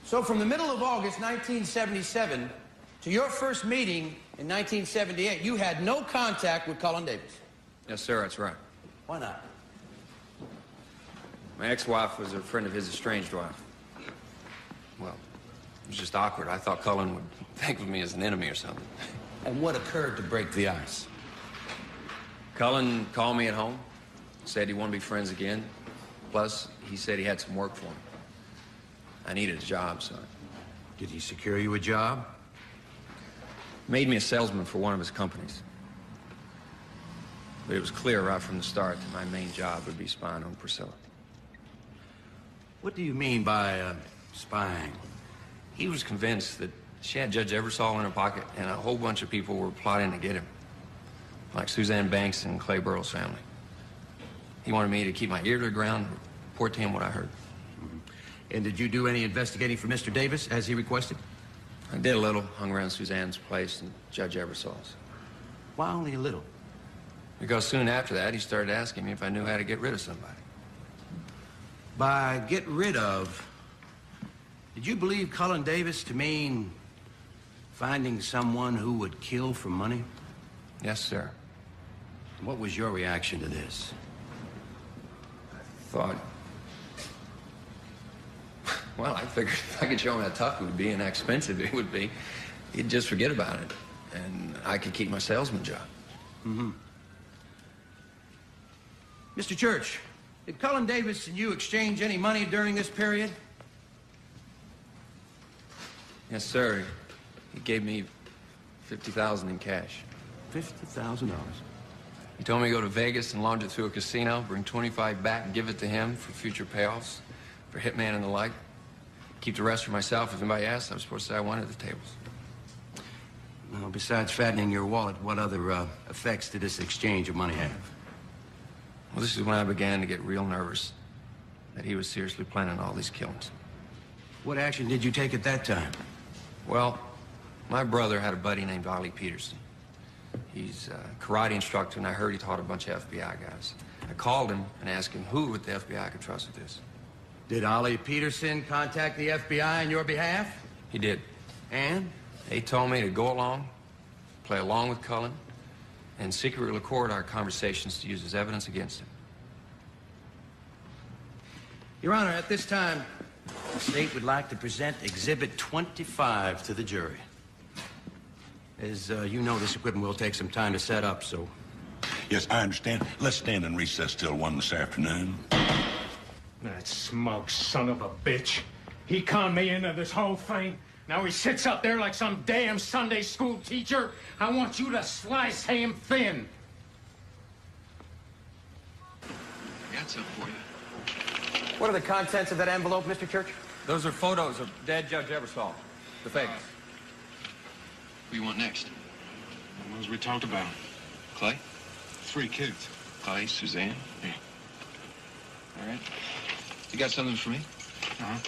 S19: So from the middle of August 1977 to your first meeting in 1978, you had no contact with Cullen Davis.
S18: Yes, sir, that's right.
S19: Why not?
S18: My ex-wife was a friend of his estranged wife. Well, it was just awkward. I thought Cullen would think of me as an enemy or something.
S19: And what occurred to break the ice?
S18: Cullen called me at home, said he wanted to be friends again. Plus, he said he had some work for me. I needed a job, so...
S19: Did he secure you a job?
S18: Made me a salesman for one of his companies. But it was clear right from the start that my main job would be spying on Priscilla.
S19: What do you mean by spying?
S18: He was convinced that she had Judge Eversole in her pocket, and a whole bunch of people were plotting to get him. Like Suzanne Banks and Clay Burrell's family. He wanted me to keep my ear to the ground, report to him what I heard.
S19: And did you do any investigating for Mr. Davis, as he requested?
S18: I did a little, hung around Suzanne's place and Judge Eversole's.
S19: Why only a little?
S18: Because soon after that, he started asking me if I knew how to get rid of somebody.
S19: By get rid of, did you believe Cullen Davis to mean finding someone who would kill for money?
S18: Yes, sir.
S19: What was your reaction to this?
S18: thought, well, I figured if I could show him how tough it would be and how expensive it would be, he'd just forget about it, and I could keep my salesman job.
S19: Mm-hmm. Mr. Church, did Cullen Davis and you exchange any money during this period?
S18: Yes, sir. He gave me $50,000 in cash.
S19: $50,000.
S18: He told me to go to Vegas and launch it through a casino, bring 25 back and give it to him for future payoffs, for hitman and the like. Keep the rest for myself. If anybody asked, I was supposed to say I wanted the tables.
S19: Now, besides fattening your wallet, what other effects did this exchange of money have?
S18: Well, this is when I began to get real nervous that he was seriously planning all these killings.
S19: What action did you take at that time?
S18: Well, my brother had a buddy named Ollie Peterson. He's a karate instructor, and I heard he taught a bunch of FBI guys. I called him and asked him who at the FBI could trust with this.
S19: Did Ollie Peterson contact the FBI on your behalf?
S18: He did.
S19: And?
S18: He told me to go along, play along with Cullen, and secretly record our conversations to use as evidence against him.
S19: Your Honor, at this time, the state would like to present Exhibit 25 to the jury. As you know, this equipment will take some time to set up, so...
S11: Yes, I understand. Let's stand in recess till 1 this afternoon.
S5: That smug son of a bitch. He conned me into this whole thing. Now he sits up there like some damn Sunday school teacher. I want you to slice him thin.
S7: I got something for you.
S19: What are the contents of that envelope, Mr. Church?
S18: Those are photos of dead Judge Ebersol. The fakes.
S7: What do you want next?
S9: The ones we talked about.
S7: Clay?
S9: 3 kids.
S7: Clay, Suzanne?
S9: Yeah.
S7: All right. You got something for me?
S9: Uh-huh.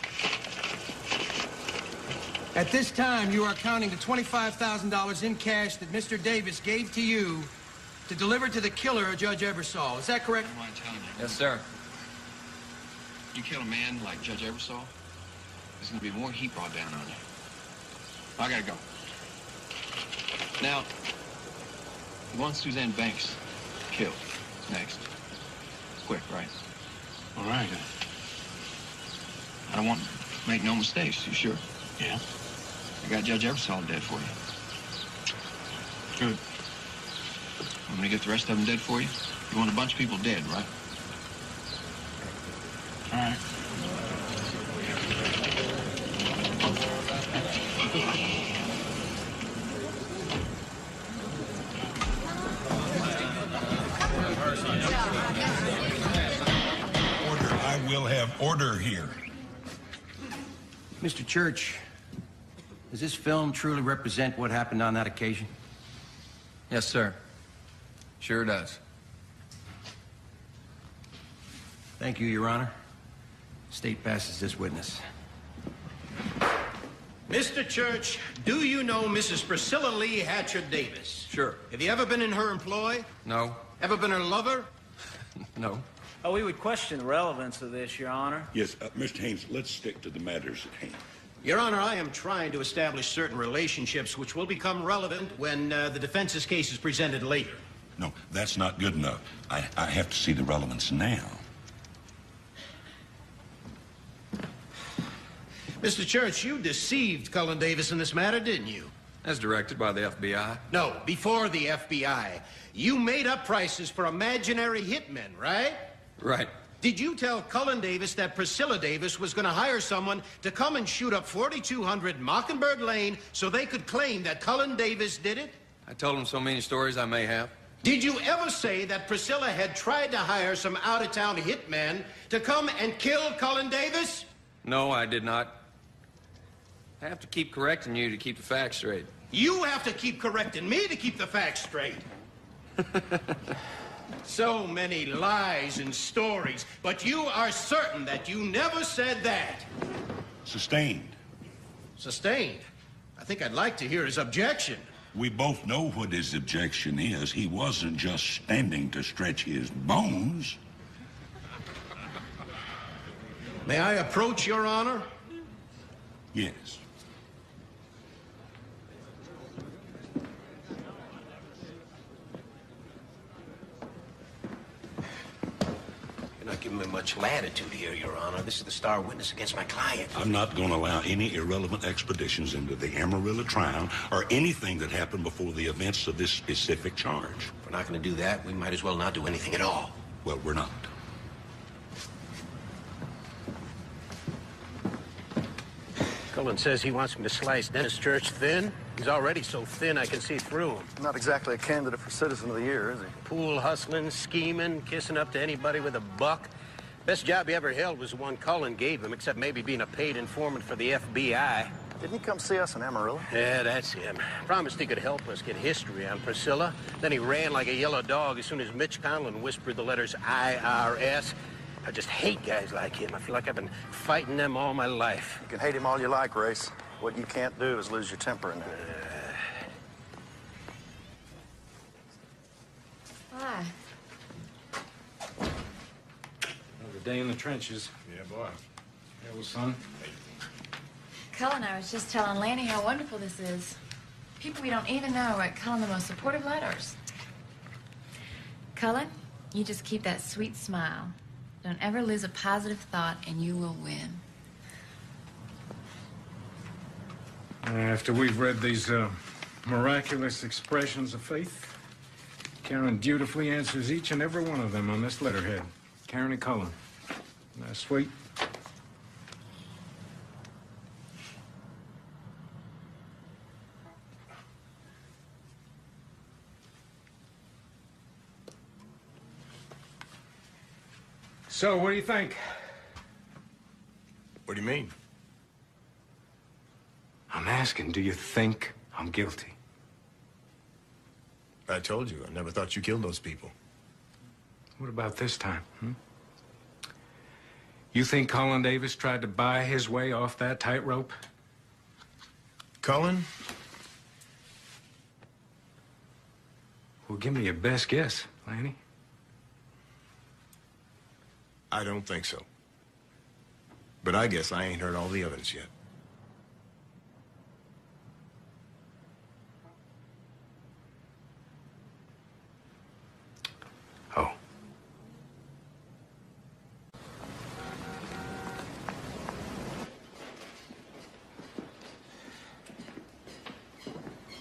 S19: At this time, you are counting the $25,000 in cash that Mr. Davis gave to you to deliver to the killer, Judge Ebersol. Is that correct?
S7: I want to tell you.
S18: Yes, sir.
S7: You kill a man like Judge Ebersol, there's going to be more heat brought down on you. I gotta go. Now, you want Suzanne Banks killed next. Quick, right?
S9: All right.
S7: I don't want to make no mistakes. You sure?
S9: Yeah.
S7: I got Judge Ebersol dead for you.
S9: Good.
S7: I'm going to get the rest of them dead for you. You want a bunch of people dead, right?
S9: All right.
S11: Order. I will have order here.
S19: Mr. Church, does this film truly represent what happened on that occasion?
S18: Yes, sir. Sure does.
S19: Thank you, Your Honor. State passes this witness. Mr. Church, do you know Mrs. Priscilla Lee Hatcher Davis?
S18: Sure.
S19: Have you ever been in her employ?
S18: No.
S19: Ever been her lover?
S18: No.
S3: Oh, we would question the relevance of this, Your Honor.
S11: Yes, Mr. Haynes, let's stick to the matters at hand.
S19: Your Honor, I am trying to establish certain relationships which will become relevant when the defense's case is presented later.
S11: No, that's not good enough. I have to see the relevance now.
S19: Mr. Church, you deceived Cullen Davis in this matter, didn't you?
S18: As directed by the FBI.
S19: No, before the FBI. You made up prices for imaginary hitmen, right?
S18: Right.
S19: Did you tell Cullen Davis that Priscilla Davis was going to hire someone to come and shoot up 4200 Mockingbird Lane so they could claim that Cullen Davis did it?
S18: I told him so many stories I may have.
S19: Did you ever say that Priscilla had tried to hire some out-of-town hitmen to come and kill Cullen Davis?
S18: No, I did not. I have to keep correcting you to keep the facts straight.
S19: You have to keep correcting me to keep the facts straight. So many lies and stories, but you are certain that you never said that.
S11: Sustained.
S19: Sustained? I think I'd like to hear his objection.
S11: We both know what his objection is. He wasn't just standing to stretch his bones.
S19: May I approach, Your Honor?
S11: Yes.
S19: Can I giving me much latitude here, Your Honor. This is the star witness against my client.
S11: I'm not going to allow any irrelevant expeditions into the Amarillo trial or anything that happened before the events of this specific charge.
S19: If we're not going to do that, we might as well not do anything at all.
S11: Well, we're not.
S19: Cullen says he wants me to slice Dennis Church thin. He's already so thin I can see through him.
S24: Not exactly a candidate for Citizen of the Year, is he?
S19: Pool hustling, scheming, kissing up to anybody with a buck. Best job he ever held was the one Cullen gave him, except maybe being a paid informant for the FBI.
S24: Didn't he come see us in Amarillo?
S19: Yeah, that's him. Promised he could help us get history on Priscilla. Then he ran like a yellow dog as soon as Mitch Conlon whispered the letters IRS. I just hate guys like him. I feel like I've been fighting them all my life.
S24: You can hate him all you like, Race. What you can't do is lose your temper in there.
S4: Why?
S5: Another day in the trenches. Yeah, boy. Hey, old son.
S4: Cullen, I was just telling Lanny how wonderful this is. People we don't even know write Cullen the most supportive letters. Cullen, you just keep that sweet smile. Don't ever lose a positive thought, and you will win.
S5: After we've read these miraculous expressions of faith, Karen dutifully answers each and every one of them on this letterhead. Karen and Cullen. Isn't that sweet? So, what do you think?
S1: What do you mean?
S5: I'm asking, do you think I'm guilty?
S1: I told you, I never thought you killed those people.
S5: What about this time, You think Cullen Davis tried to buy his way off that tightrope?
S1: Cullen?
S5: Well, give me your best guess, Lanny.
S1: I don't think so. But I guess I ain't heard all the evidence yet.
S5: Oh.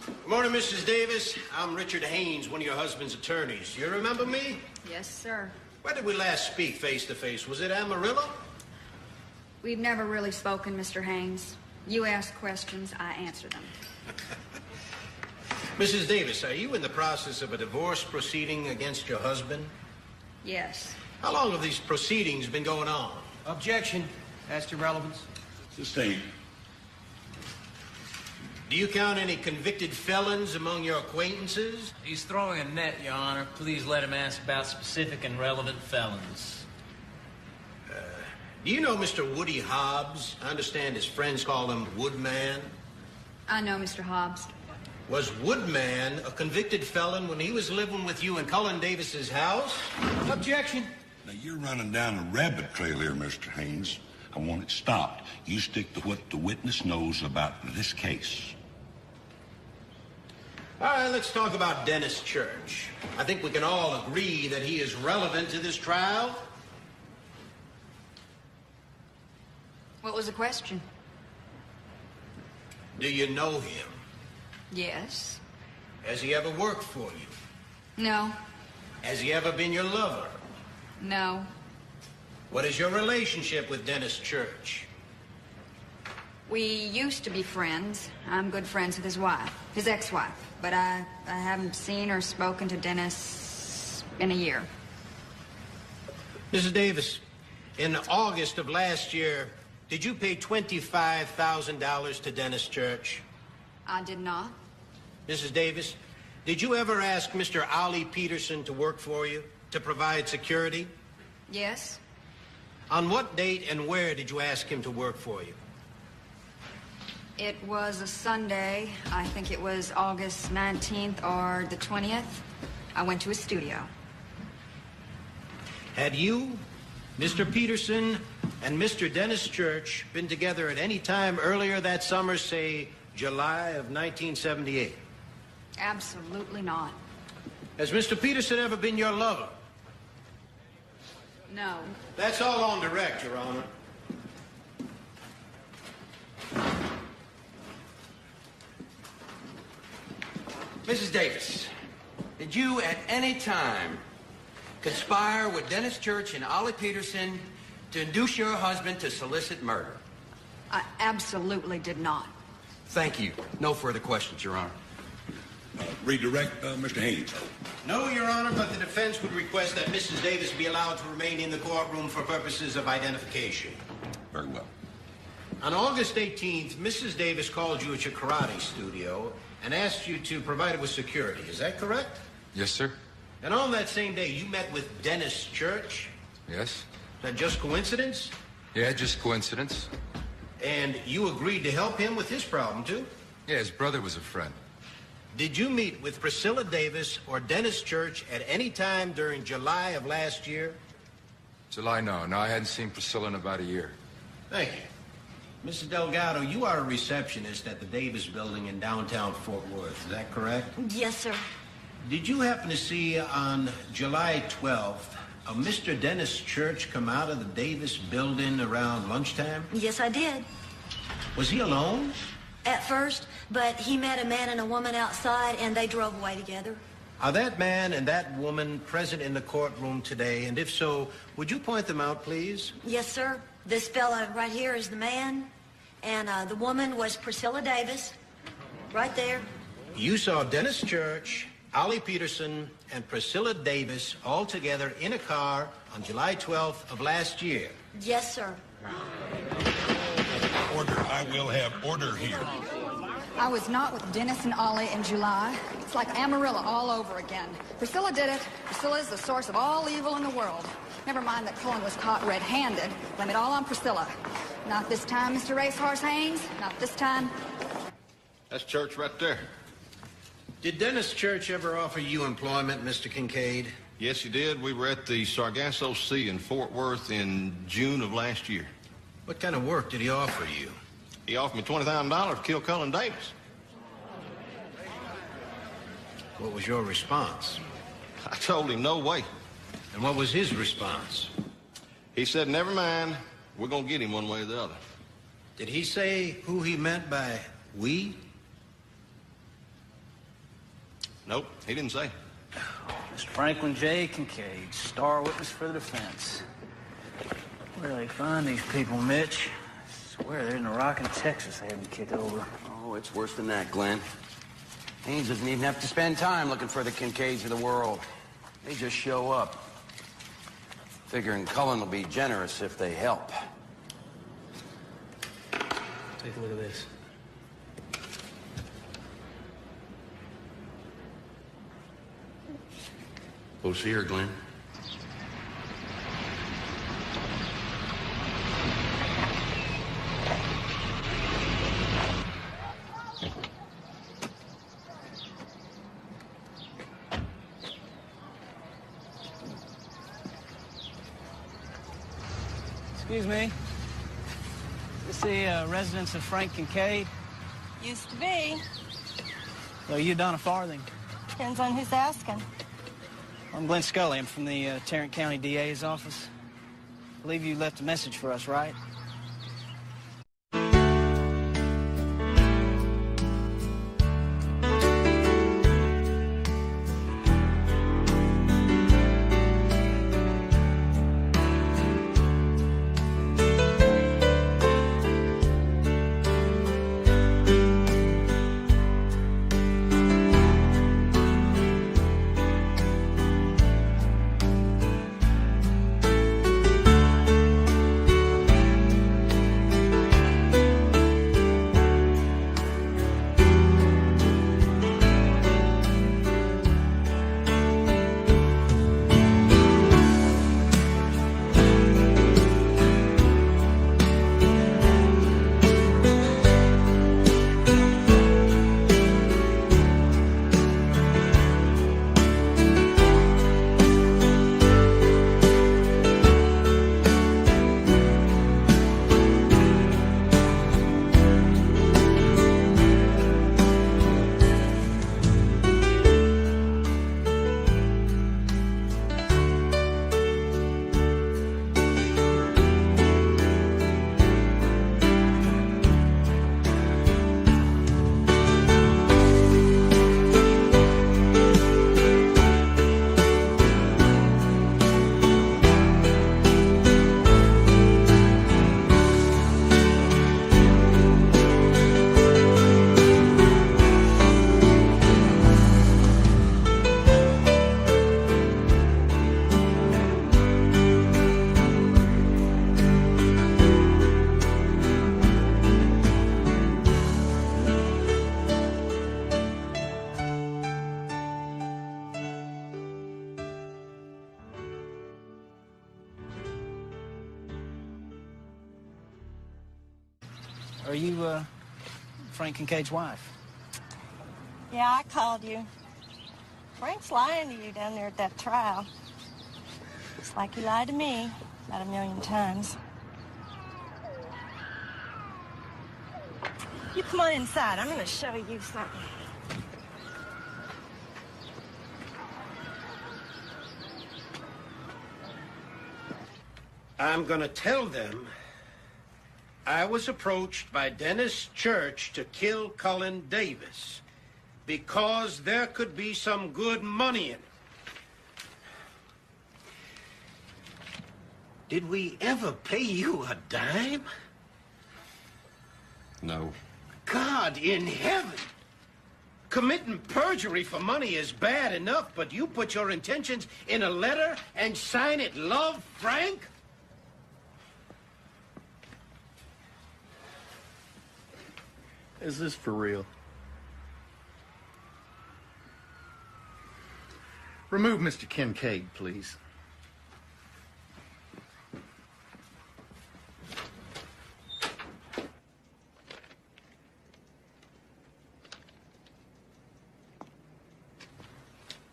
S19: Good morning, Mrs. Davis. I'm Richard Haynes, one of your husband's attorneys. You remember me?
S6: Yes, sir.
S19: When did we last speak face-to-face? Was it Amarillo?
S6: We've never really spoken, Mr. Haynes. You ask questions, I answer them.
S19: Mrs. Davis, are you in the process of a divorce proceeding against your husband?
S6: Yes.
S19: How long have these proceedings been going on?
S3: Objection. As to relevance.
S11: Sustained.
S19: Do you count any convicted felons among your acquaintances?
S3: He's throwing a net, Your Honor. Please let him ask about specific and relevant felons.
S19: Do you know Mr. Woody Hobbs? I understand his friends call him Woodman.
S6: I know Mr. Hobbs.
S19: Was Woodman a convicted felon when he was living with you in Cullen Davis's house?
S3: Objection.
S11: Now, you're running down a rabbit trail here, Mr. Haynes. I want it stopped. You stick to what the witness knows about this case.
S19: All right, let's talk about Dennis Church. I think we can all agree that he is relevant to this trial.
S6: What was the question?
S19: Do you know him?
S6: Yes.
S19: Has he ever worked for you?
S6: No.
S19: Has he ever been your lover?
S6: No.
S19: What is your relationship with Dennis Church?
S6: We used to be friends. I'm good friends with his wife, his ex-wife. But I haven't seen or spoken to Dennis in a year.
S19: Mrs. Davis, in August of last year, did you pay $25,000 to Dennis Church?
S6: I did not.
S19: Mrs. Davis, did you ever ask Mr. Ollie Peterson to work for you, to provide security?
S6: Yes.
S19: On what date and where did you ask him to work for you?
S6: It was a Sunday. I think it was August 19th or the 20th. I went to his studio.
S19: Had you, Mr. Peterson, and Mr. Dennis Church been together at any time earlier that summer, say July of 1978?
S6: Absolutely not.
S19: Has Mr. Peterson ever been your lover?
S6: No.
S19: That's all on direct, Your Honor.
S21: Mrs. Davis, did you at any time conspire with Dennis Church and Ollie Peterson to induce your husband to solicit murder?
S6: I absolutely did not.
S21: Thank you. No further questions, Your Honor.
S11: Redirect Mr. Haynes.
S19: No, Your Honor, but the defense would request that Mrs. Davis be allowed to remain in the courtroom for purposes of identification.
S11: Very well.
S19: On August 18th, Mrs. Davis called you at your karate studio and asked you to provide her with security. Is that correct?
S12: Yes, sir.
S19: And on that same day, you met with Dennis Church.
S12: Yes.
S19: Is that just coincidence?
S12: Yeah, just coincidence.
S19: And you agreed to help him with his problem, too?
S12: Yeah, his brother was a friend.
S19: Did you meet with Priscilla Davis or Dennis Church at any time during July of last year?
S12: July, no. No, I hadn't seen Priscilla in about a year.
S19: Thank you. Mrs. Delgado, you are a receptionist at the Davis Building in downtown Fort Worth. Is that correct?
S15: Yes, sir.
S19: Did you happen to see on July 12th a Mr. Dennis Church come out of the Davis Building around lunchtime?
S15: Yes, I did.
S19: Was he alone?
S15: At first, but he met a man and a woman outside, and they drove away together.
S19: Are that man and that woman present in the courtroom today? And if so, would you point them out, please?
S15: Yes, sir. This fella right here is the man, and the woman was Priscilla Davis, right there.
S19: You saw Dennis Church, Ollie Peterson, and Priscilla Davis all together in a car on July 12th of last year.
S15: Yes, sir.
S11: Order. I will have order here.
S6: I was not with Dennis and Ollie in July. It's like Amarillo all over again. Priscilla did it. Priscilla is the source of all evil in the world. Never mind that Cullen was caught red-handed. Blame it all on Priscilla. Not this time, Mr. Racehorse Haynes. Not this time.
S24: That's Church right there.
S19: Did Dennis Church ever offer you employment, Mr. Kincaid?
S24: Yes, he did. We were at the Sargasso Sea in Fort Worth in June of last year.
S19: What kind of work did he offer you?
S24: He offered me $20,000 to kill Cullen Davis.
S19: What was your response?
S24: I told him no way.
S19: And what was his response?
S24: He said, never mind. We're going to get him one way or the other.
S19: Did he say who he meant by we?
S24: Nope, he didn't say.
S3: Mr. Franklin J. Kincaid, star witness for the defense. Where do they find these people, Mitch? I swear they're in the Rock in Texas they had me kicked over.
S21: Oh, it's worse than that, Glenn. Haynes doesn't even have to spend time looking for the Kincaids of the world. They just show up. Figuring Cullen will be generous if they help.
S2: Take a look at this.
S21: Go see her, Glenn.
S3: Excuse me. Is this the residence of Frank Kincaid?
S14: Used to be.
S3: Well, you Donna Farthing?
S14: Depends on who's asking.
S3: I'm Glenn Scully. I'm from the Tarrant County DA's office. I believe you left a message for us, right? Are you, Frank Kincaid's wife?
S14: Yeah, I called you. Frank's lying to you down there at that trial. It's like he lied to me about 1,000,000 times. You come on inside. I'm going to show you something.
S19: I'm going to tell them I was approached by Dennis Church to kill Cullen Davis because there could be some good money in it. Did we ever pay you a dime?
S13: No.
S19: God in heaven! Committing perjury for money is bad enough, but you put your intentions in a letter and sign it, Love Frank?
S24: Is this for real? Remove Mr. Kincaid, please.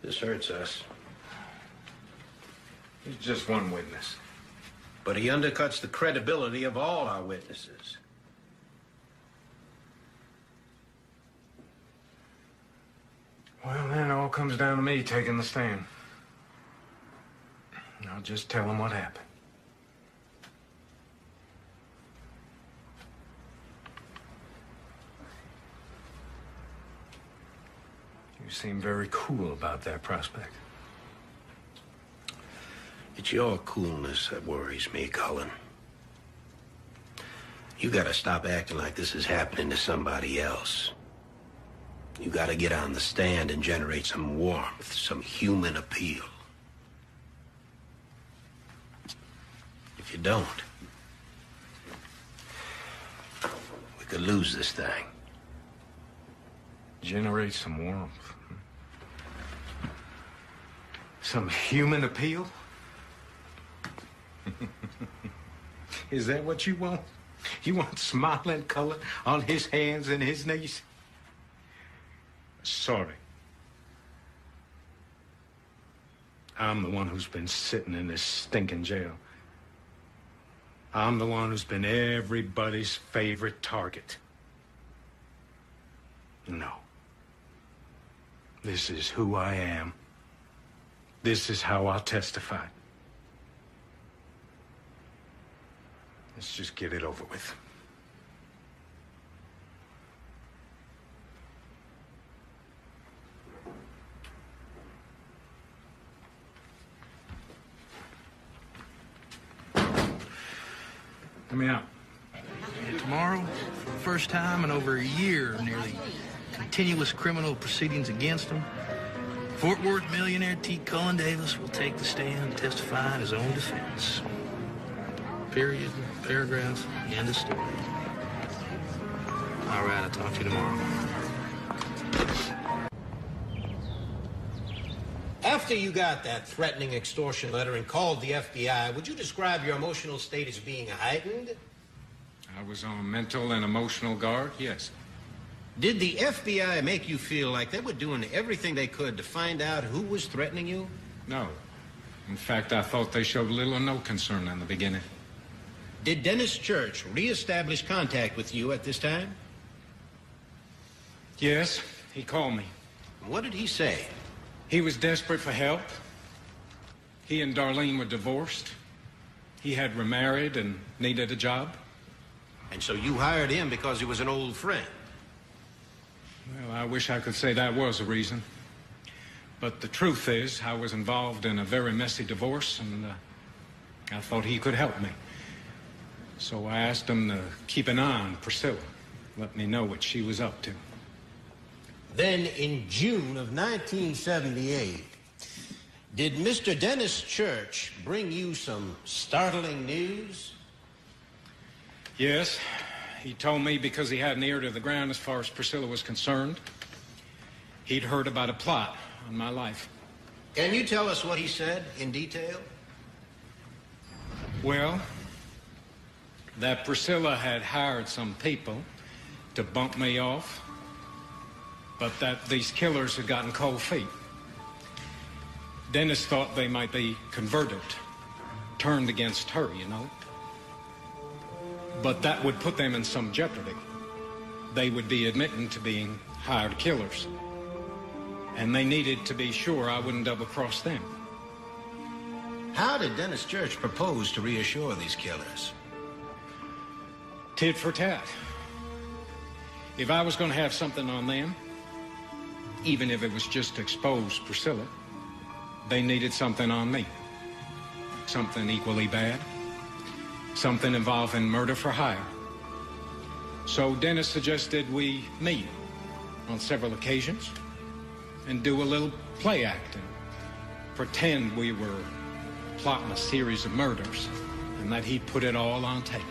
S19: This hurts us.
S5: He's just one witness.
S19: But he undercuts the credibility of all our witnesses.
S5: Well, then it all comes down to me taking the stand. I'll just tell him what happened. You seem very cool about that prospect.
S19: It's your coolness that worries me, Cullen. You gotta stop acting like this is happening to somebody else. You gotta get on the stand and generate some warmth, some human appeal. If you don't, we could lose this thing.
S5: Generate some warmth. Some human appeal? Is that what you want? You want smiling Cullen on his hands and his knees? Sorry. I'm the one who's been sitting in this stinking jail. I'm the one who's been everybody's favorite target. No. This is who I am. This is how I'll testify. Let's just get it over with. Let me out.
S10: And tomorrow, for the first time in over a year of nearly continuous criminal proceedings against him, Fort Worth millionaire T. Cullen Davis will take the stand and testify in his own defense. Period, paragraph, end of story. All right, I'll talk to you tomorrow.
S19: After you got that threatening extortion letter and called the FBI, would you describe your emotional state as being heightened?
S5: I was on mental and emotional guard, yes.
S19: Did the FBI make you feel like they were doing everything they could to find out who was threatening you?
S5: No. In fact, I thought they showed little or no concern in the beginning.
S19: Did Dennis Church reestablish contact with you at this time?
S5: Yes, he called me.
S19: What did he say?
S5: He was desperate for help. He and Darlene were divorced. He had remarried and needed a job.
S19: And so you hired him because he was an old friend?
S5: Well, I wish I could say that was a reason. But the truth is, I was involved in a very messy divorce, and I thought he could help me. So I asked him to keep an eye on Priscilla, let me know what she was up to.
S19: Then in June of 1978, did Mr. Dennis Church bring you some startling news?
S5: Yes. He told me because he had an ear to the ground as far as Priscilla was concerned. He'd heard about a plot on my life.
S19: Can you tell us what he said in detail?
S5: Well, that Priscilla had hired some people to bump me off, but that these killers had gotten cold feet. Dennis thought they might be converted, turned against her, you know. But that would put them in some jeopardy. They would be admitting to being hired killers. And they needed to be sure I wouldn't double-cross them.
S19: How did Dennis Church propose to reassure these killers?
S5: Tit for tat. If I was going to have something on them, even if it was just to expose Priscilla, they needed something on me. Something equally bad. Something involving murder for hire. So Dennis suggested we meet on several occasions and do a little play acting. Pretend we were plotting a series of murders and that he'd put it all on tape.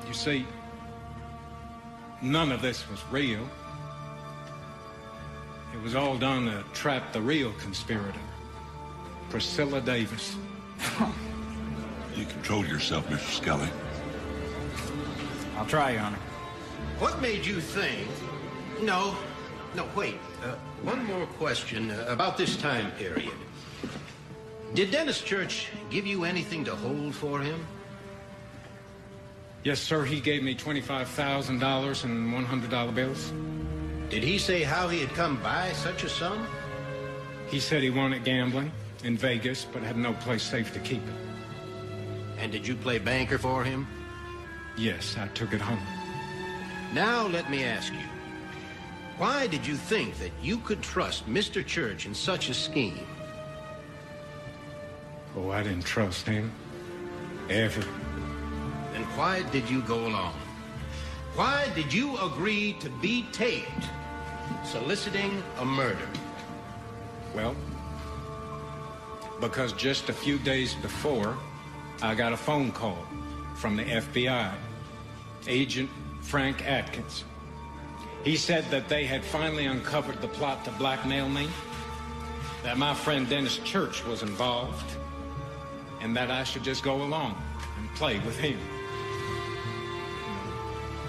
S5: You see, none of this was real. It was all done to trap the real conspirator, Priscilla Davis.
S11: You control yourself, Mr. Scully.
S3: I'll try, Your Honor.
S19: What made you think... No, wait. One more question about this time period. Did Dennis Church give you anything to hold for him?
S5: Yes, sir. He gave me $25,000 in $100 bills.
S19: Did he say how he had come by such a sum?
S5: He said he wanted gambling in Vegas, but had no place safe to keep it.
S19: And did you play banker for him?
S5: Yes, I took it home.
S19: Now let me ask you, why did you think that you could trust Mr. Church in such a scheme?
S5: Oh, I didn't trust him. Ever.
S19: Then why did you go along? Why did you agree to be taped soliciting a murder?
S5: Well, because just a few days before, I got a phone call from the FBI, Agent Frank Atkins. He said that they had finally uncovered the plot to blackmail me, that my friend Dennis Church was involved, and that I should just go along and play with him.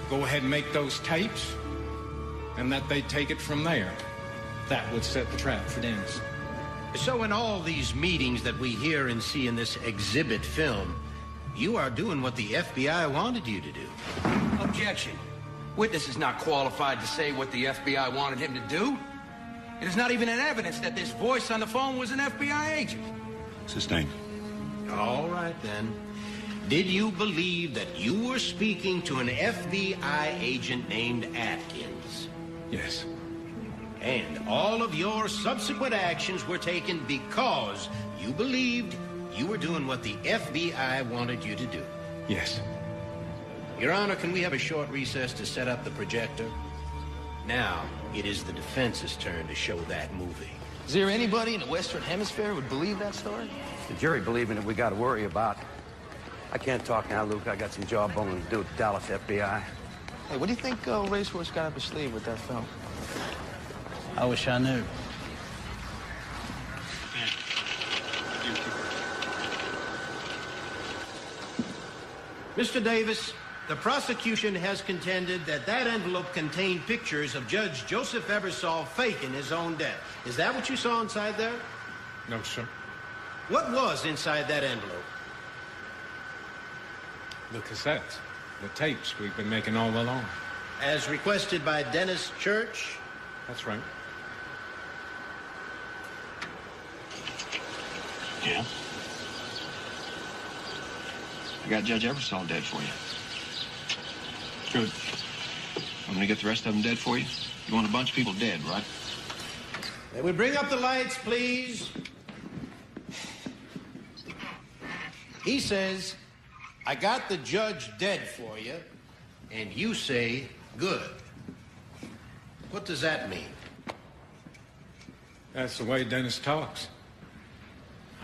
S5: Go ahead and make those tapes, and that they'd take it from there. That would set the trap for Dennis.
S19: So in all these meetings that we hear and see in this exhibit film, you are doing what the FBI wanted you to do.
S21: Objection. Witness is not qualified to say what the FBI wanted him to do. It is not even an evidence that this voice on the phone was an FBI agent.
S11: Sustained.
S19: All right, then. Did you believe that you were speaking to an FBI agent named Atkins?
S5: Yes.
S19: And all of your subsequent actions were taken because you believed you were doing what the FBI wanted you to do?
S5: Yes.
S19: Your Honor, can we have a short recess to set up the projector? Now, it is the defense's turn to show that movie.
S16: Is there anybody in the Western Hemisphere who would believe that story?
S13: The jury believing it, we got to worry about. I can't talk now, Luke. I got some jawboning to do with the Dallas FBI.
S16: Hey, what do you think Racehorse got up his sleeve with that film?
S3: I wish I knew.
S19: Mr. Davis, the prosecution has contended that that envelope contained pictures of Judge Joseph Ebersol faking his own death. Is that what you saw inside there?
S5: No, sir.
S19: What was inside that envelope?
S5: The cassettes, the tapes we've been making all along.
S19: As requested by Dennis Church?
S5: That's right.
S9: Yeah?
S7: I got Judge Ebersol dead for you.
S9: Good.
S7: I'm gonna get the rest of them dead for you. You want a bunch of people dead, right?
S19: May we bring up the lights, please? He says, I got the judge dead for you, and you say, good. What does that mean?
S5: That's the way Dennis talks.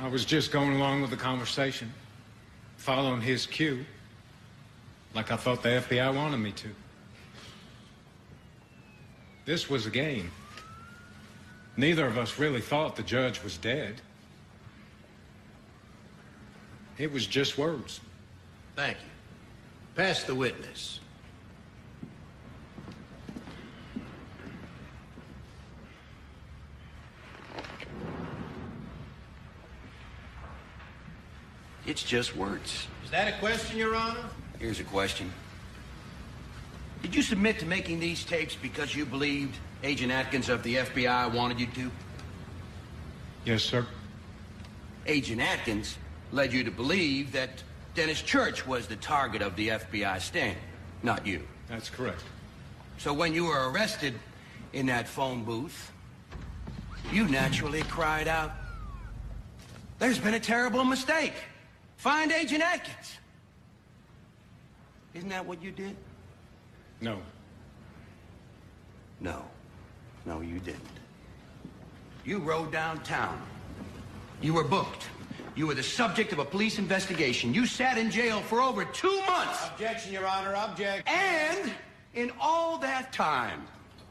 S5: I was just going along with the conversation, following his cue, like I thought the FBI wanted me to. This was a game. Neither of us really thought the judge was dead. It was just words.
S19: Thank you. Pass the witness.
S13: It's just words.
S19: Is that a question, Your Honor?
S13: Here's a question.
S19: Did you submit to making these tapes because you believed Agent Atkins of the FBI wanted you to?
S5: Yes, sir.
S19: Agent Atkins led you to believe that Dennis Church was the target of the FBI sting, not you.
S5: That's correct.
S19: So when you were arrested in that phone booth, you naturally cried out, "There's been a terrible mistake. Find Agent Atkins." Isn't that what you did?
S5: No.
S19: No. No, you didn't. You rode downtown. You were booked. You were the subject of a police investigation. You sat in jail for over 2 months.
S21: Objection, Your Honor, object.
S19: And in all that time,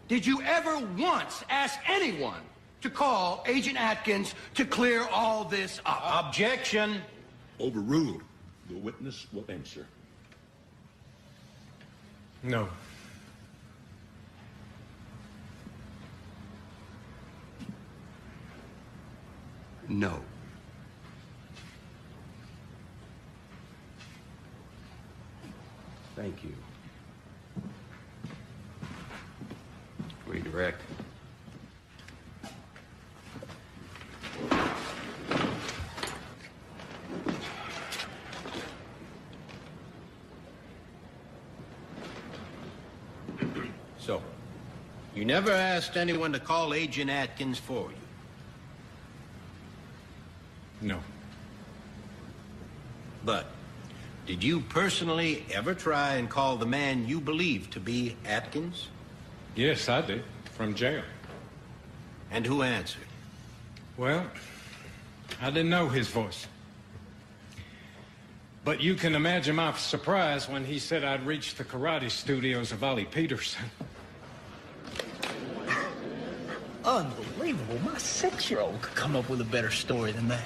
S19: did you ever once ask anyone to call Agent Atkins to clear all this up? Objection.
S11: Overruled. The witness will answer.
S5: No.
S19: No. Thank you.
S13: Redirect.
S19: So, you never asked anyone to call Agent Atkins for you?
S5: No.
S19: But did you personally ever try and call the man you believed to be Atkins?
S5: Yes, I did. From jail.
S19: And who answered?
S5: Well, I didn't know his voice. But you can imagine my surprise when he said I'd reached the karate studios of Ollie Peterson.
S16: Unbelievable. My 6-year-old could come up with a better story than that.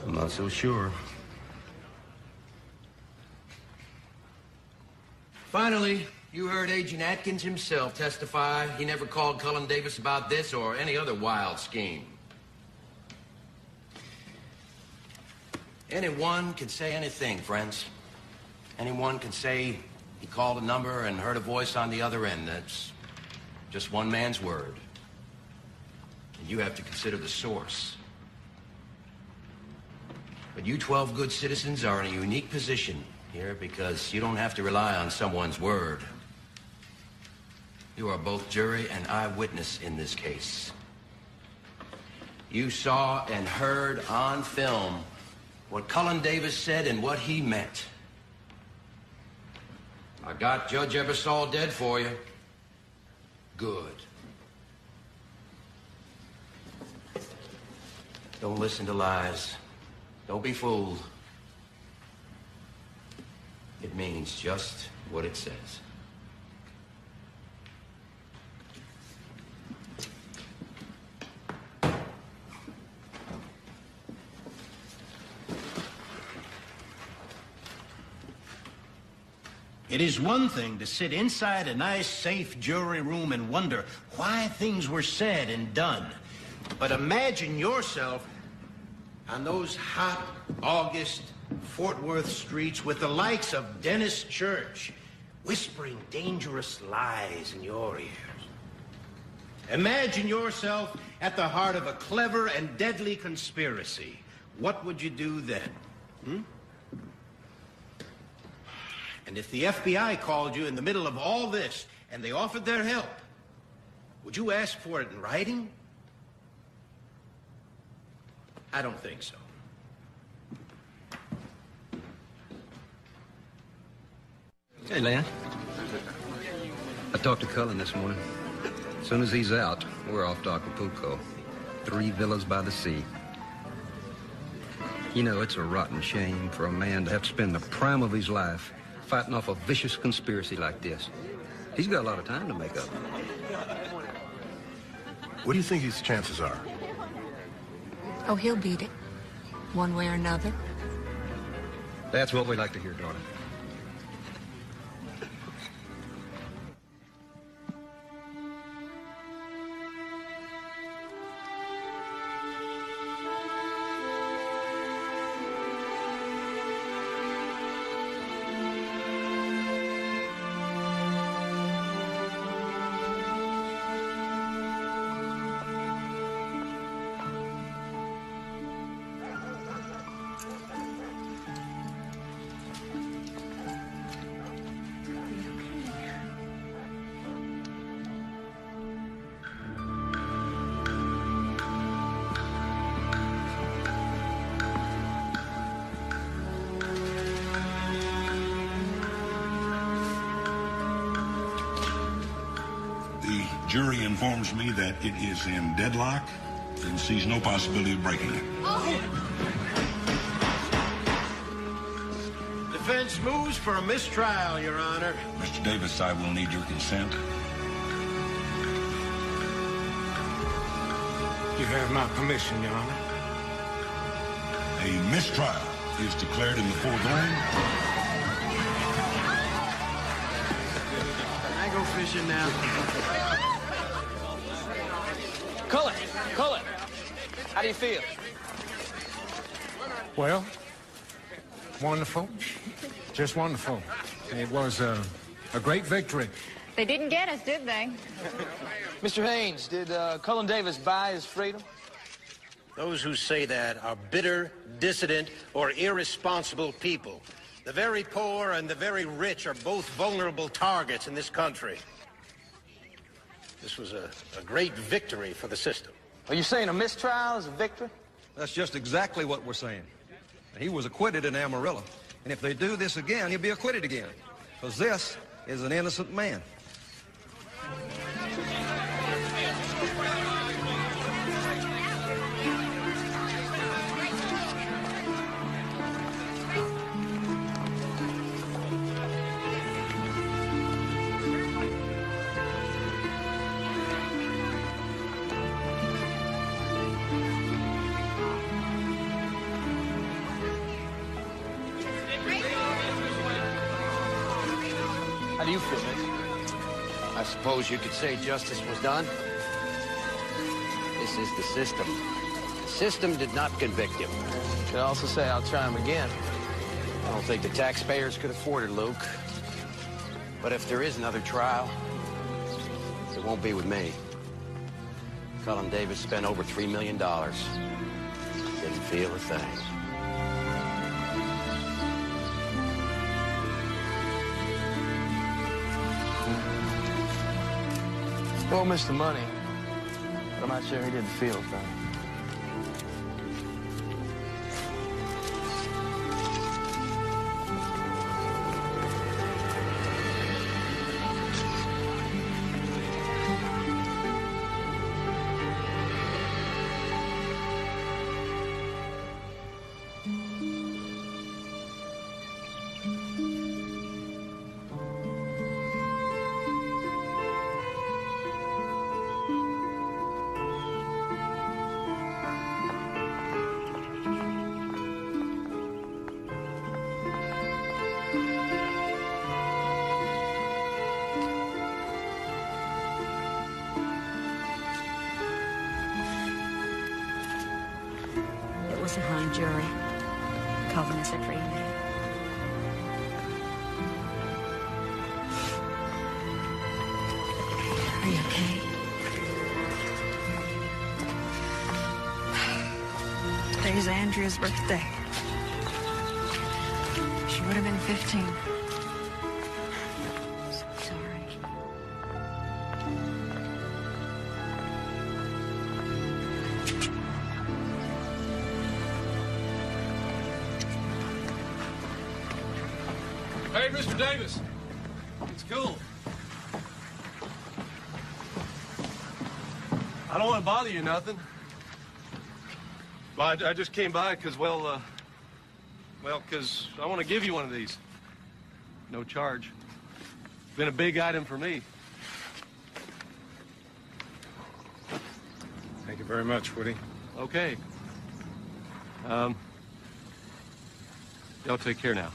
S13: I'm not so sure.
S19: Finally, you heard Agent Atkins himself testify he never called Cullen Davis about this or any other wild scheme. Anyone can say anything, friends. Anyone can say he called a number and heard a voice on the other end. That's just one man's word. And you have to consider the source. But you 12 good citizens are in a unique position here because you don't have to rely on someone's word. You are both jury and eyewitness in this case. You saw and heard on film what Cullen Davis said and what he meant. I got Judge Ebersol dead for you. Good. Don't listen to lies. Don't be fooled. It means just what it says. It is one thing to sit inside a nice, safe jury room and wonder why things were said and done. But imagine yourself on those hot August Fort Worth streets with the likes of Dennis Church whispering dangerous lies in your ears. Imagine yourself at the heart of a clever and deadly conspiracy. What would you do then? And if the FBI called you in the middle of all this and they offered their help, would you ask for it in writing? I don't think so.
S13: Hey, Lan. I talked to Cullen this morning. As soon as he's out, we're off to Acapulco. 3 villas by the sea. You know, it's a rotten shame for a man to have to spend the prime of his life fighting off a vicious conspiracy like this. He's got a lot of time to make up.
S1: What do you think his chances are?
S6: Oh, he'll beat it. One way or another.
S13: That's what we like to hear, daughter.
S11: Jury informs me that it is in deadlock and sees no possibility of breaking it.
S19: Defense moves for a mistrial, Your Honor.
S11: Mr. Davis, I will need your consent.
S5: You have my permission, Your Honor.
S11: A mistrial is declared in the foregoing.
S19: Can I go fishing now?
S21: Cullen, how do you feel?
S5: Well, wonderful. Just wonderful. It was a great victory.
S6: They didn't get us, did they?
S21: Mr. Haynes, did Cullen Davis buy his freedom?
S19: Those who say that are bitter, dissident, or irresponsible people. The very poor and the very rich are both vulnerable targets in this country. This was a great victory for the system.
S21: Are you saying a mistrial is a victory?
S13: That's just exactly what we're saying. He was acquitted in Amarillo. And if they do this again, he'll be acquitted again. Because this is an innocent man.
S21: How do you feel, Miss?
S19: I suppose you could say justice was done. This is the system. The system did not convict him.
S21: You could also say I'll try him again.
S19: I don't think the taxpayers could afford it, Luke. But if there is another trial, it won't be with me. Cullen Davis spent over $3 million. Didn't feel a thing.
S16: Well, Mr. Money, but I'm not sure he didn't feel a thing.
S6: It was a hung jury. Cullen is a free man. Are you okay? Today's Andrea's birthday. She would have been 15. So sorry.
S5: Hey, Mr. Davis. It's cool.
S8: I don't want to bother you nothing. Well, I just came by because, because I want to give you one of these. No charge. Been a big item for me.
S5: Thank you very much, Woody.
S8: Okay. Y'all take care now.